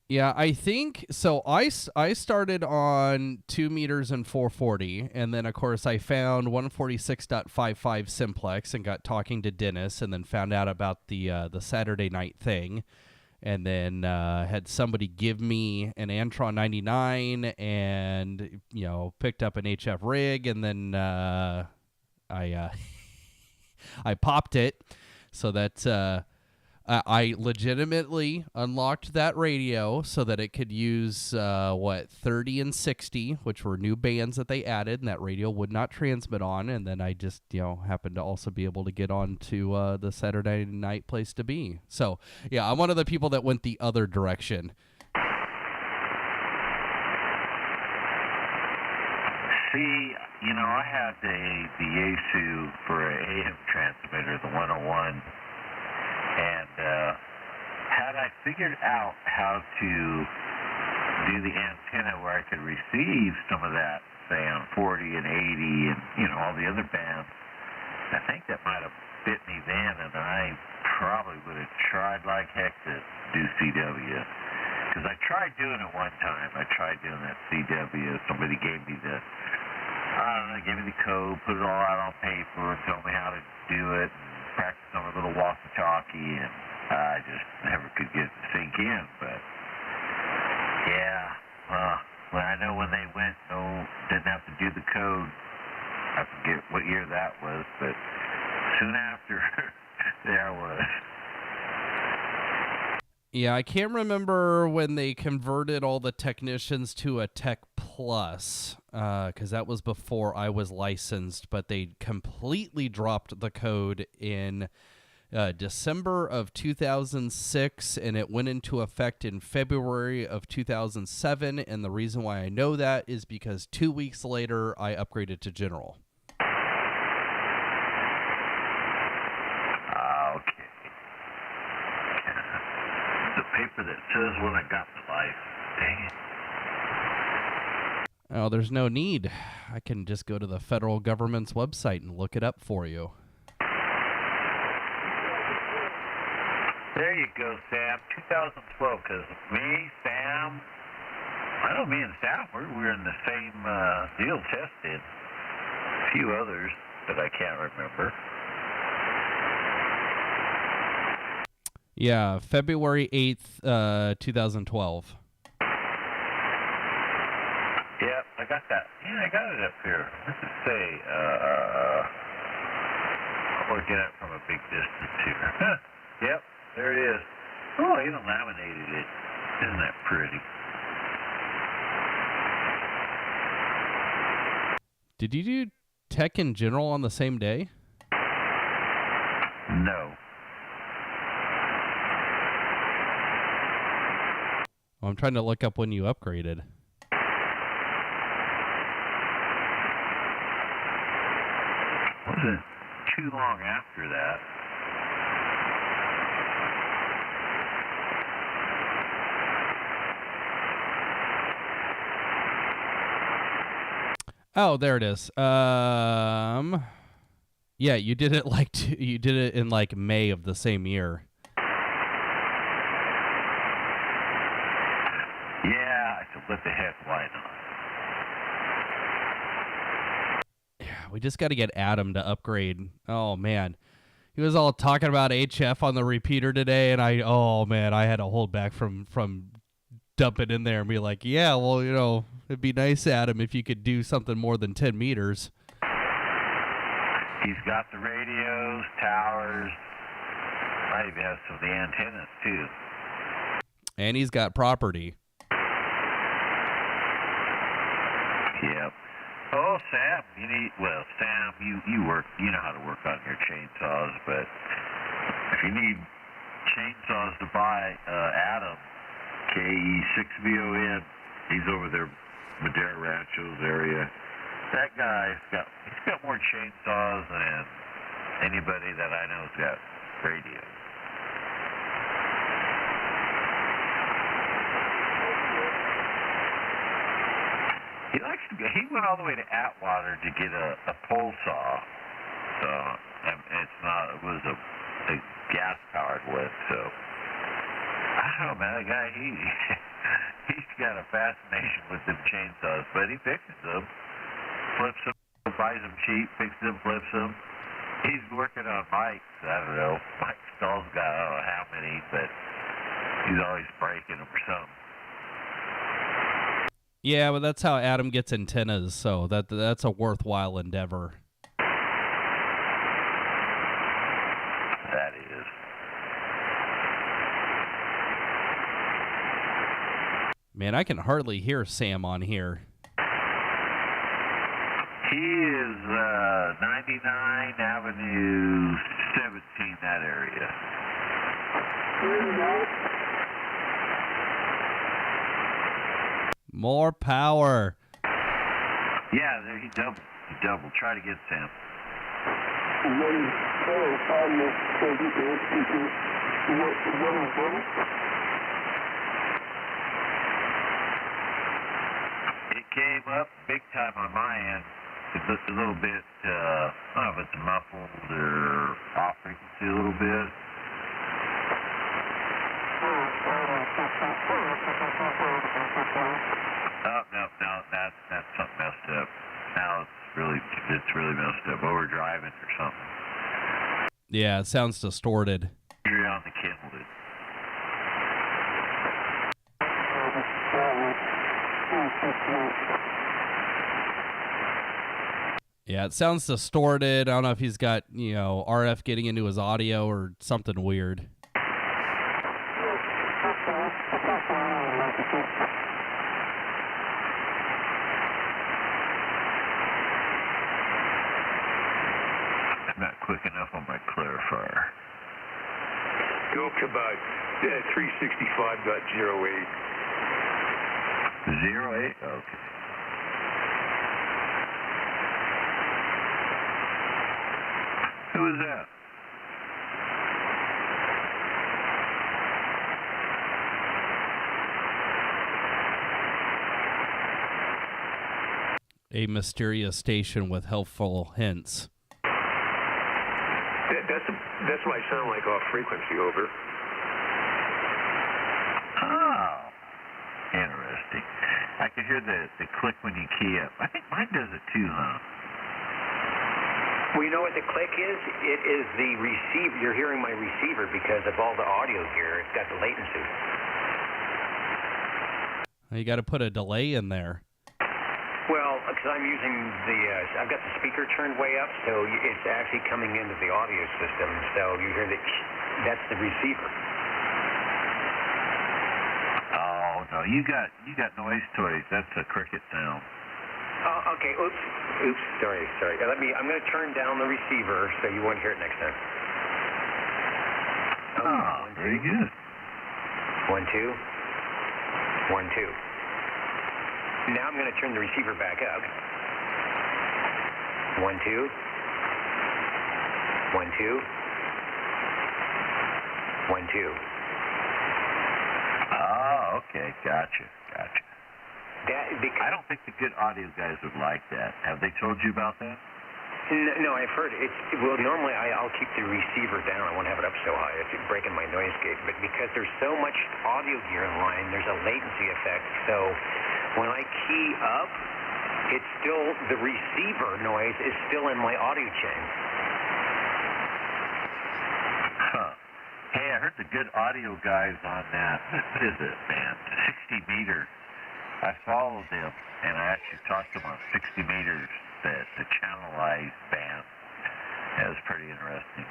Yeah, I think so. I started on 2 meters and 440, and then of course I found 146.55 simplex and got talking to Dennis, and then found out about the Saturday night thing, and then had somebody give me an Antron 99, and picked up an HF rig, and then I popped it so that. I legitimately unlocked that radio so that it could use 30 and 60, which were new bands that they added, and that radio would not transmit on. And then I just happened to also be able to get on to the Saturday night place to be. So yeah, I'm one of the people that went the other direction. See, I had the Yaesu for an AM transmitter, the 101. And had I figured out how to do the antenna where I could receive some of that, say on 40 and 80 and, all the other bands, I think that might have fit me then, and I probably would have tried like heck to do CW. Because I tried doing it one time. I tried doing that CW. Somebody gave me gave me the code, put it all out on paper, and told me how to do it, and practice on a little walkie-talkie, and I just never could get it to sink in. But yeah, I know when they went, didn't have to do the code. I forget what year that was, but soon after, there I was. Yeah, I can't remember when they converted all the technicians to a Tech Plus, because that was before I was licensed, but they completely dropped the code in December of 2006, and it went into effect in February of 2007, and the reason why I know that is because 2 weeks later, I upgraded to General. Paper that says when I got my life. Dang it. Oh, there's no need. I can just go to the federal government's website and look it up for you. There you go, Sam. 2012, because me, Sam, me and Sam, we were in the same deal tested. A few others that I can't remember. Yeah, February 8th, 2012. Yeah, I got that. Yeah, I got it up here. What does it say? I'll look at it from a big distance here. Yep, there it is. Oh, you laminated it. Isn't that pretty? Did you do Tech in General on the same day? No. I'm trying to look up when you upgraded. Wasn't too long after that. Oh, there it is. Yeah, you did it you did it in May of the same year. Yeah, I what the heck, why not? Yeah, we just got to get Adam to upgrade. Oh, man. He was all talking about HF on the repeater today, and I had to hold back from dumping in there and be like, yeah, well, it'd be nice, Adam, if you could do something more than 10 meters. He's got the radios, towers, might even have some of the antennas, too. And he's got property. Yep. Oh, Sam, Sam, you work, you know how to work on your chainsaws, but if you need chainsaws to buy, Adam, KE6VON, he's over there, Madera Ranchos area. That guy's got more chainsaws than anybody that I know's got radios. He went all the way to Atwater to get a pole saw. So it was a gas-powered one. So I don't know, man. That guy, he's got a fascination with them chainsaws, but he fixes them, flips them, buys them cheap, fixes them, flips them. He's working on Mike's. I don't know. Mike Stahl's got I don't know how many, but he's always breaking them or something. Yeah, but that's how Adam gets antennas, so that's a worthwhile endeavor. That is. Man, I can hardly hear Sam on here. He is 99 Avenue 17, that area. More power. Yeah, there he doubled. Try to get Sam. It came up big time on my end. It looked a little bit, I don't know if it's muffled or off frequency a little bit. Oh, no, that's something messed up. Now it's really messed up. Overdriving or something. Yeah, it sounds distorted. You're on the kindled. Yeah, it sounds distorted. I don't know if he's got, RF getting into his audio or something weird. Not quick enough on my clarifier. Go up to about 365.08. 08? Okay. Who is that? A mysterious station with helpful hints. That's what I sound like off frequency, over. Oh, interesting. I can hear the click when you key up. I think mine does it too, huh? Well, you know what the click is? It is the receiver. You're hearing my receiver because of all the audio here. It's got the latency. You got to put a delay in there. Well, because I'm using I've got the speaker turned way up, so it's actually coming into the audio system. So you hear that's the receiver. Oh no, you got noise toys. That's a cricket sound. Oh, okay. Oops. Sorry. I'm going to turn down the receiver so you won't hear it next time. Oh, very good. 1, 2. 1, 2. Now I'm going to turn the receiver back up. 1, 2. 1, 2. 1, 2. Oh, okay. Gotcha. I don't think the good audio guys would like that. Have they told you about that? No, I've heard it. Well, normally I'll keep the receiver down. I won't have it up so high. It's breaking my noise gate. But because there's so much audio gear in line, there's a latency effect. So when I key up, it's still, the receiver noise is still in my audio chain. Huh. Hey, I heard the good audio guys on that. What is it, man? 60 meters. I followed them, and I actually talked to them on 60 meters, the channelized band. That was pretty interesting.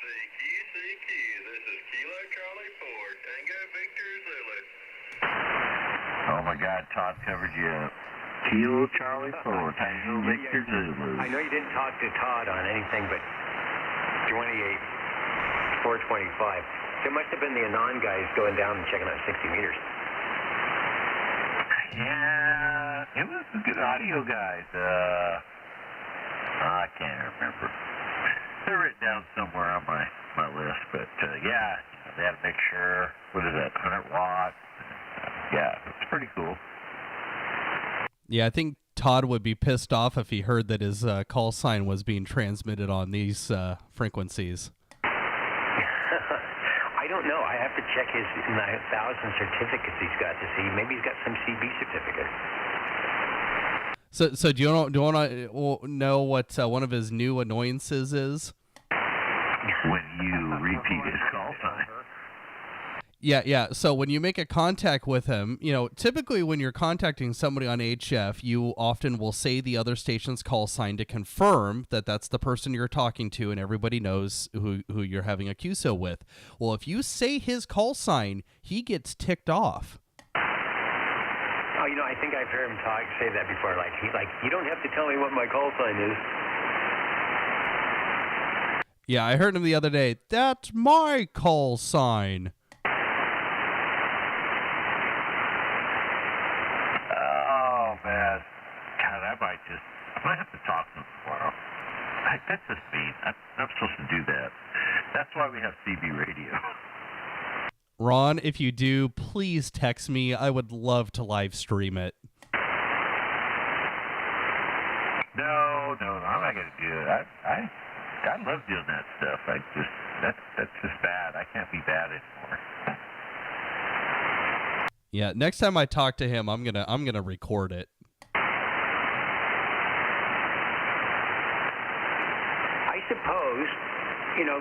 CQ, this is Kilo Charlie 4, Tango Victor Zulu. Oh my God, Todd covered you up. Kilo Charlie 4, Tango Victor Zulu. I know you didn't talk to Todd on anything but 28, 425. It must have been the Anon guys going down and checking out 60 meters. Yeah, it was some good audio guys. I can't remember. They're written down somewhere on my list, but yeah, they had to make sure, what is that, 100 watts? Yeah, it's pretty cool. Yeah, I think Todd would be pissed off if he heard that his call sign was being transmitted on these frequencies. I don't know. I have to check his 1,000 certificates he's got to see. Maybe he's got some CB certificate. So do you want to know what one of his new annoyances is? When you repeat his call sign. Yeah. So when you make a contact with him, typically when you're contacting somebody on HF, you often will say the other station's call sign to confirm that that's the person you're talking to, and everybody knows who you're having a QSO with. Well, if you say his call sign, he gets ticked off. Oh, I think I've heard him say that before. He's like, you don't have to tell me what my call sign is. Yeah, I heard him the other day. That's my call sign. Man, God, I might have to talk to him tomorrow. That's just mean. I'm supposed to do that. That's why we have CB radio. Ron, if you do, please text me. I would love to live stream it. No, I'm not going to do it. I love doing that stuff. That's just bad. I can't be bad anymore. Yeah, next time I talk to him, I'm gonna record it. I suppose,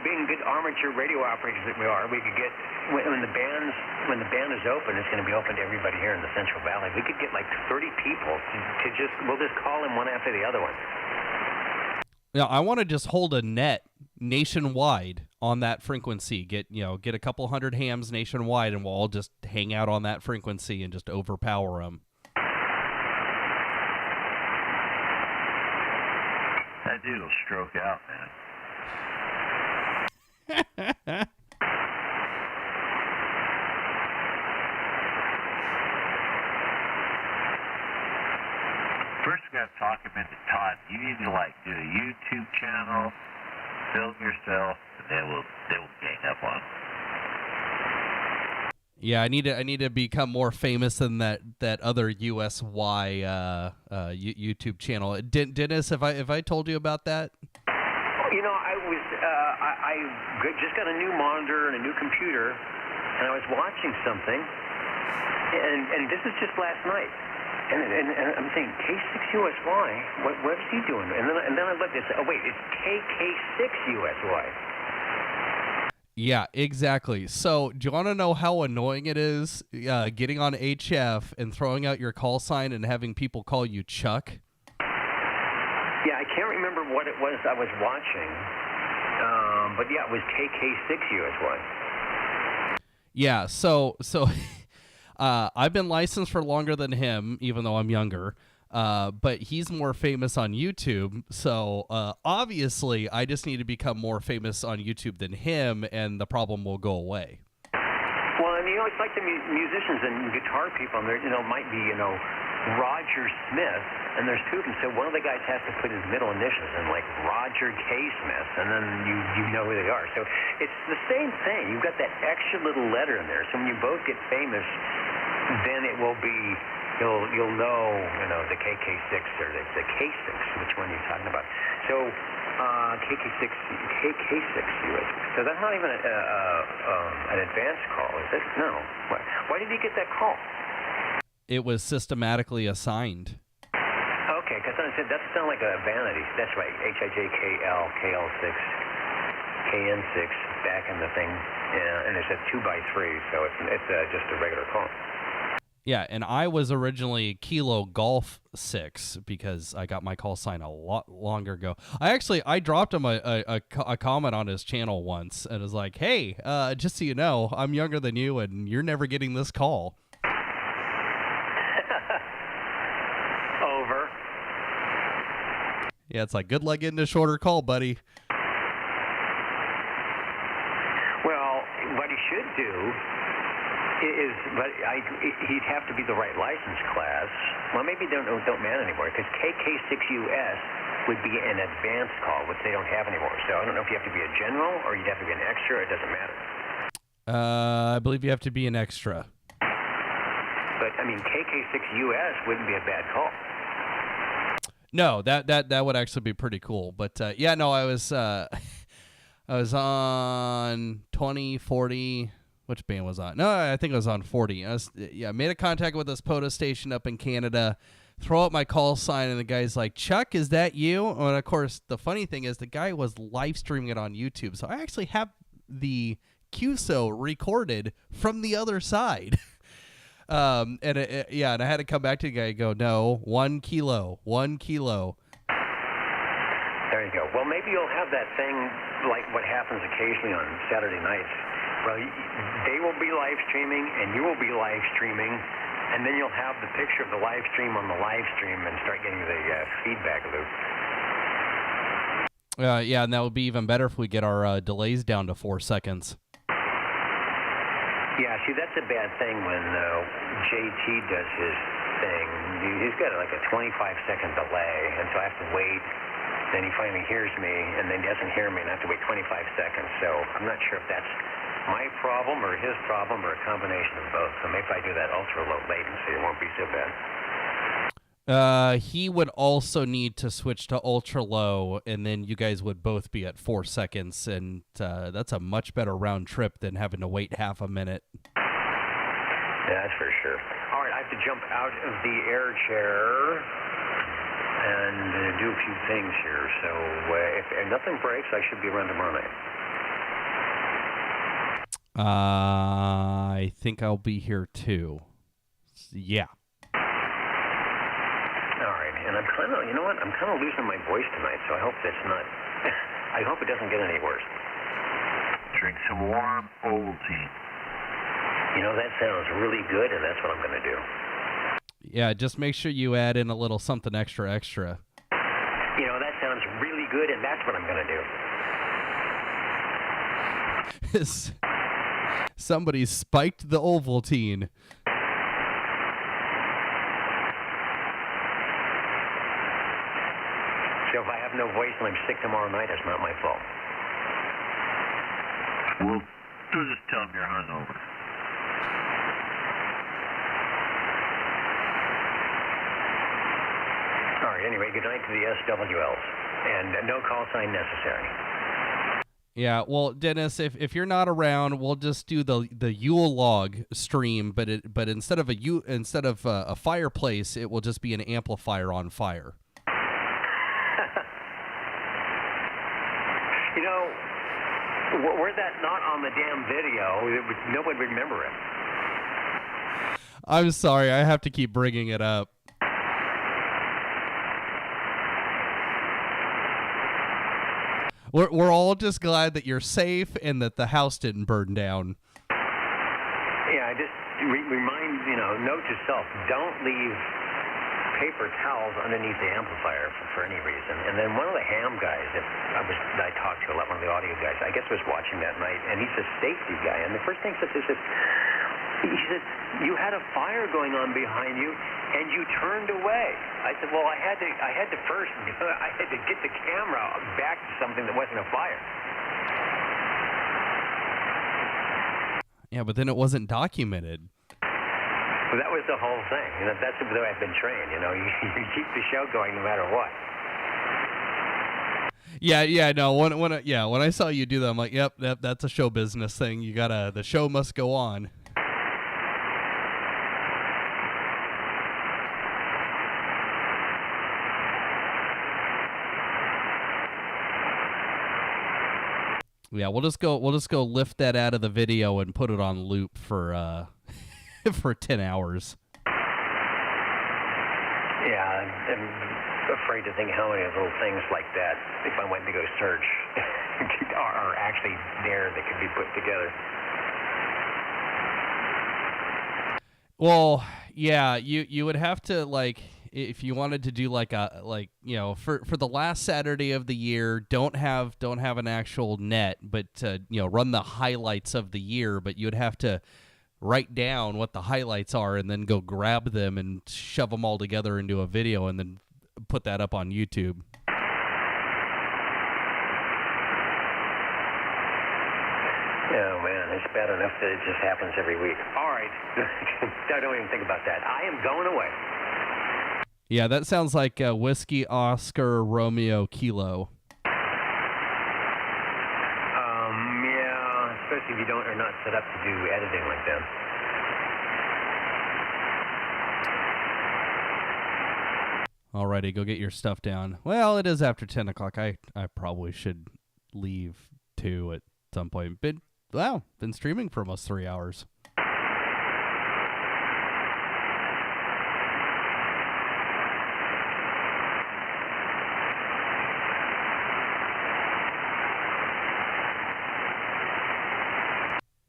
being good armature radio operators that we are, we could get when the band is open, it's going to be open to everybody here in the Central Valley. We could get like 30 people we'll just call them one after the other one. Yeah, I want to just hold a net nationwide on that frequency. Get a couple hundred hams nationwide, and we'll all just hang out on that frequency and just overpower them. That dude will stroke out, man. First, we got to talk him into Todd. You need to do a YouTube channel, film yourself, and they will gang up on. Yeah, I need to become more famous than that other USY YouTube channel. Dennis, have I told you about that? I just got a new monitor and a new computer, and I was watching something, and this is just last night. And I'm thinking, K6USY, what is he doing? And then I looked and said, oh, wait, it's KK6USY. Yeah, exactly. So do you want to know how annoying it is getting on HF and throwing out your call sign and having people call you Chuck? Yeah, I can't remember what it was I was watching. But yeah, it was KK6USY. Yeah, so I've been licensed for longer than him, even though I'm younger. But he's more famous on YouTube. So obviously, I just need to become more famous on YouTube than him, and the problem will go away. Well, and it's like the musicians and guitar people, and might be Roger Smith, and there's two of them. So one of the guys has to put his middle initials in, like Roger K. Smith, and then you know who they are. So it's the same thing. You've got that extra little letter in there. So when you both get famous, then it will be you'll know, the KK6 or the K6, which one you're talking about. So KK6 US. So that's not even an advanced call, is it? No. Why did you get that call? It was systematically assigned. Okay, because I said that sounds like a vanity. That's right. HIJKL, KL6, KN6 back in the thing, and it said 2x3, so it's just a regular call. Yeah, and I was originally Kilo Golf 6 because I got my call sign a lot longer ago. I dropped him a comment on his channel once and was like, hey, just so you know, I'm younger than you and you're never getting this call. Over. Yeah, it's like, good luck getting a shorter call, buddy. Well, what he should do he'd have to be the right license class. Well, maybe don't man anymore, because KK6US would be an advanced call, which they don't have anymore. So I don't know if you have to be a general or you'd have to be an extra. It doesn't matter. I believe you have to be an extra. But I mean, KK6US wouldn't be a bad call. No, that would actually be pretty cool. But yeah, no, I was on 2040. Which band was on? No, I think I was on 40. I made a contact with this POTA station up in Canada, throw up my call sign, and the guy's like, Chuck, is that you? And of course, the funny thing is the guy was live streaming it on YouTube. So I actually have the QSO recorded from the other side. And I had to come back to the guy and go, no, 1 kilo. There you go. Well, maybe you'll have that thing like what happens occasionally on Saturday nights. Well, they will be live streaming, and you will be live streaming, and then you'll have the picture of the live stream on the live stream and start getting the feedback loop. Yeah, and that would be even better if we get our delays down to 4 seconds. Yeah, see, that's a bad thing when JT does his thing. He's got like a 25-second delay, and so I have to wait. Then he finally hears me, and then he doesn't hear me, and I have to wait 25 seconds. So I'm not sure if that's my problem or his problem or a combination of both. So maybe if I do that ultra-low latency, it won't be so bad. He would also need to switch to ultra-low, and then you guys would both be at 4 seconds, and that's a much better round trip than having to wait half a minute. Yeah, that's for sure. All right, I have to jump out of the air chair and do a few things here. So if nothing breaks, I should be around tomorrow night. I think I'll be here too. Yeah. All right, and I'm kind of, I'm kind of losing my voice tonight, so I hope that's not, I hope it doesn't get any worse. Drink some warm Ovaltine. That sounds really good, and that's what I'm going to do. Yeah, just make sure you add in a little something extra. That sounds really good, and that's what I'm going to do. Somebody spiked the Ovaltine. So if I have no voice and I'm sick tomorrow night, it's not my fault. Well, just tell them you're hungover. All right, anyway, good night to the SWLs, and no call sign necessary. Yeah, well, Dennis, if you're not around, we'll just do the Yule log stream, but instead of a fireplace, it will just be an amplifier on fire. Were that not on the damn video, no one would remember it. I'm sorry, I have to keep bringing it up. We're all just glad that you're safe and that the house didn't burn down. Yeah, I just remind, note to self, don't leave paper towels underneath the amplifier for any reason. And then one of the ham guys that I talked to a lot, one of the audio guys, I guess was watching that night, and he's a safety guy. And the first thing he said, he said, you had a fire going on behind you, and you turned away. I said, well, I had to first, I had to get the camera back to something that wasn't a fire. Yeah, but then it wasn't documented. Well, that was the whole thing. That's the way I've been trained. You keep the show going no matter what. Yeah, no. When I saw you do that, I'm like, yep, that's a show business thing. The show must go on. Yeah, we'll just go lift that out of the video and put it on loop for for 10 hours. Yeah, I'm afraid to think how many little things like that, if I went to go search, are actually there that could be put together. Well, yeah, you would have to, like, if you wanted to do for the last Saturday of the year, don't have an actual net, but run the highlights of the year, but you would have to write down what the highlights are and then go grab them and shove them all together into a video and then put that up on YouTube. Oh, man, it's bad enough that it just happens every week. All right. I don't even think about that. I am going away. Yeah, that sounds like Whiskey Oscar Romeo Kilo. Yeah, especially if you are not set up to do editing like that. Alrighty, go get your stuff down. Well, it is after 10 o'clock. I probably should leave too at some point. Been streaming for almost 3 hours.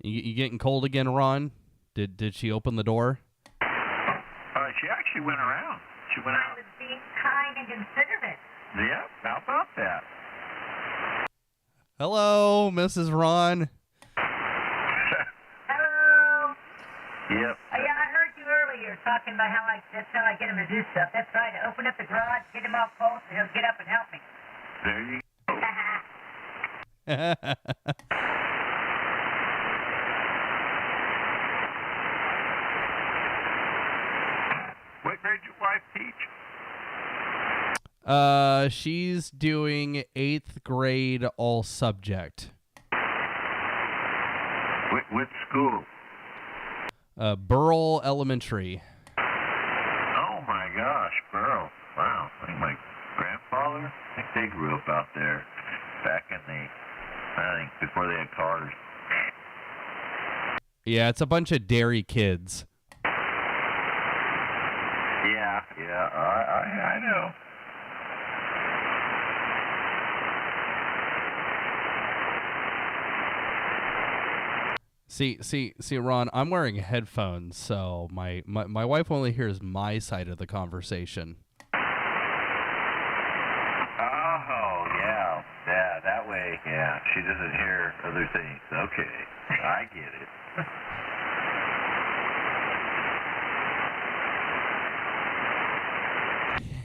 You getting cold again, Ron? Did she open the door? She actually went around. She went out. I was being kind and considerate. Yeah, how about that? Hello, Mrs. Ron. Hello. Yep. Yeah, I heard you earlier talking about that's how I get him to do stuff. That's right. I open up the garage, get him all cold, and he'll get up and help me. There you go. What grade your wife teach? She's doing 8th grade all subject. What school? Burrell Elementary. Oh my gosh, Burrell. Wow. I think my grandfather, I think they grew up out there back in before they had cars. Yeah, it's a bunch of dairy kids. Yeah, I know. See, Ron, I'm wearing headphones, so my wife only hears my side of the conversation. Oh, yeah, that way, yeah, she doesn't hear other things. Okay, I get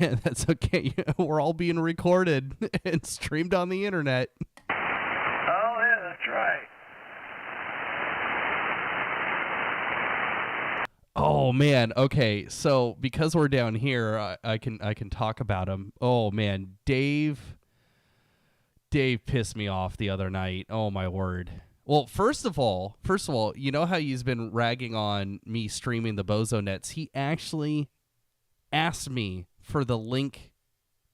it. That's okay. We're all being recorded and streamed on the internet. Oh, yeah, that's right. Oh man, okay. So because we're down here, I can talk about him. Oh man, Dave pissed me off the other night. Oh my word. Well, first of all, you know how he's been ragging on me streaming the Bozo Nets? He actually asked me for the link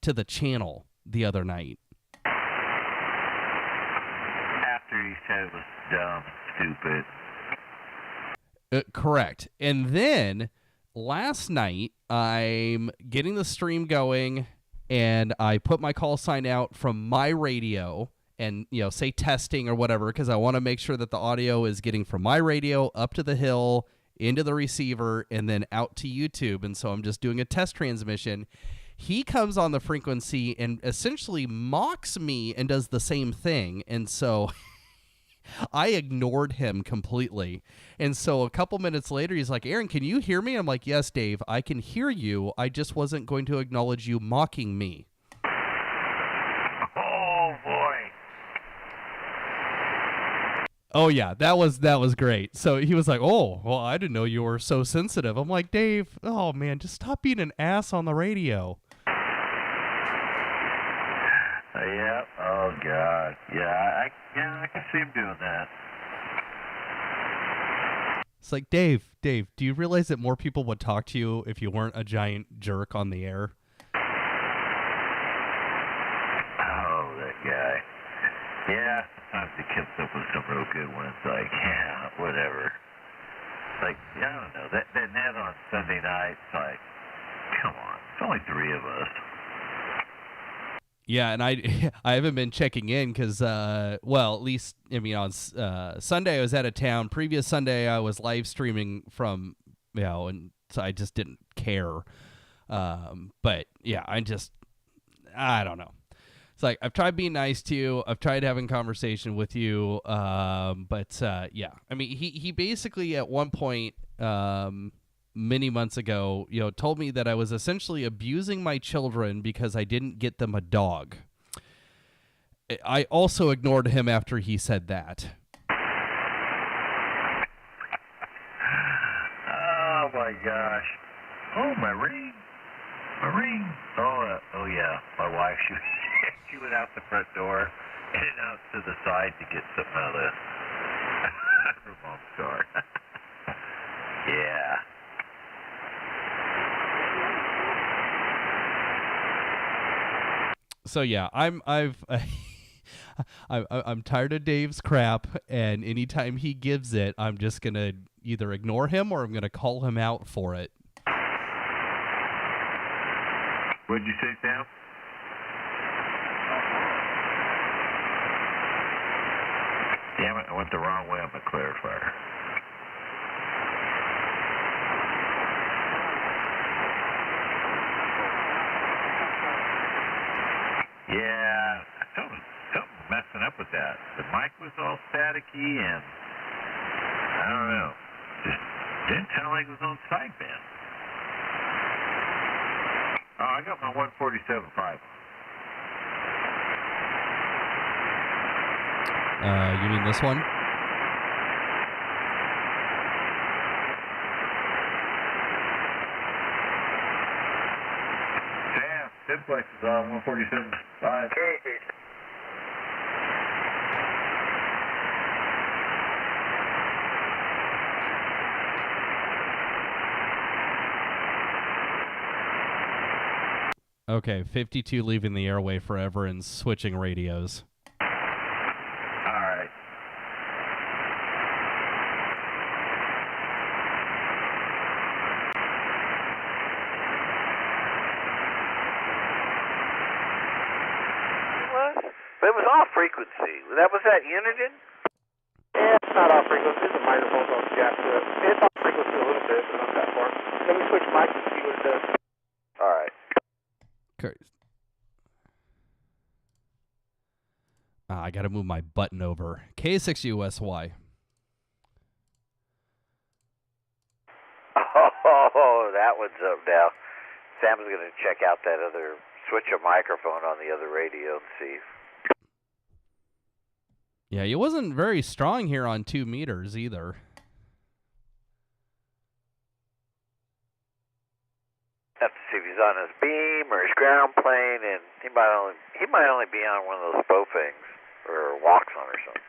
to the channel the other night. After he said it was dumb, stupid. Correct. And then last night, I'm getting the stream going, and I put my call sign out from my radio and, say testing or whatever, because I want to make sure that the audio is getting from my radio up to the hill, into the receiver, and then out to YouTube. And so I'm just doing a test transmission. He comes on the frequency and essentially mocks me and does the same thing. And so I ignored him completely. And so a couple minutes later, he's like, Aaron, can you hear me? I'm like, yes, Dave, I can hear you. I just wasn't going to acknowledge you mocking me. Oh, boy. Oh yeah, that was great. So he was like, "Oh, well, I didn't know you were so sensitive." I'm like, "Dave, oh man, just stop being an ass on the radio." Yeah. Oh God. Yeah. I can see him doing that. It's like, Dave, do you realize that more people would talk to you if you weren't a giant jerk on the air? Oh, that guy. Yeah. Sometimes he comes up with some real good ones. Like, yeah, whatever. Like, I don't know. That net on Sunday night. It's like, come on. It's only 3 of us. Yeah, and I haven't been checking in because, well, at least, I mean, on Sunday I was out of town. Previous Sunday I was live streaming from, and so I just didn't care. But, yeah, I don't know. It's like, I've tried being nice to you. I've tried having conversation with you. But, yeah, I mean, he basically at one point, many months ago, told me that I was essentially abusing my children because I didn't get them a dog. I also ignored him after he said that. Oh my gosh. Oh, my ring. Oh yeah. My wife, she went out the front door and out to the side to get something out of her mom's car. Yeah. So yeah, I'm tired of Dave's crap, and anytime he gives it, I'm just gonna either ignore him or I'm gonna call him out for it. What'd you say, Sam? Damn it, I went the wrong way on the clarifier. Yeah, something messing up with that. The mic was all staticky, and I don't know. Just didn't sound like it was on sideband. Oh, I got my 147.5. You mean this one? Sam, Ditchbank is on 147.5. Okay. Okay, 52 leaving the airway forever and switching radios. All right. But it was off frequency. Was that Uniden? Yeah, it's not off frequency. The microphone's on jack to it. It's off frequency a little bit, but not that far. Let me switch mics and see what it does. All right. Okay. I gotta move my button over. K6USY. Oh, that one's up now. Sam's going to check out that other, switch a microphone on the other radio and see. Yeah, he wasn't very strong here on 2 meters either. Have to see if he's on his beam or his ground plane, and he might only be on one of those Bofings or walks on or something.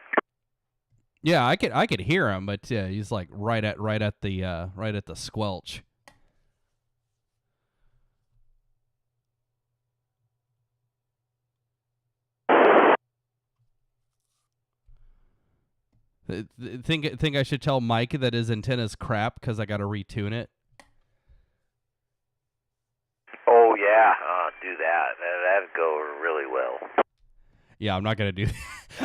Yeah, I could hear him, but he's like right at the squelch. Think I should tell Mike that his antenna's crap because I got to retune it? Oh yeah, do that. That'd go really well. Yeah, I'm not gonna do.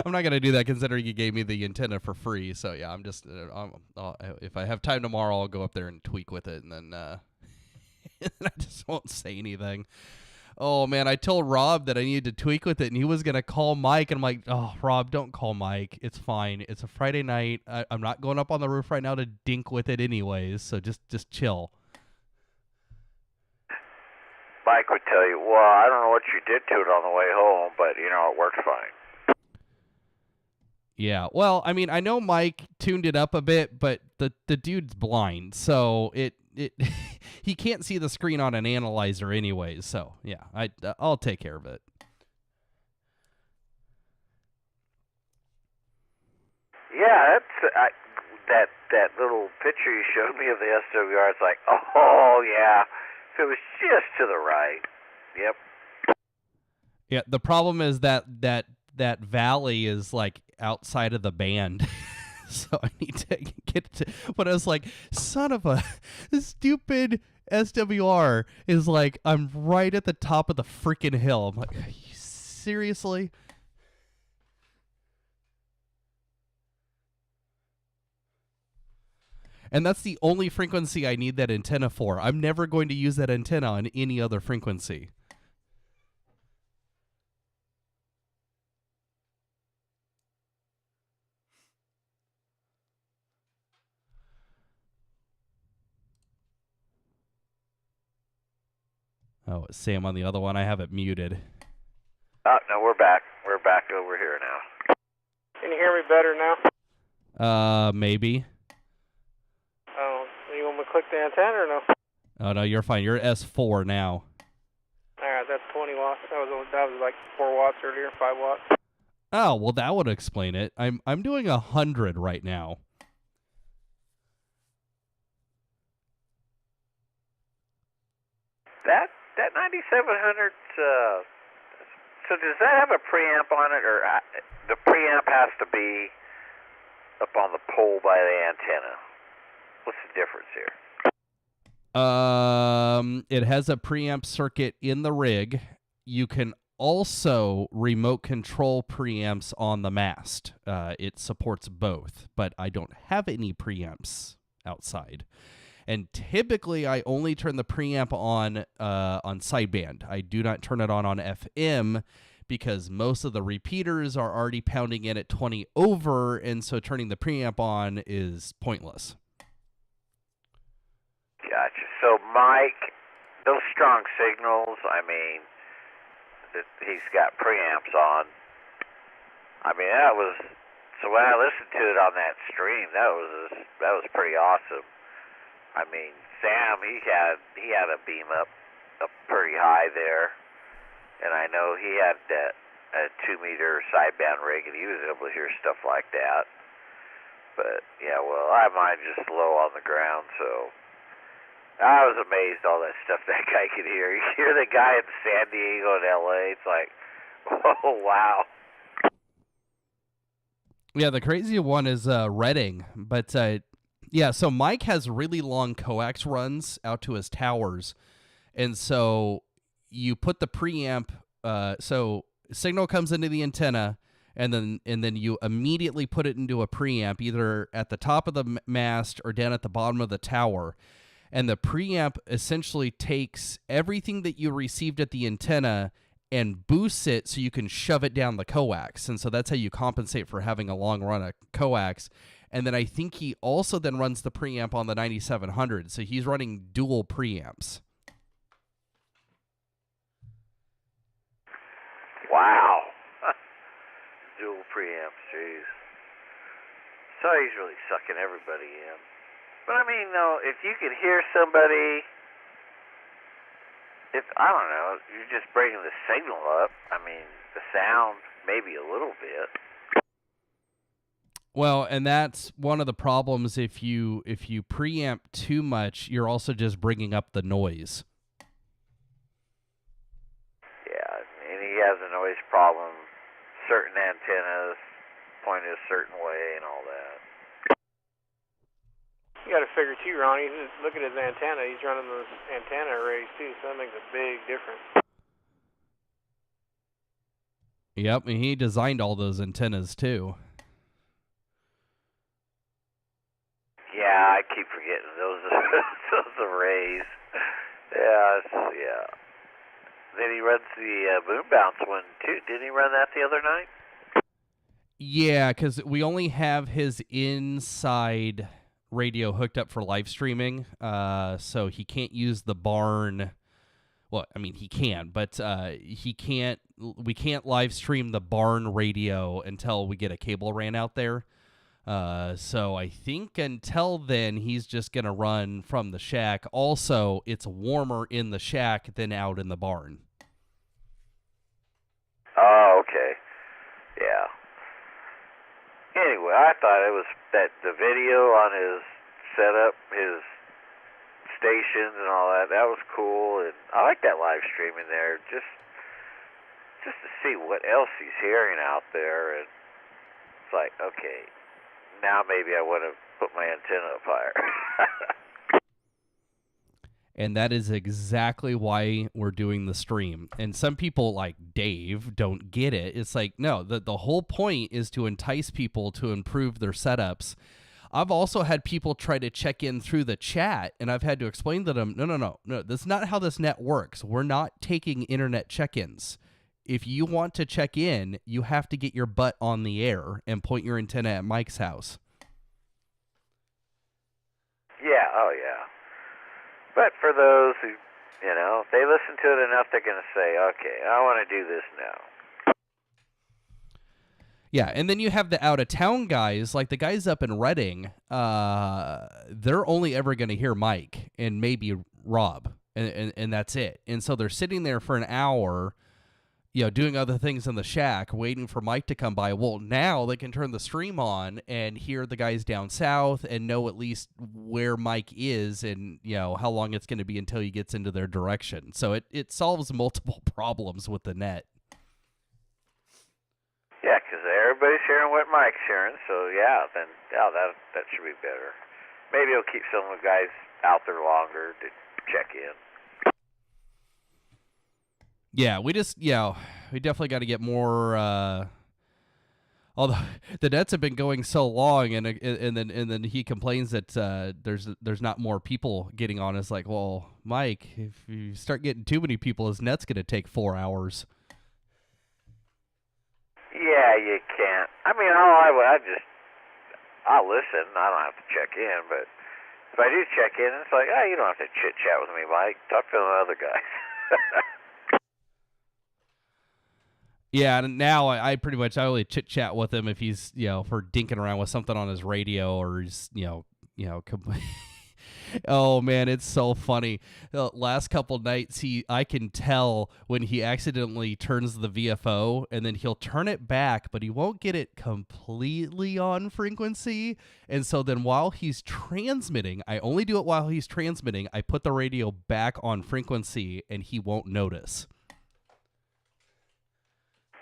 I'm not gonna do that considering you gave me the antenna for free. So yeah, I'm just. If I have time tomorrow, I'll go up there and tweak with it, and then I just won't say anything. Oh man, I told Rob that I needed to tweak with it, and he was gonna call Mike, and I'm like, oh Rob, don't call Mike. It's fine. It's a Friday night. I'm not going up on the roof right now to dink with it anyways. So just chill. Mike would tell you, well, I don't know what you did to it on the way home, but, it worked fine. Yeah, well, I mean, I know Mike tuned it up a bit, but the dude's blind, so it he can't see the screen on an analyzer anyways. So yeah, I'll take care of it. Yeah, that little picture you showed me of the SWR. It's like, oh yeah, if it was just to the right. Yep. Yeah, the problem is that valley is like outside of the band. So I need to get to, but I was like, son of a stupid SWR is like, I'm right at the top of the freaking hill. I'm like, are you seriously? And that's the only frequency I need that antenna for. I'm never going to use that antenna on any other frequency. Oh, Sam on the other one. I have it muted. Oh, no, we're back. We're back over here now. Can you hear me better now? Maybe. Oh, you want me to click the antenna or no? Oh, no, you're fine. You're S4 now. All right, that's 20 watts. That was like 4 watts earlier, 5 watts. Oh, well, that would explain it. I'm doing 100 right now. That 9700, so does that have a preamp on it, or the preamp has to be up on the pole by the antenna? What's the difference here? It has a preamp circuit in the rig. You can also remote control preamps on the mast. It supports both, but I don't have any preamps outside. And typically, I only turn the preamp on sideband. I do not turn it on FM because most of the repeaters are already pounding in at 20 over, and so turning the preamp on is pointless. Gotcha. So, Mike, those strong signals, I mean, he's got preamps on. I mean, that was, so when I listened to it on that stream, that was pretty awesome. I mean, Sam, he had a beam up pretty high there, and I know he had a 2-meter sideband rig, and he was able to hear stuff like that. But yeah, well, I mine just low on the ground, so I was amazed all that stuff that guy could hear. You hear the guy in San Diego and LA, it's like, oh wow. Yeah, the crazy one is Redding, but yeah, so Mike has really long coax runs out to his towers, and so you put the preamp, so signal comes into the antenna, and then you immediately put it into a preamp, either at the top of the mast or down at the bottom of the tower, and the preamp essentially takes everything that you received at the antenna and boosts it so you can shove it down the coax, and so that's how you compensate for having a long run of coax. And then I think he also then runs the preamp on the 9700, so he's running dual preamps. Wow. Dual preamps, jeez. So he's really sucking everybody in. But I mean, though, if you could hear somebody, I don't know, you're just bringing the signal up. I mean, the sound, maybe a little bit. Well, and that's one of the problems. If you preamp too much, you're also just bringing up the noise. Yeah, and he has a noise problem. Certain antennas point a certain way and all that. You got to figure too, Ronnie. Look at his antenna. He's running those antenna arrays too, so that makes a big difference. Yep, and he designed all those antennas too. Yeah, I keep forgetting those arrays. Yeah. Then he runs the boom bounce one too. Didn't he run that the other night? Yeah, because we only have his inside radio hooked up for live streaming, so he can't use the barn well, I mean, he can, but he can't. We can't live stream the barn radio until we get a cable ran out there. So I think until then, he's just gonna run from the shack. Also, it's warmer in the shack than out in the barn. Oh, okay. Yeah. Anyway, I thought it was that the video on his setup, his stations and all that, that was cool, and I like that live streaming there, just to see what else he's hearing out there, and it's like, okay, now maybe I want to put my antenna up higher. And that is exactly why we're doing the stream. And some people like Dave don't get it. It's like, no, the whole point is to entice people to improve their setups. I've also had people try to check in through the chat, and I've had to explain to them, no, that's not how this net works. We're not taking internet check-ins. If you want to check in, you have to get your butt on the air and point your antenna at Mike's house. Yeah, oh yeah. But for those who, if they listen to it enough, they're going to say, okay, I want to do this now. Yeah, and then you have the out-of-town guys, like the guys up in Reading, they're only ever going to hear Mike and maybe Rob, and that's it. And so they're sitting there for an hour, doing other things in the shack, waiting for Mike to come by. Well, now they can turn the stream on and hear the guys down south and know at least where Mike is and, how long it's going to be until he gets into their direction. So it solves multiple problems with the net. Yeah, because everybody's hearing what Mike's hearing, so that should be better. Maybe it'll keep some of the guys out there longer to check in. Yeah, we definitely got to get more. Although the nets have been going so long, and then he complains that there's not more people getting on. It's like, well, Mike, if you start getting too many people, his net's going to take 4 hours. Yeah, you can't. I mean, I'll listen. I don't have to check in, but if I do check in, it's like, you don't have to chit-chat with me, Mike. Talk to the other guys. Yeah, and now I pretty much only chit-chat with him if he's, for dinking around with something on his radio or he's, Oh man, it's so funny. The last couple nights, I can tell when he accidentally turns the VFO, and then he'll turn it back, but he won't get it completely on frequency. And so then while he's transmitting, I only do it while he's transmitting. I put the radio back on frequency, and he won't notice.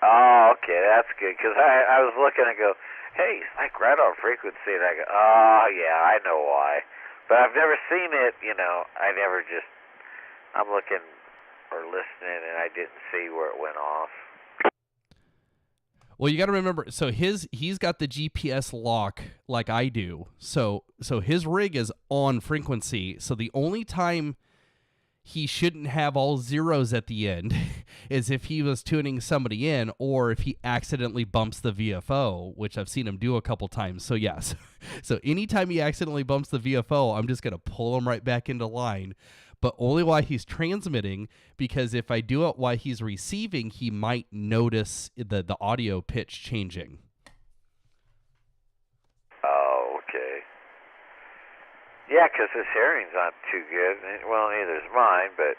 Oh, okay, that's good. Because I was looking and go, hey, it's like right on frequency, and I go, oh yeah, I know why. But I've never seen it, I'm looking or listening, and I didn't see where it went off. Well, you got to remember, so he's got the GPS lock like I do. So his rig is on frequency. So the only time he shouldn't have all zeros at the end is if he was tuning somebody in or if he accidentally bumps the VFO, which I've seen him do a couple times. So yes. So anytime he accidentally bumps the VFO, I'm just going to pull him right back into line, but only while he's transmitting, because if I do it while he's receiving, he might notice the audio pitch changing. Oh, okay. Yeah, because his hearing's not too good. Well, neither is mine, but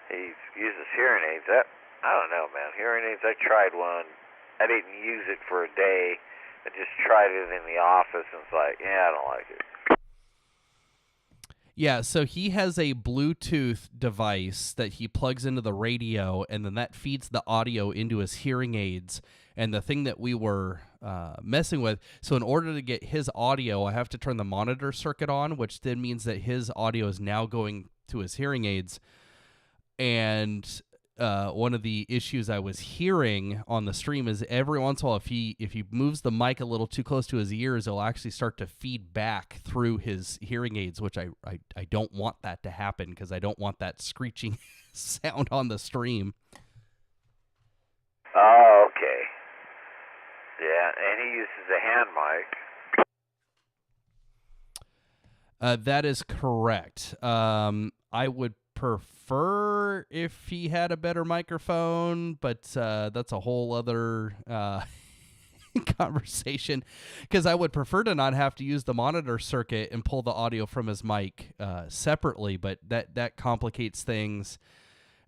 he uses hearing aids. I don't know, man. Hearing aids, I tried one. I didn't use it for a day. I just tried it in the office, and it's like, I don't like it. Yeah, so he has a Bluetooth device that he plugs into the radio, and then that feeds the audio into his hearing aids. And the thing that we were messing with, so in order to get his audio, I have to turn the monitor circuit on, which then means that his audio is now going to his hearing aids. And one of the issues I was hearing on the stream is every once in a while, if he moves the mic a little too close to his ears, it'll actually start to feed back through his hearing aids, which I don't want that to happen because I don't want that screeching sound on the stream. Oh, okay. Yeah, and he uses a hand mic. That is correct. I would prefer if he had a better microphone, but that's a whole other conversation, because I would prefer to not have to use the monitor circuit and pull the audio from his mic separately, but that complicates things,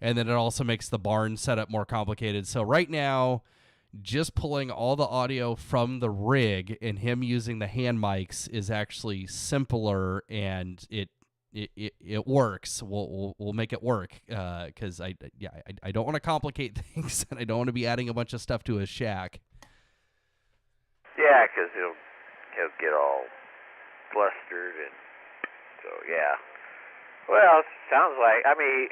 and then it also makes the barn setup more complicated. So right now, just pulling all the audio from the rig and him using the hand mics is actually simpler, and it works. We'll make it work, because I don't want to complicate things, and I don't want to be adding a bunch of stuff to his shack. Yeah, because he'll get all flustered, and so yeah. Well, it sounds like, I mean,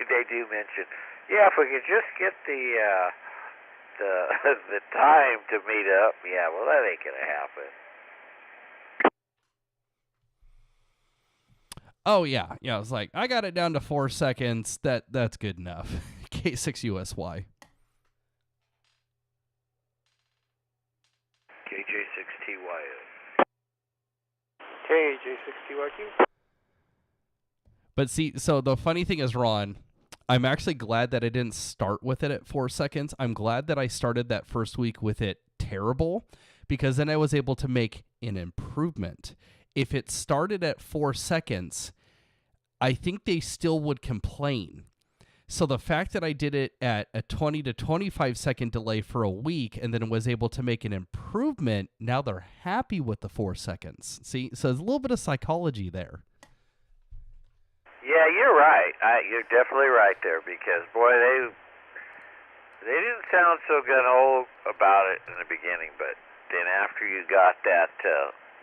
they do mention, yeah, if we could just get the time to meet up, yeah, well, that ain't gonna happen. Oh yeah, I was like, I got it down to 4 seconds. That's good enough. K6USY. KJ6TYO. KJ6TYQ. But see, so the funny thing is, Ron, I'm actually glad that I didn't start with it at 4 seconds. I'm glad that I started that first week with it terrible, because then I was able to make an improvement. If it started at 4 seconds, I think they still would complain. So the fact that I did it at a 20 to 25 second delay for a week and then was able to make an improvement, now they're happy with the 4 seconds. See, so there's a little bit of psychology there. Yeah, you're right. You're definitely right there, because boy, they didn't sound so gung-ho about it in the beginning, but then after you got that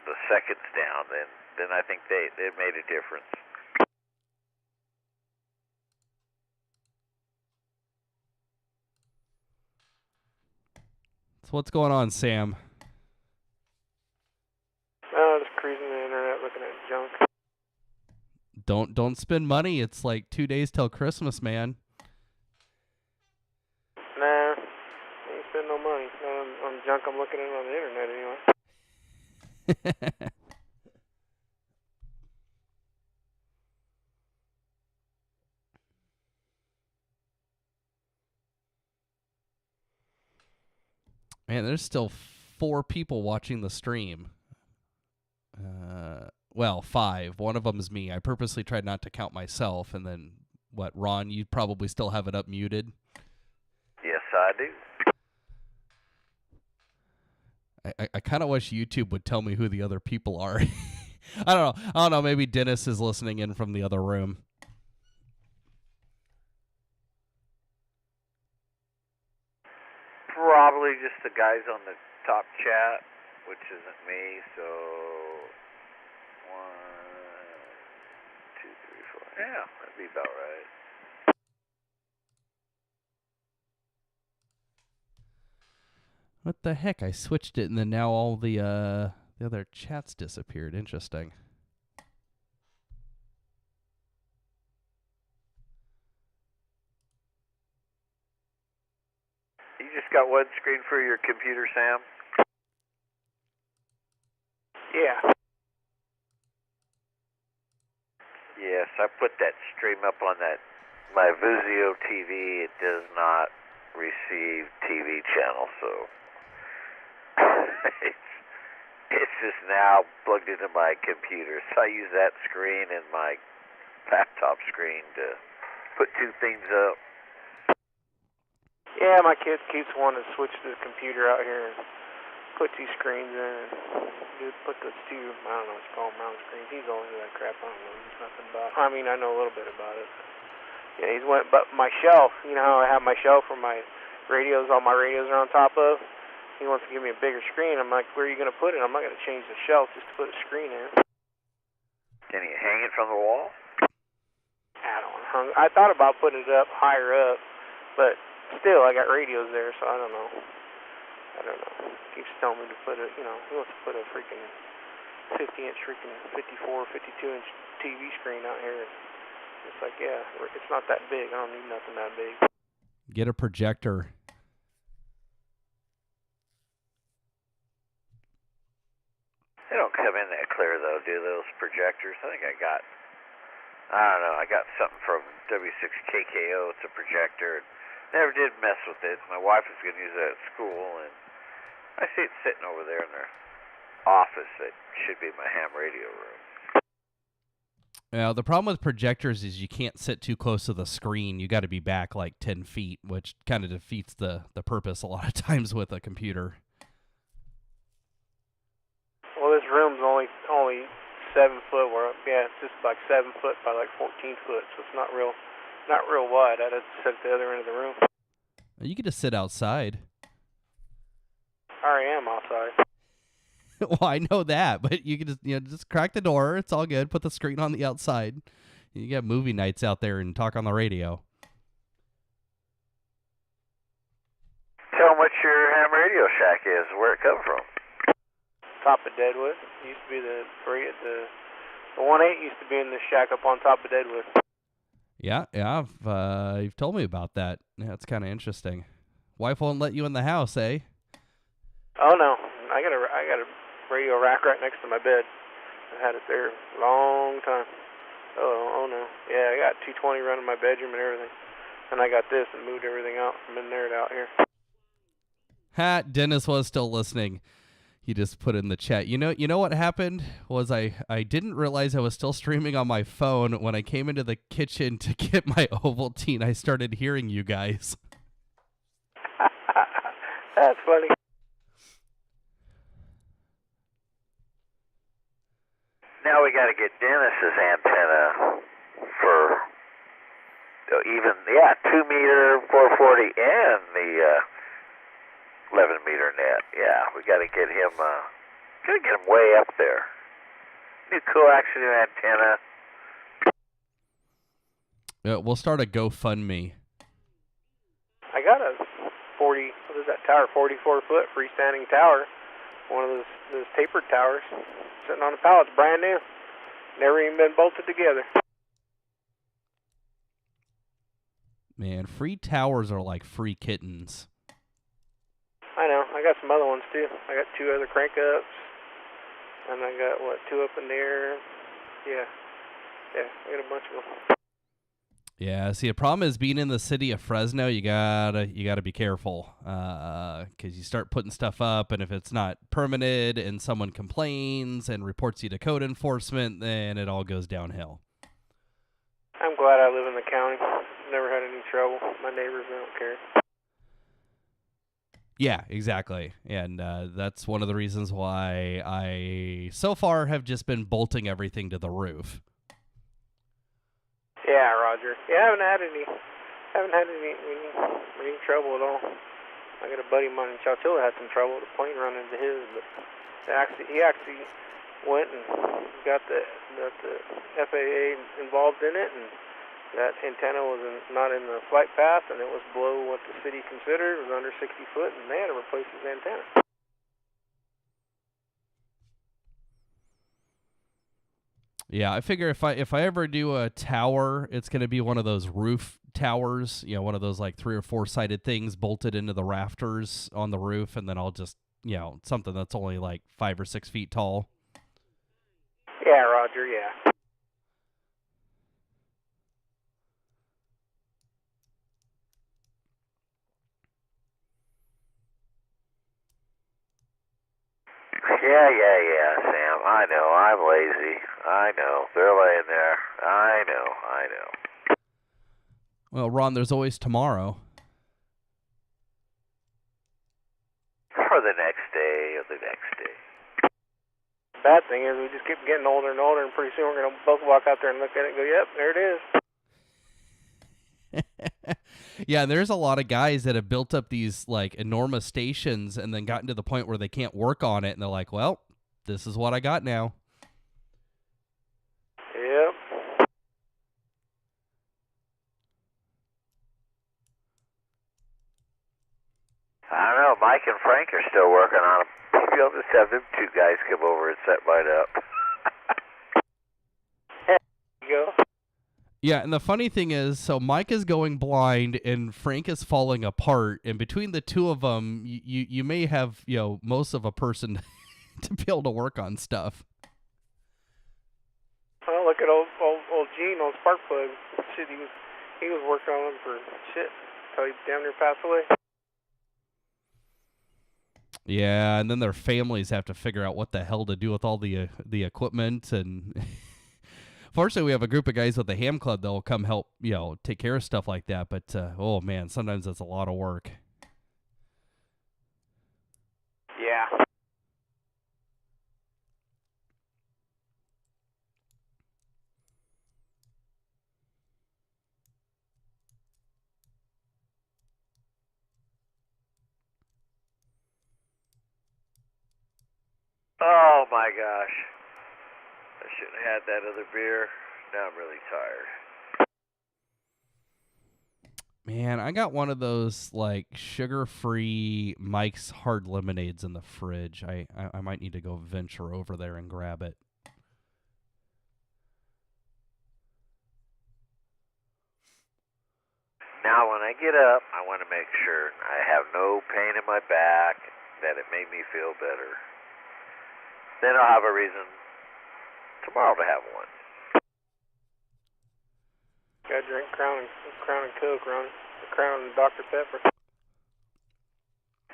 the seconds down, then I think it made a difference. So what's going on, Sam? Just cruising the internet, looking at junk. Don't spend money. It's like 2 days till Christmas, man. Nah, ain't spend no money. Not on junk I'm looking at on the internet anyway. Man, there's still 4 people watching the stream. Well, 5. One of them is me. I purposely tried not to count myself. And then, what, Ron, you probably still have it up muted? Yes, I do. I kind of wish YouTube would tell me who the other people are. I don't know. Maybe Dennis is listening in from the other room. Probably just the guys on the top chat, which isn't me, so 1, 2, 3, 4. Yeah, that'd be about right. What the heck? I switched it, and then now all the other chats disappeared. Interesting. You just got one screen for your computer, Sam? Yeah. Yes, I put that stream up on my Vizio TV. It does not receive TV channel, so it's just now plugged into my computer. So I use that screen and my laptop screen to put 2 things up. Yeah, my kid keeps wanting to switch the computer out here and put 2 screens in and put those 2, I don't know what you call them, round screens. He's all into that crap. I don't know nothing about it. I mean, I know a little bit about it. Yeah, but my shelf, you know how I have my shelf where my radios, all my radios are on top of? He wants to give me a bigger screen. I'm like, where are you going to put it? I'm not going to change the shelf just to put a screen in. Can you hang it from the wall? I thought about putting it up higher up, but still, I got radios there, so I don't know. He keeps telling me to put he wants to put a freaking 50-inch, freaking 54, 52-inch TV screen out here. It's like, yeah, it's not that big. I don't need nothing that big. Get a projector. They don't come in that clear, though, do those projectors? I think I I don't know. I got something from W6KKO. It's a projector. Never did mess with it. My wife was going to use it at school, and I see it sitting over there in their office. That should be my ham radio room. Now, the problem with projectors is you can't sit too close to the screen. You got to be back like 10 feet, which kind of defeats the purpose a lot of times with a computer. Well, this room's only 7 foot. It's just like 7 foot by like 14 foot, so it's not real wide. I'd have to sit at the other end of the room. You could just sit outside. I already am outside. Well, I know that, but you can just crack the door. It's all good. Put the screen on the outside. You got movie nights out there and talk on the radio. Tell them what your ham radio shack is, where it come from. Top of Deadwood. Used to be the 1-8 used to be in the shack up on top of Deadwood. Yeah, you've told me about that. Yeah, it's kind of interesting. Wife won't let you in the house, eh? Oh no, I got a radio rack right next to my bed. I had it there a long time. Oh no, yeah, I got 220 running my bedroom and everything, and I got this and moved everything out from in there to out here. Ha! Dennis was still listening. He just put in the chat. You know what happened was I didn't realize I was still streaming on my phone. When I came into the kitchen to get my Ovaltine, I started hearing you guys. That's funny. Now we got to get Dennis's antenna for 2 meter 440 and the 11 meter net. Yeah, we got to get him. Way up there. New coaxial antenna. We'll start a GoFundMe. I got a 44-foot freestanding tower. One of those tapered towers sitting on the pallet. It's brand new. Never even been bolted together. Man, free towers are like free kittens. I know. I got some other ones too. I got 2 other crank ups. And I got 2 up in the air. Yeah, I got a bunch of them. Yeah, see, the problem is being in the city of Fresno, you gotta be careful, because you start putting stuff up, and if it's not permitted, and someone complains and reports you to code enforcement, then it all goes downhill. I'm glad I live in the county. Never had any trouble. My neighbors, they don't care. Yeah, exactly, and that's one of the reasons why I so far have just been bolting everything to the roof. Yeah, Roger. Yeah, I haven't had any trouble at all. I got a buddy of mine in Chowchilla had some trouble with a plane running into his, but he actually went and got the FAA involved in it, and that antenna was not in the flight path, and it was below what the city considered. It was under 60 foot, and they had to replace his antenna. Yeah, I figure if I ever do a tower, it's going to be one of those roof towers, one of those like 3 or 4 sided things bolted into the rafters on the roof, and then I'll just, something that's only like 5 or 6 feet tall. Yeah, Roger, yeah. Yeah, Sam. I know. I'm lazy. I know. They're laying there. I know. Well, Ron, there's always tomorrow. Or the next day. Bad thing is we just keep getting older and older, and pretty soon we're going to both walk out there and look at it and go, yep, there it is. Yeah, there's a lot of guys that have built up these like enormous stations and then gotten to the point where they can't work on it, and they're like, well, this is what I got now. Yep. I don't know. Mike and Frank are still working on them. Maybe I'll just have them 2 guys come over and set mine up. There you go. Yeah, and the funny thing is, so Mike is going blind and Frank is falling apart, and between the 2 of them, you may have, most of a person to be able to work on stuff. Well, look at old Gene, old spark plug. Shit, he was working on them for shit until he damn near passed away. Yeah, and then their families have to figure out what the hell to do with all the equipment. And fortunately, we have a group of guys with the ham club that will come help, take care of stuff like that. But oh man, sometimes it's a lot of work. Yeah. Oh my gosh. I shouldn't have had that other beer. Now I'm really tired. Man, I got one of those like sugar-free Mike's Hard Lemonades in the fridge. I might need to go venture over there and grab it. Now when I get up, I want to make sure I have no pain in my back, that it made me feel better. Then I'll have a reason tomorrow to have one. Gotta drink Crown and Coke, Ron. Crown and Dr. Pepper.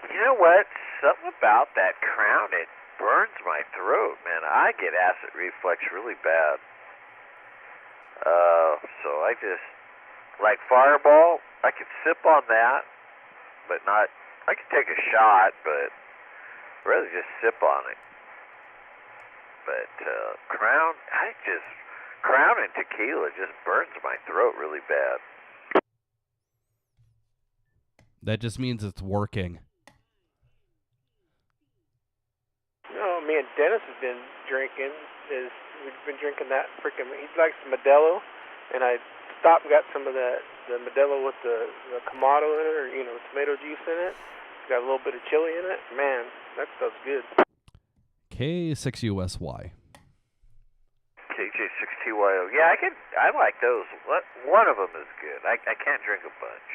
You know what? Something about that Crown, it burns my throat, man. I get acid reflux really bad. So I just, like Fireball, I could sip on that, but not, I could take a shot, but I'd rather just sip on it. But Crown, Crown and tequila just burns my throat really bad. That just means it's working. No, me and Dennis have been drinking. We've been drinking that freaking. He likes the Modelo, and I stopped and got some of the Modelo with the Kamado in it, or tomato juice in it. It's got a little bit of chili in it. Man, that stuff's good. K6USY. KJ6TYO. Yeah, I like those. One of them is good. I can't drink a bunch.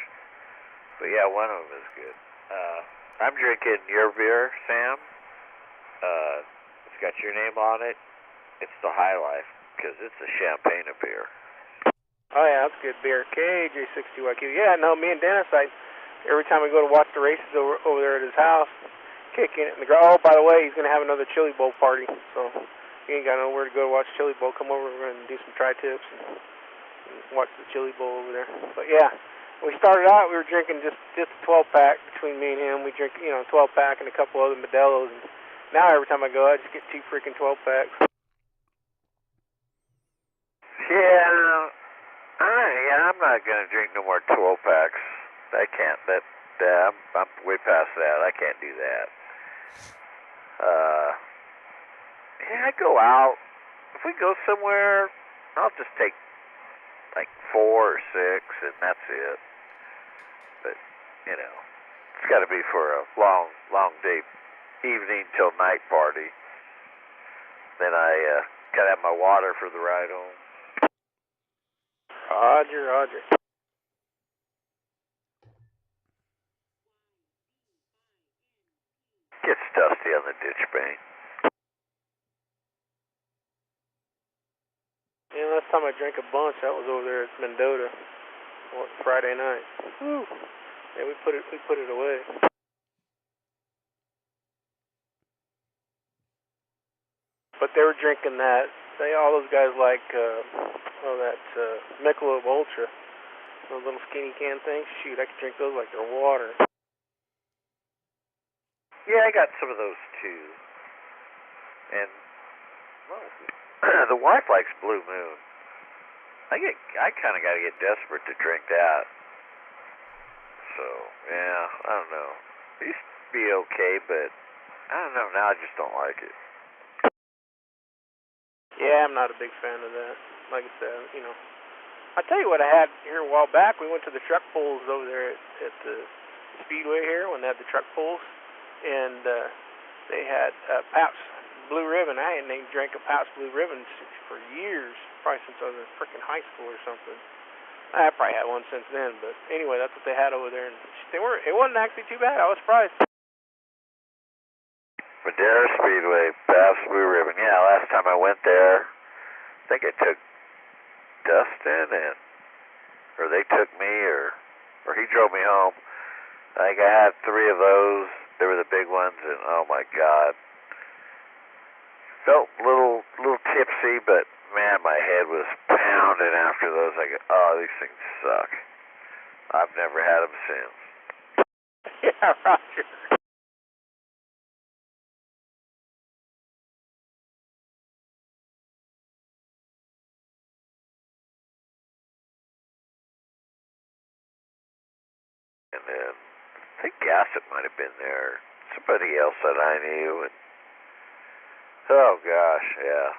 But yeah, one of them is good. I'm drinking your beer, Sam. It's got your name on it. It's the High Life, because it's a champagne of beer. Oh yeah, that's good beer. KJ62IQ. Yeah, no, me and Dennis, every time we go to watch the races over there at his house, kicking it in the garage. Oh, by the way, he's going to have another Chili Bowl party, so he ain't got nowhere to go to watch Chili Bowl. Come over, we're going to do some tri-tips and watch the Chili Bowl over there. But yeah, we started out, we were drinking just a 12-pack between me and him. We drink, 12-pack and a couple other Modelos. And now every time I go, I just get 2 freaking 12-packs. Yeah, I'm not going to drink no more 12-packs. I can't. I'm way past that. I can't do that. Yeah, I go out. If we go somewhere, I'll just take like 4 or 6, and that's it. But, it's got to be for a long day, evening till night party. Then I got to have my water for the ride home. Roger. Gets dusty on the Ditchbank. Yeah, last time I drank a bunch, that was over there at Mendota, Friday night. Woo. Yeah, we put it away. But they were drinking that. All those guys like that Michelob Ultra, those little skinny can things. Shoot, I could drink those like they're water. Yeah, I got some of those too. And the wife likes Blue Moon. I kind of got to get desperate to drink that. So yeah, I don't know. It used to be okay, but I don't know. Now I just don't like it. Yeah, I'm not a big fan of that. Like I said, I tell you what I had here a while back. We went to the truck pulls over there at the Speedway here when they had the truck pulls, and they had Pabst Blue Ribbon. I hadn't even drank a Pabst Blue Ribbon for years, probably since I was in freaking high school or something. I probably had one since then, but anyway, that's what they had over there, and it wasn't actually too bad. I was surprised. Madera Speedway, Pabst Blue Ribbon. Yeah, last time I went there, I think I took Dustin, or they took me, or he drove me home. I think I had 3 of those. They were the big ones, and oh my God. Felt a little tipsy, but man, my head was pounding after those. I go, oh, these things suck. I've never had them since. Yeah, Roger. And then I think Gassett might have been there. Somebody else that I knew. And oh gosh, yeah.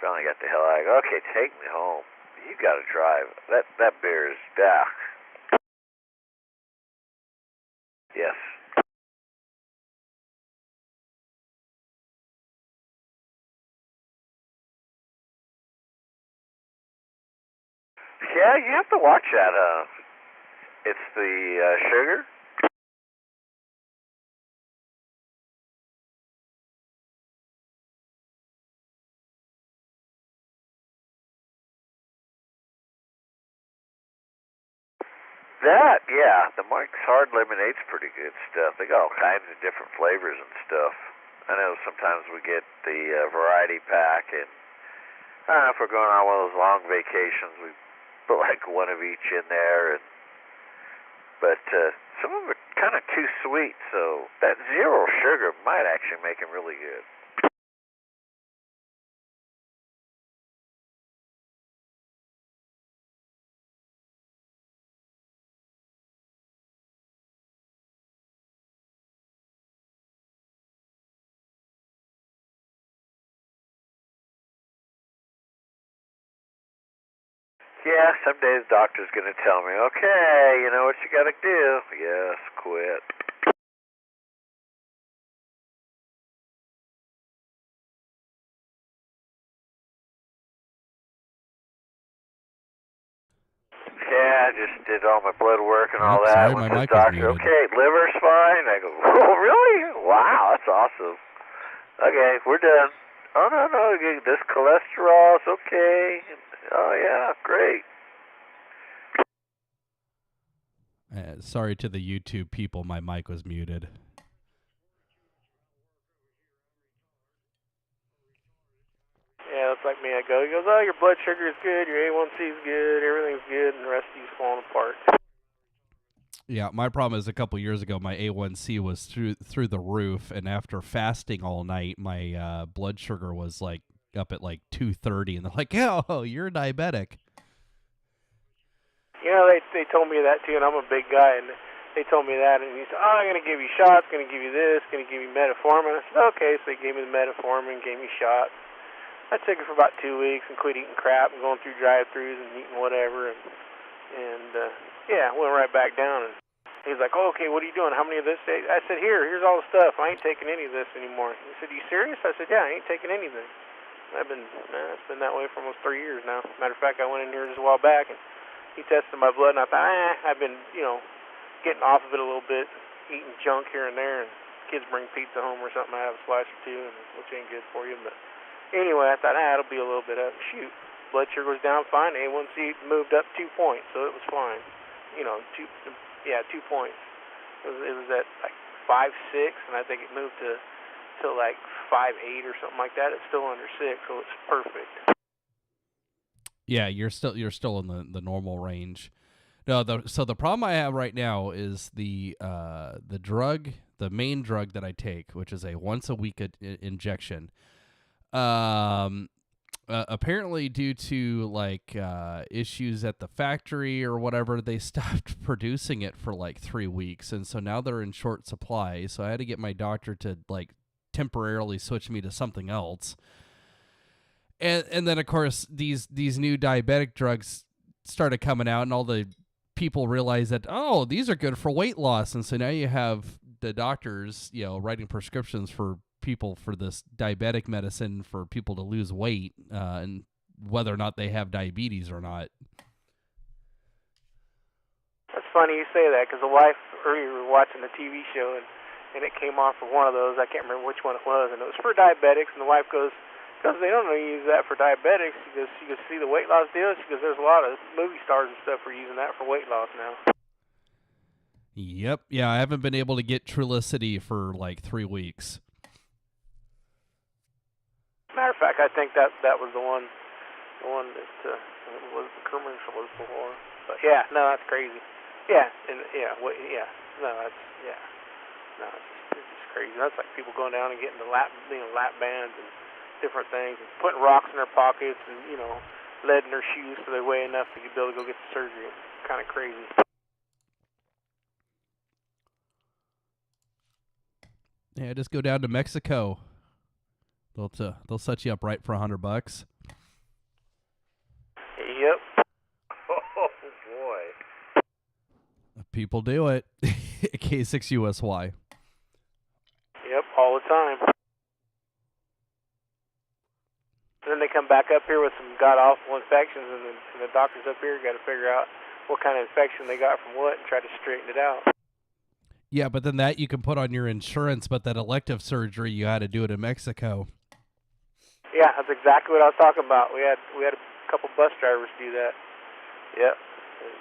Finally got the hell out. I go, okay, take me home. You got to drive. That beer is Yes. Yeah, you have to watch that. It's the sugar. That, yeah, the Mike's Hard Lemonade's pretty good stuff. They got all kinds of different flavors and stuff. I know sometimes we get the variety pack, and I don't know if we're going on one of those long vacations, we put like one of each in there. But some of them are kind of too sweet, so that zero sugar might actually make them really good. Yeah, someday the doctor's going to tell me, okay, you know what you got to do. Yes, quit. Yeah, I just did all my blood work and all that. Sorry, Went my to the mic was doctor. muted. Okay, liver's fine. I go, oh, really? Wow, that's awesome. Okay, we're done. Oh, no, this cholesterol's okay. Oh, yeah, great. Sorry to the YouTube people, my mic was muted. Yeah, it's like me. I go, he goes, oh, your blood sugar is good, your A1C is good, everything's good, and the rest of you's falling apart. Yeah, my problem is a couple years ago, my A1C was through the roof, and after fasting all night, my blood sugar was like up at like 230, and they're like, "Oh, you're diabetic." You know, they told me that too, and I'm a big guy, and they told me that, and he said, oh, I'm going to give you shots, going to give you this, going to give you metformin. I said, okay, so they gave me the metformin, gave me shots. I took it for about 2 weeks and quit eating crap and going through drive-thrus and eating whatever, and yeah, went right back down. And he's like, oh, okay, what are you doing? How many of this? I said, here's all the stuff. I ain't taking any of this anymore. He said, you serious? I said, yeah, I ain't taking anything. It's been that way for almost 3 years now. Matter of fact, I went in here just a while back, and he tested my blood, and I thought, I've been, getting off of it a little bit, eating junk here and there, and kids bring pizza home or something. I have a slice or two, which ain't good for you, but anyway, I thought, it'll be a little bit up. Shoot, blood sugar was down fine. A1C moved up 2 points, so it was fine. 2 points. It was at like 5.6, and I think it moved to like 5.8 or something like that. It's still under 6, so it's perfect. Yeah, you're still in the normal range. No, so the problem I have right now is the drug, the main drug that I take, which is a once a week injection. Apparently due to like issues at the factory or whatever, they stopped producing it for like 3 weeks, and so now they're in short supply. So I had to get my doctor to like temporarily switch me to something else. And then of course these new diabetic drugs started coming out, and all the people realized that, oh, these are good for weight loss, and so now you have the doctors, writing prescriptions for people for this diabetic medicine for people to lose weight, and whether or not they have diabetes or not. That's funny you say that, because the wife earlier was watching the TV show, and it came off of one of those. I can't remember which one it was, and it was for diabetics, and the wife goes, Because they don't use that for diabetics. You can see the weight loss deals because there's a lot of movie stars and stuff who are using that for weight loss now. Yep. Yeah, I haven't been able to get Trulicity for like 3 weeks. Matter of fact, I think that was the one that was the commercial was before. But yeah, no, that's crazy. Yeah, and no, it's just crazy. That's like people going down and getting the lap bands and different things, and putting rocks in their pockets and lead in their shoes so they weigh enough to be able to go get the surgery. It's kind of crazy. Yeah, just go down to Mexico. They'll set you up right for $100. Yep. Oh boy. People do it. K6USY. Yep, all the time. And then they come back up here with some god-awful infections, and the doctors up here got to figure out what kind of infection they got from what and try to straighten it out. Yeah, but then that you can put on your insurance, but that elective surgery, you had to do it in Mexico. Yeah, that's exactly what I was talking about. We had a couple bus drivers do that. Yep.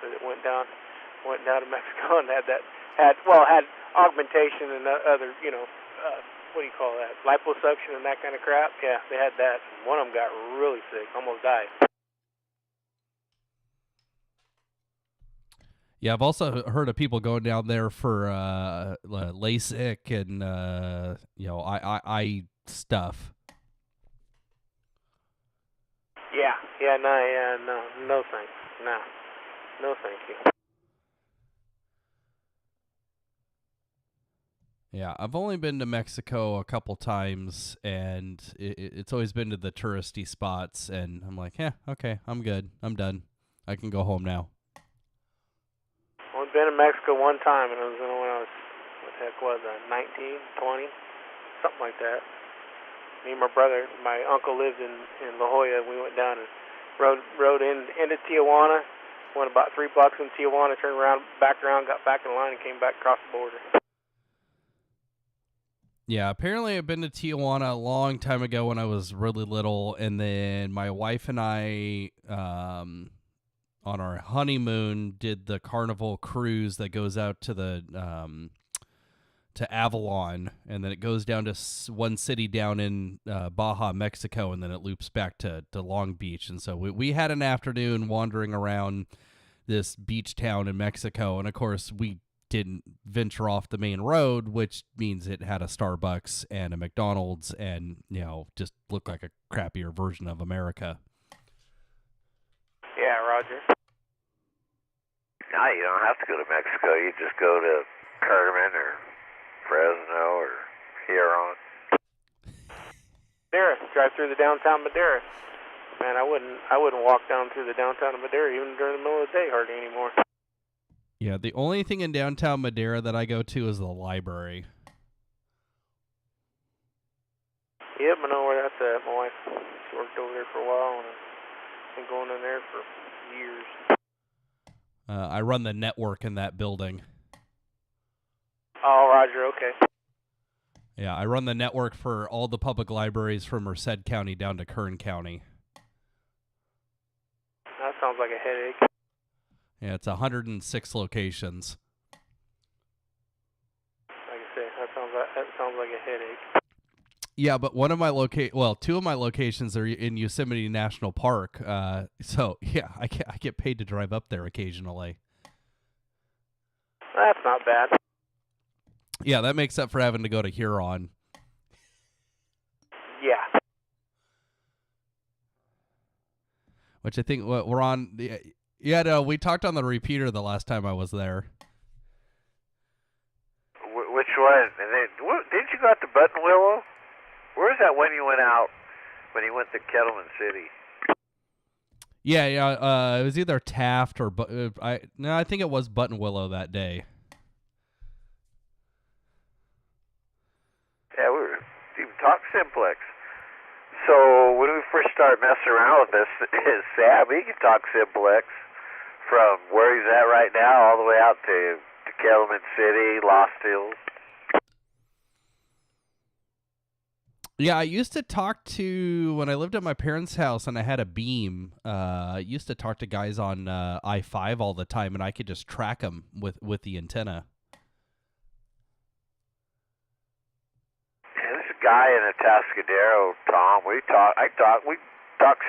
It went down to Mexico and had augmentation and other, what do you call that? Liposuction and that kind of crap. Yeah, they had that. One of them got really sick, almost died. Yeah, I've also heard of people going down there for LASIK and eye stuff. No thanks. No thank you. Yeah, I've only been to Mexico a couple times, and it's always been to the touristy spots, and I'm like, yeah, okay, I'm good. I'm done. I can go home now. I've been in Mexico one time, and it was when I was, what the heck was I, 19, 20, something like that. Me and my brother, my uncle lived in La Jolla, and we went down and rode into Tijuana, went about 3 blocks in Tijuana, turned around, back around, got back in line, and came back across the border. Yeah, apparently I've been to Tijuana a long time ago when I was really little, and then my wife and I, on our honeymoon, did the Carnival cruise that goes out to the to Avalon, and then it goes down to one city down in Baja, Mexico, and then it loops back to Long Beach. And so we had an afternoon wandering around this beach town in Mexico, and of course we didn't venture off the main road, which means it had a Starbucks and a McDonald's and, just looked like a crappier version of America. Yeah, Roger. No, you don't have to go to Mexico. You just go to Carmen or Fresno or Huron. Madera, drive through the downtown Madera. Man, I wouldn't walk down through the downtown of Madera even during the middle of the day hardly anymore. Yeah, the only thing in downtown Madera that I go to is the library. Yep, I know where that's at. My wife, she worked over there for a while, and I've been going in there for years. I run the network in that building. Oh, Roger, okay. Yeah, I run the network for all the public libraries from Merced County down to Kern County. That sounds like a headache. Yeah, it's 106 locations. Like I say, that sounds like a headache. Yeah, but two of my locations are in Yosemite National Park. So yeah, I get paid to drive up there occasionally. That's not bad. Yeah, that makes up for having to go to Huron. Yeah. Which I think we're on. Yeah, no, we talked on the repeater the last time I was there. Which one? Didn't you go out to Buttonwillow? Where's that when you went out, when you went to Kettleman City? Yeah, it was either Taft or I think it was Buttonwillow that day. Yeah, we were even talk simplex. So when we first started messing around with this, Sam, he can talk simplex from where he's at right now all the way out to Kettleman City, Lost Hills. Yeah, I used to talk to, when I lived at my parents' house and I had a beam, I used to talk to guys on I-5 all the time, and I could just track them with the antenna. Yeah, this guy in Atascadero, Tom, we talk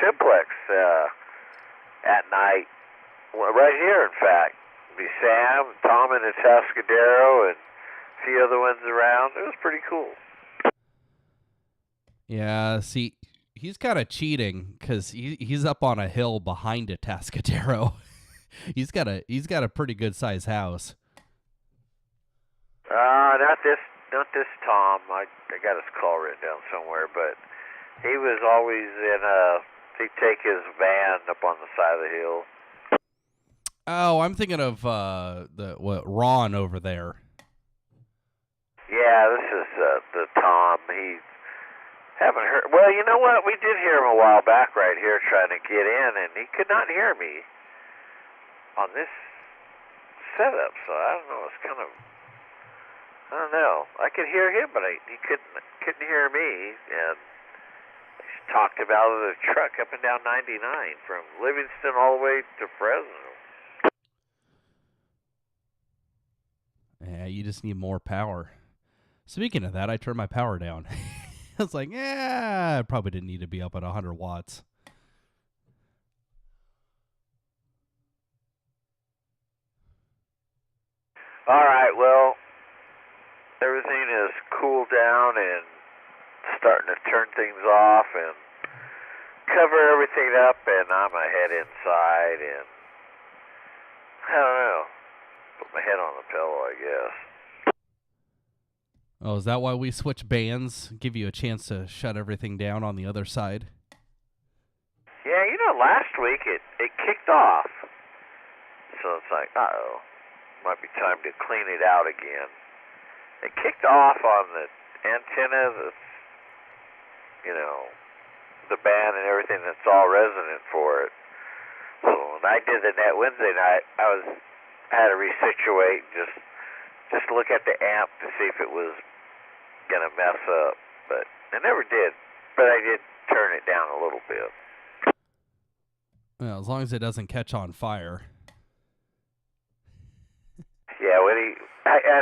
simplex at night, well, right here, in fact. It'd be Sam, Tom in Atascadero, and a few other ones around. It was pretty cool. Yeah, see, he's kind of cheating because he's up on a hill behind Atascadero. he's got a pretty good sized house. Not this Tom. I got his call written down somewhere, but he was always he'd take his van up on the side of the hill. Oh, I'm thinking of Ron over there. Yeah, this is the Tom. He haven't heard. Well, you know what? We did hear him a while back right here trying to get in, and he could not hear me on this setup. So I don't know. It's kind of, I don't know. I could hear him, but he couldn't hear me. And he talked about the truck up and down 99 from Livingston all the way to Fresno. Yeah, you just need more power. Speaking of that, I turned my power down. I was like, I probably didn't need to be up at 100 watts. All right, well, everything is cooled down and starting to turn things off and cover everything up, and I'm going to head inside and, I don't know, put my head on the pillow, I guess. Oh, is that why we switch bands? Give you a chance to shut everything down on the other side? Yeah, you know, last week it kicked off. So it's like, uh-oh, might be time to clean it out again. It kicked off on the antenna, the band and everything that's all resonant for it. So when I did the net Wednesday night, I had to resituate and just look at the amp to see if it was going to mess up. But it never did. But I did turn it down a little bit. Well, as long as it doesn't catch on fire. Yeah,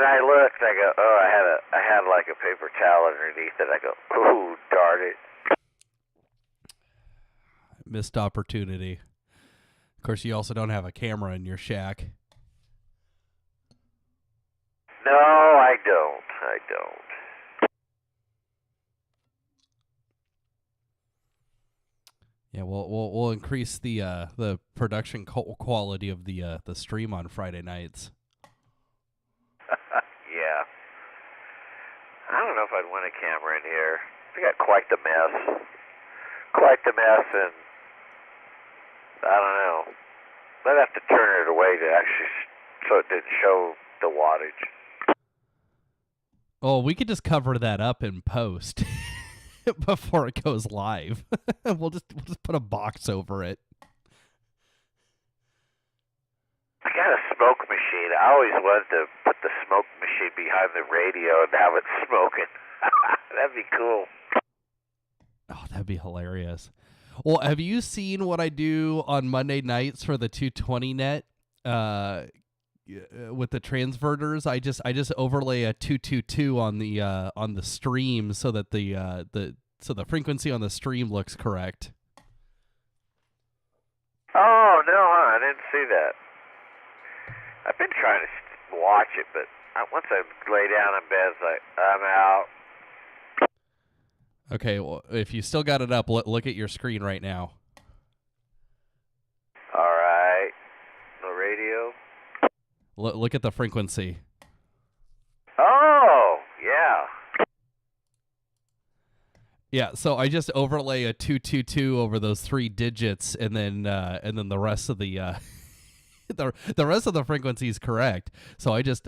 I looked, I go, oh, I had like a paper towel underneath it. I go, ooh, darn it. Missed opportunity. Of course, you also don't have a camera in your shack. No, I don't. Yeah, we'll increase the production quality of the stream on Friday nights. Yeah. I don't know if I'd want a camera in here. We got quite the mess. And I don't know. I'd have to turn it away to actually so it didn't show the wattage. Oh, we could just cover that up in post before it goes live. We'll just put a box over it. I got a smoke machine. I always wanted to put the smoke machine behind the radio and have it smoking. That'd be cool. Oh, that'd be hilarious. Well, have you seen what I do on Monday nights for the 220 net? With the transverters, I just overlay a 222 on the stream so that the frequency on the stream looks correct. Oh no, I didn't see that. I've been trying to watch it, but once I lay down in bed, it's like I'm out. Okay, well, if you still got it up, look at your screen right now. All right, the radio. Look at the frequency. Oh, yeah. Yeah, so I just overlay a 222 over those 3 digits, and then the rest of the the rest of the frequency is correct. So I just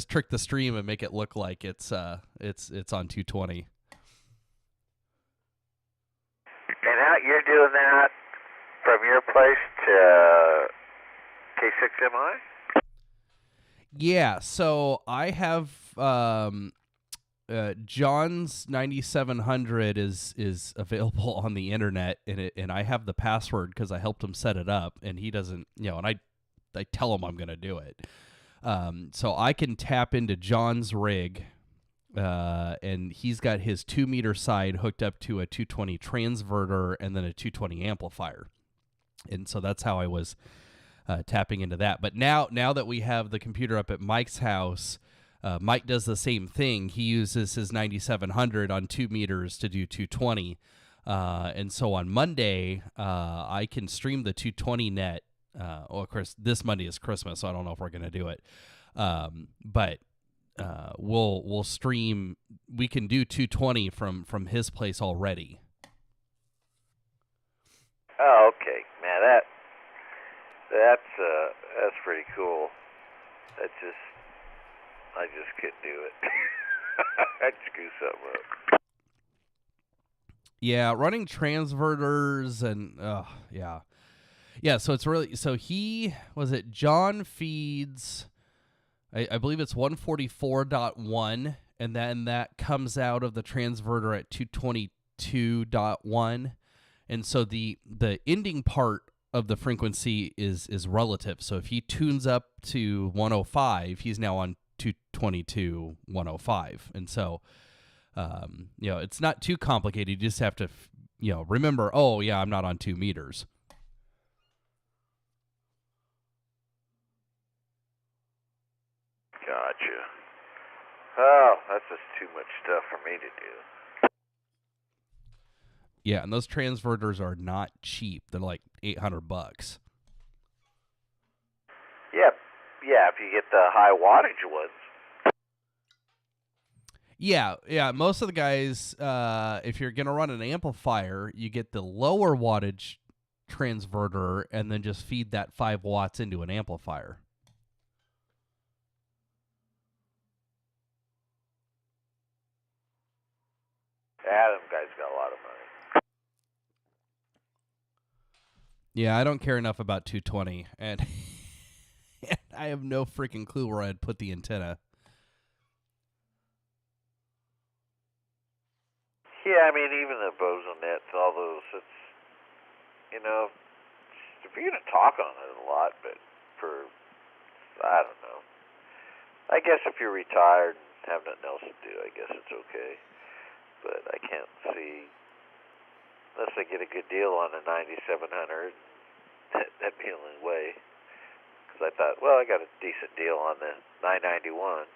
trick the stream and make it look like it's on 220. And how you're doing that from your place to K6MI? Yeah, so I have John's 9700 is available on the internet, and I have the password because I helped him set it up, and he doesn't, and I tell him I'm going to do it. So I can tap into John's rig, and he's got his 2-meter side hooked up to a 220 transverter and then a 220 amplifier. And so that's how I was tapping into that. But now that we have the computer up at Mike's house, Mike does the same thing. He uses his 9700 on 2 meters to do 220. And so on Monday, I can stream the 220 net. Of course, this Monday is Christmas, so I don't know if we're going to do it. But we'll stream. We can do 220 from his place already. Oh, okay, man. That's pretty cool. I just couldn't do it. I'd screw something up. Yeah, running transverters and yeah. So it's really John feeds. I believe it's 144.1, and then that comes out of the transverter at 222.1, and so the ending part of the frequency is relative. So if he tunes up to 105, he's now on 222 105, and so it's not too complicated. You just have to remember, oh yeah, I'm not on 2 meters. Gotcha. Oh, that's just too much stuff for me to do. Yeah, and those transverters are not cheap. They're like $800. Yeah, if you get the high wattage ones. Yeah. Most of the guys, if you're going to run an amplifier, you get the lower wattage transverter and then just feed that 5 watts into an amplifier. Them guys got a lot of money. Yeah, I don't care enough about 220, and I have no freaking clue where I'd put the antenna. Yeah, I mean, even the boson nets, all those, it's, if you're going to talk on it a lot, but I don't know. I guess if you're retired and have nothing else to do, I guess it's okay. But I can't see, unless I get a good deal on a 9700, that'd be the only way. Because I thought, well, I got a decent deal on the 991.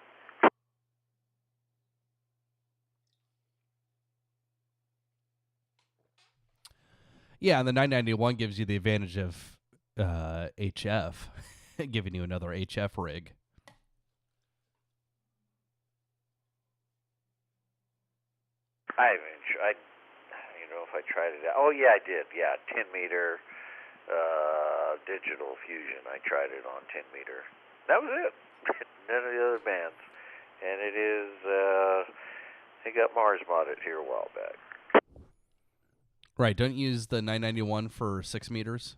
Yeah, and the 991 gives you the advantage of HF, giving you another HF rig. I haven't tried, if I tried it out. Oh, yeah, I did. Yeah, 10-meter digital fusion. I tried it on 10-meter. That was it. None of the other bands. And it is, they got Mars modded here a while back. Right, don't use the 991 for 6 meters?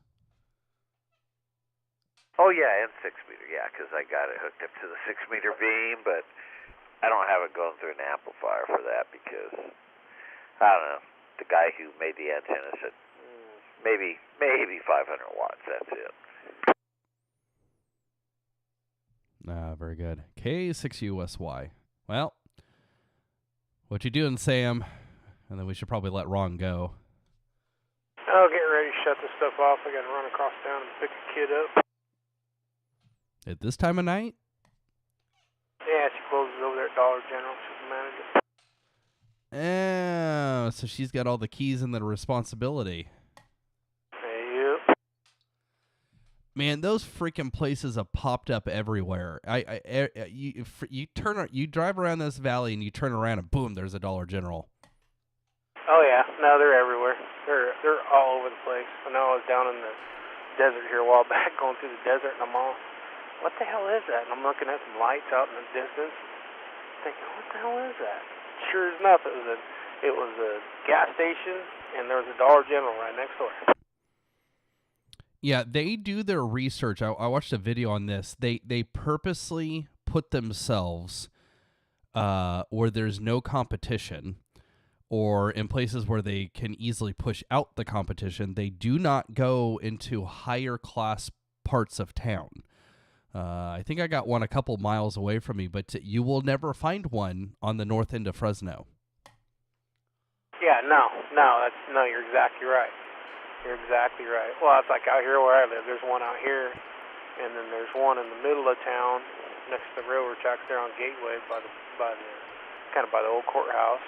Oh, yeah, and 6-meter, yeah, because I got it hooked up to the 6-meter beam, but I don't have it going through an amplifier for that because, I don't know, the guy who made the antenna said, maybe 500 watts, that's it. Very good. K6USY. Well, what you doing, Sam? And then we should probably let Ron go. Oh, getting ready to shut this stuff off. I got to run across town and pick a kid up. At this time of night? Yeah, she closes over there at Dollar General. She's the manager. Oh, so she's got all the keys and the responsibility. Yep. Man, those freaking places have popped up everywhere. You drive around this valley and you turn around and boom, there's a Dollar General. Oh yeah, no, they're everywhere. They're all over the place. I know I was down in the desert here a while back, going through the desert, and I'm all, what the hell is that? And I'm looking at some lights out in the distance, thinking, what the hell is that? Sure enough, it was a gas station, and there was a Dollar General right next door. Yeah, they do their research. I watched a video on this. They purposely put themselves where there's no competition, or in places where they can easily push out the competition, they do not go into higher class parts of town. I think I got one a couple miles away from me, but you will never find one on the north end of Fresno. Yeah, no, you're exactly right. You're exactly right. Well, it's like out here where I live. There's one out here, and then there's one in the middle of town next to the railroad tracks there on Gateway by the kind of by the old courthouse.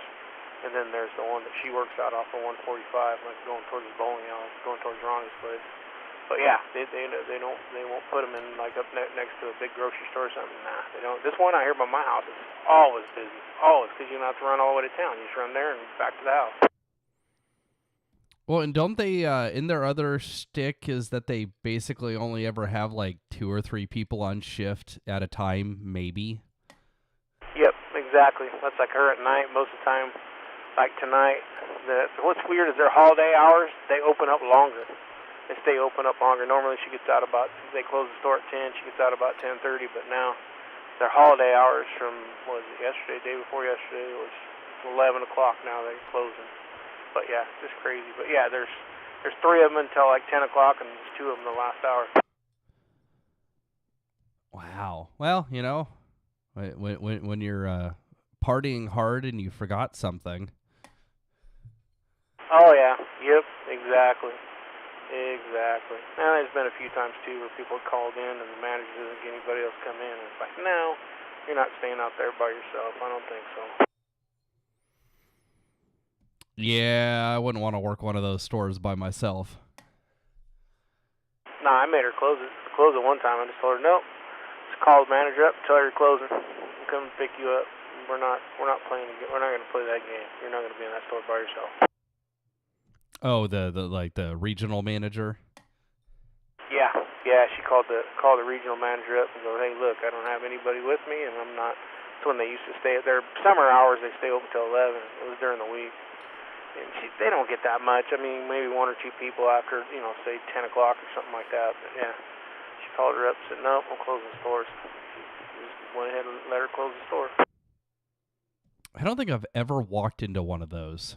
And then there's the one that she works out off of 145, like going towards the bowling alley, going towards Ronnie's place. But yeah, they won't put them in like up next to a big grocery store or something. Nah, they don't. This one out here by my house is always busy, always, because you don't have to run all the way to town. You just run there and back to the house. Well, and don't they, in their other shtick is that they basically only ever have like 2 or 3 people on shift at a time, maybe? Yep, exactly. That's like her at night most of the time. Like tonight, what's weird is their holiday hours, they open up longer. They stay open up longer. Normally she gets out about, they close the store at 10, she gets out about 10:30, but now their holiday hours from, what was it, yesterday, day before yesterday, it was 11 o'clock now they're closing. But yeah, it's just crazy. But yeah, there's 3 of them until like 10 o'clock, and there's 2 of them the last hour. Wow. Well, you know, when you're partying hard and you forgot something. Oh yeah, yep, exactly. Exactly. Now there's been a few times too where people have called in and the manager doesn't get anybody else come in, and it's like, no, you're not staying out there by yourself. I don't think so. Yeah, I wouldn't want to work one of those stores by myself. Nah, I made her close it one time. I just told her, nope, just call the manager up, tell her you're closing, we'll come pick you up. We're not playing. We're not going to play that game. You're not going to be in that store by yourself. Oh, the regional manager. Yeah. She called the regional manager up and goes, hey, look, I don't have anybody with me, and I'm not. It's when they used to stay at their summer hours. They stay open till 11. It was during the week, and they don't get that much. I mean, maybe 1 or 2 people after, say 10 o'clock or something like that. But yeah, she called her up and said, nope, I'm closing the stores. Just went ahead and let her close the store. I don't think I've ever walked into one of those.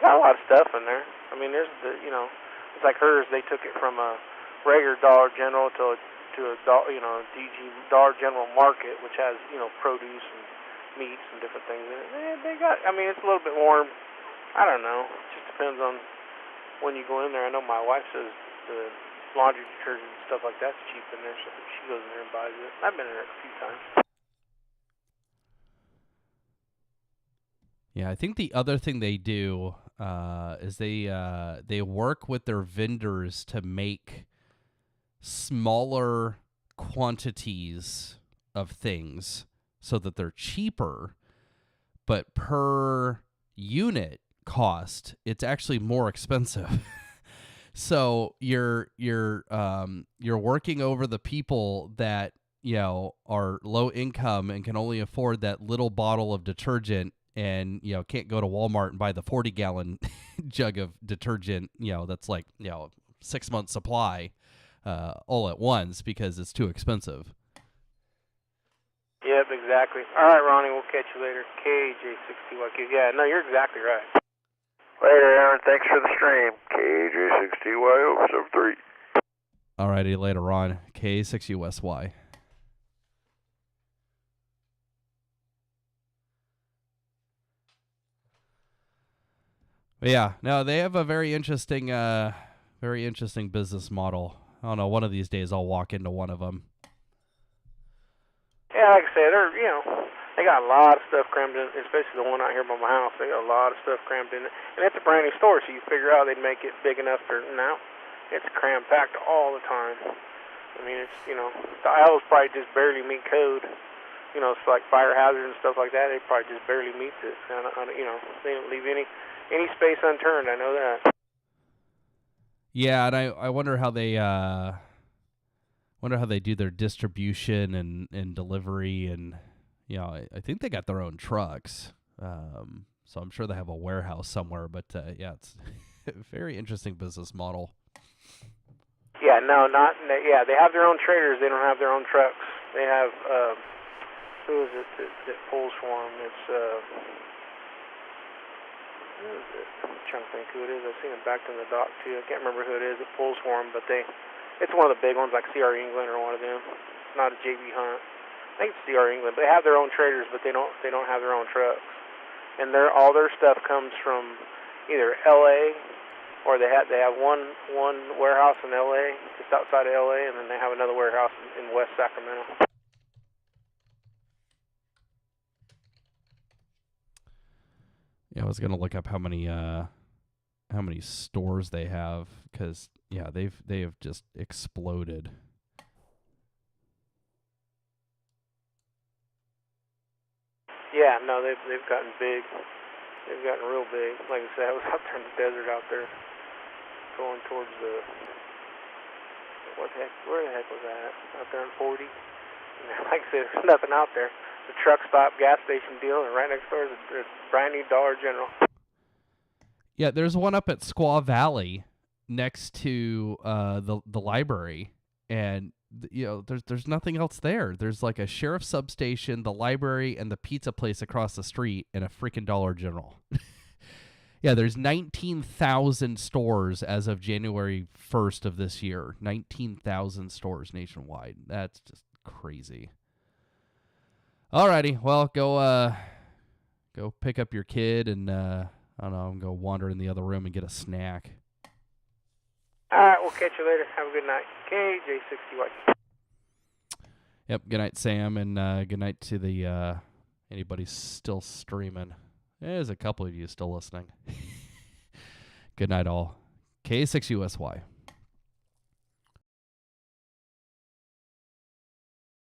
Got a lot of stuff in there. I mean, there's it's like hers. They took it from a regular Dollar General to a DG Dollar General Market, which has produce and meats and different things in it. They got. I mean, it's a little bit more. I don't know. It just depends on when you go in there. I know my wife says the laundry detergent and stuff like that's cheap in there, so she goes in there and buys it. I've been in there a few times. Yeah, I think the other thing they do is they work with their vendors to make smaller quantities of things so that they're cheaper, but per unit cost, it's actually more expensive. So you're working over the people that are low income and can only afford that little bottle of detergent, and can't go to Walmart and buy the 40-gallon jug of detergent, that's like 6 months supply all at once because it's too expensive. Yep, exactly. All right, Ronnie, we'll catch you later. KJ60YQ. Yeah, no, you're exactly right. Later, Aaron. Thanks for the stream. KJ60Y073. All righty, later, Ron. K6USY. But yeah, no, they have a very interesting business model. I don't know. One of these days, I'll walk into one of them. Yeah, like I said, they got a lot of stuff crammed in, especially the one out here by my house. They got a lot of stuff crammed in it, and it's a brand new store, so you figure out they'd make it big enough for now. It's cram packed all the time. I mean, it's the aisles probably just barely meet code. It's like fire hazard and stuff like that. They probably just barely meets it. They don't leave any space unturned. I know that. Yeah, and I wonder how they do their distribution and delivery, and I think they got their own trucks, so I'm sure they have a warehouse somewhere. But yeah, it's a very interesting business model. Yeah, they have their own traders. They don't have their own trucks. They have Who is it that pulls for them? It's, who is it? I'm trying to think who it is. I've seen them backed in the dock, too. I can't remember who it is that pulls for them, but it's one of the big ones, like CR England or one of them. It's not a JB Hunt. I think it's CR England. They have their own traders, but they don't have their own trucks. And all their stuff comes from either LA, or they have one warehouse in LA, just outside of LA, and then they have another warehouse in West Sacramento. Yeah, I was gonna look up how many stores they have, because yeah, they have just exploded. Yeah, no, they've gotten big. They've gotten real big. Like I said, I was out there in the desert out there, going towards the where the heck was that? Out there in 40. And like I said, there's nothing out there. The truck stop, gas station deal, and right next door is a brand new Dollar General. Yeah, there's one up at Squaw Valley next to the library, and there's nothing else there. There's like a sheriff's substation, the library, and the pizza place across the street, and a freaking Dollar General. Yeah, there's 19,000 stores as of January 1st of this year. 19,000 stores nationwide. That's just crazy. Alrighty, well, go pick up your kid, and I don't know, I'm gonna go wander in the other room and get a snack. All right, we'll catch you later. Have a good night. KJ60Y. Yep, good night, Sam, and good night to the anybody still streaming. There's a couple of you still listening. Good night, all. K6USY.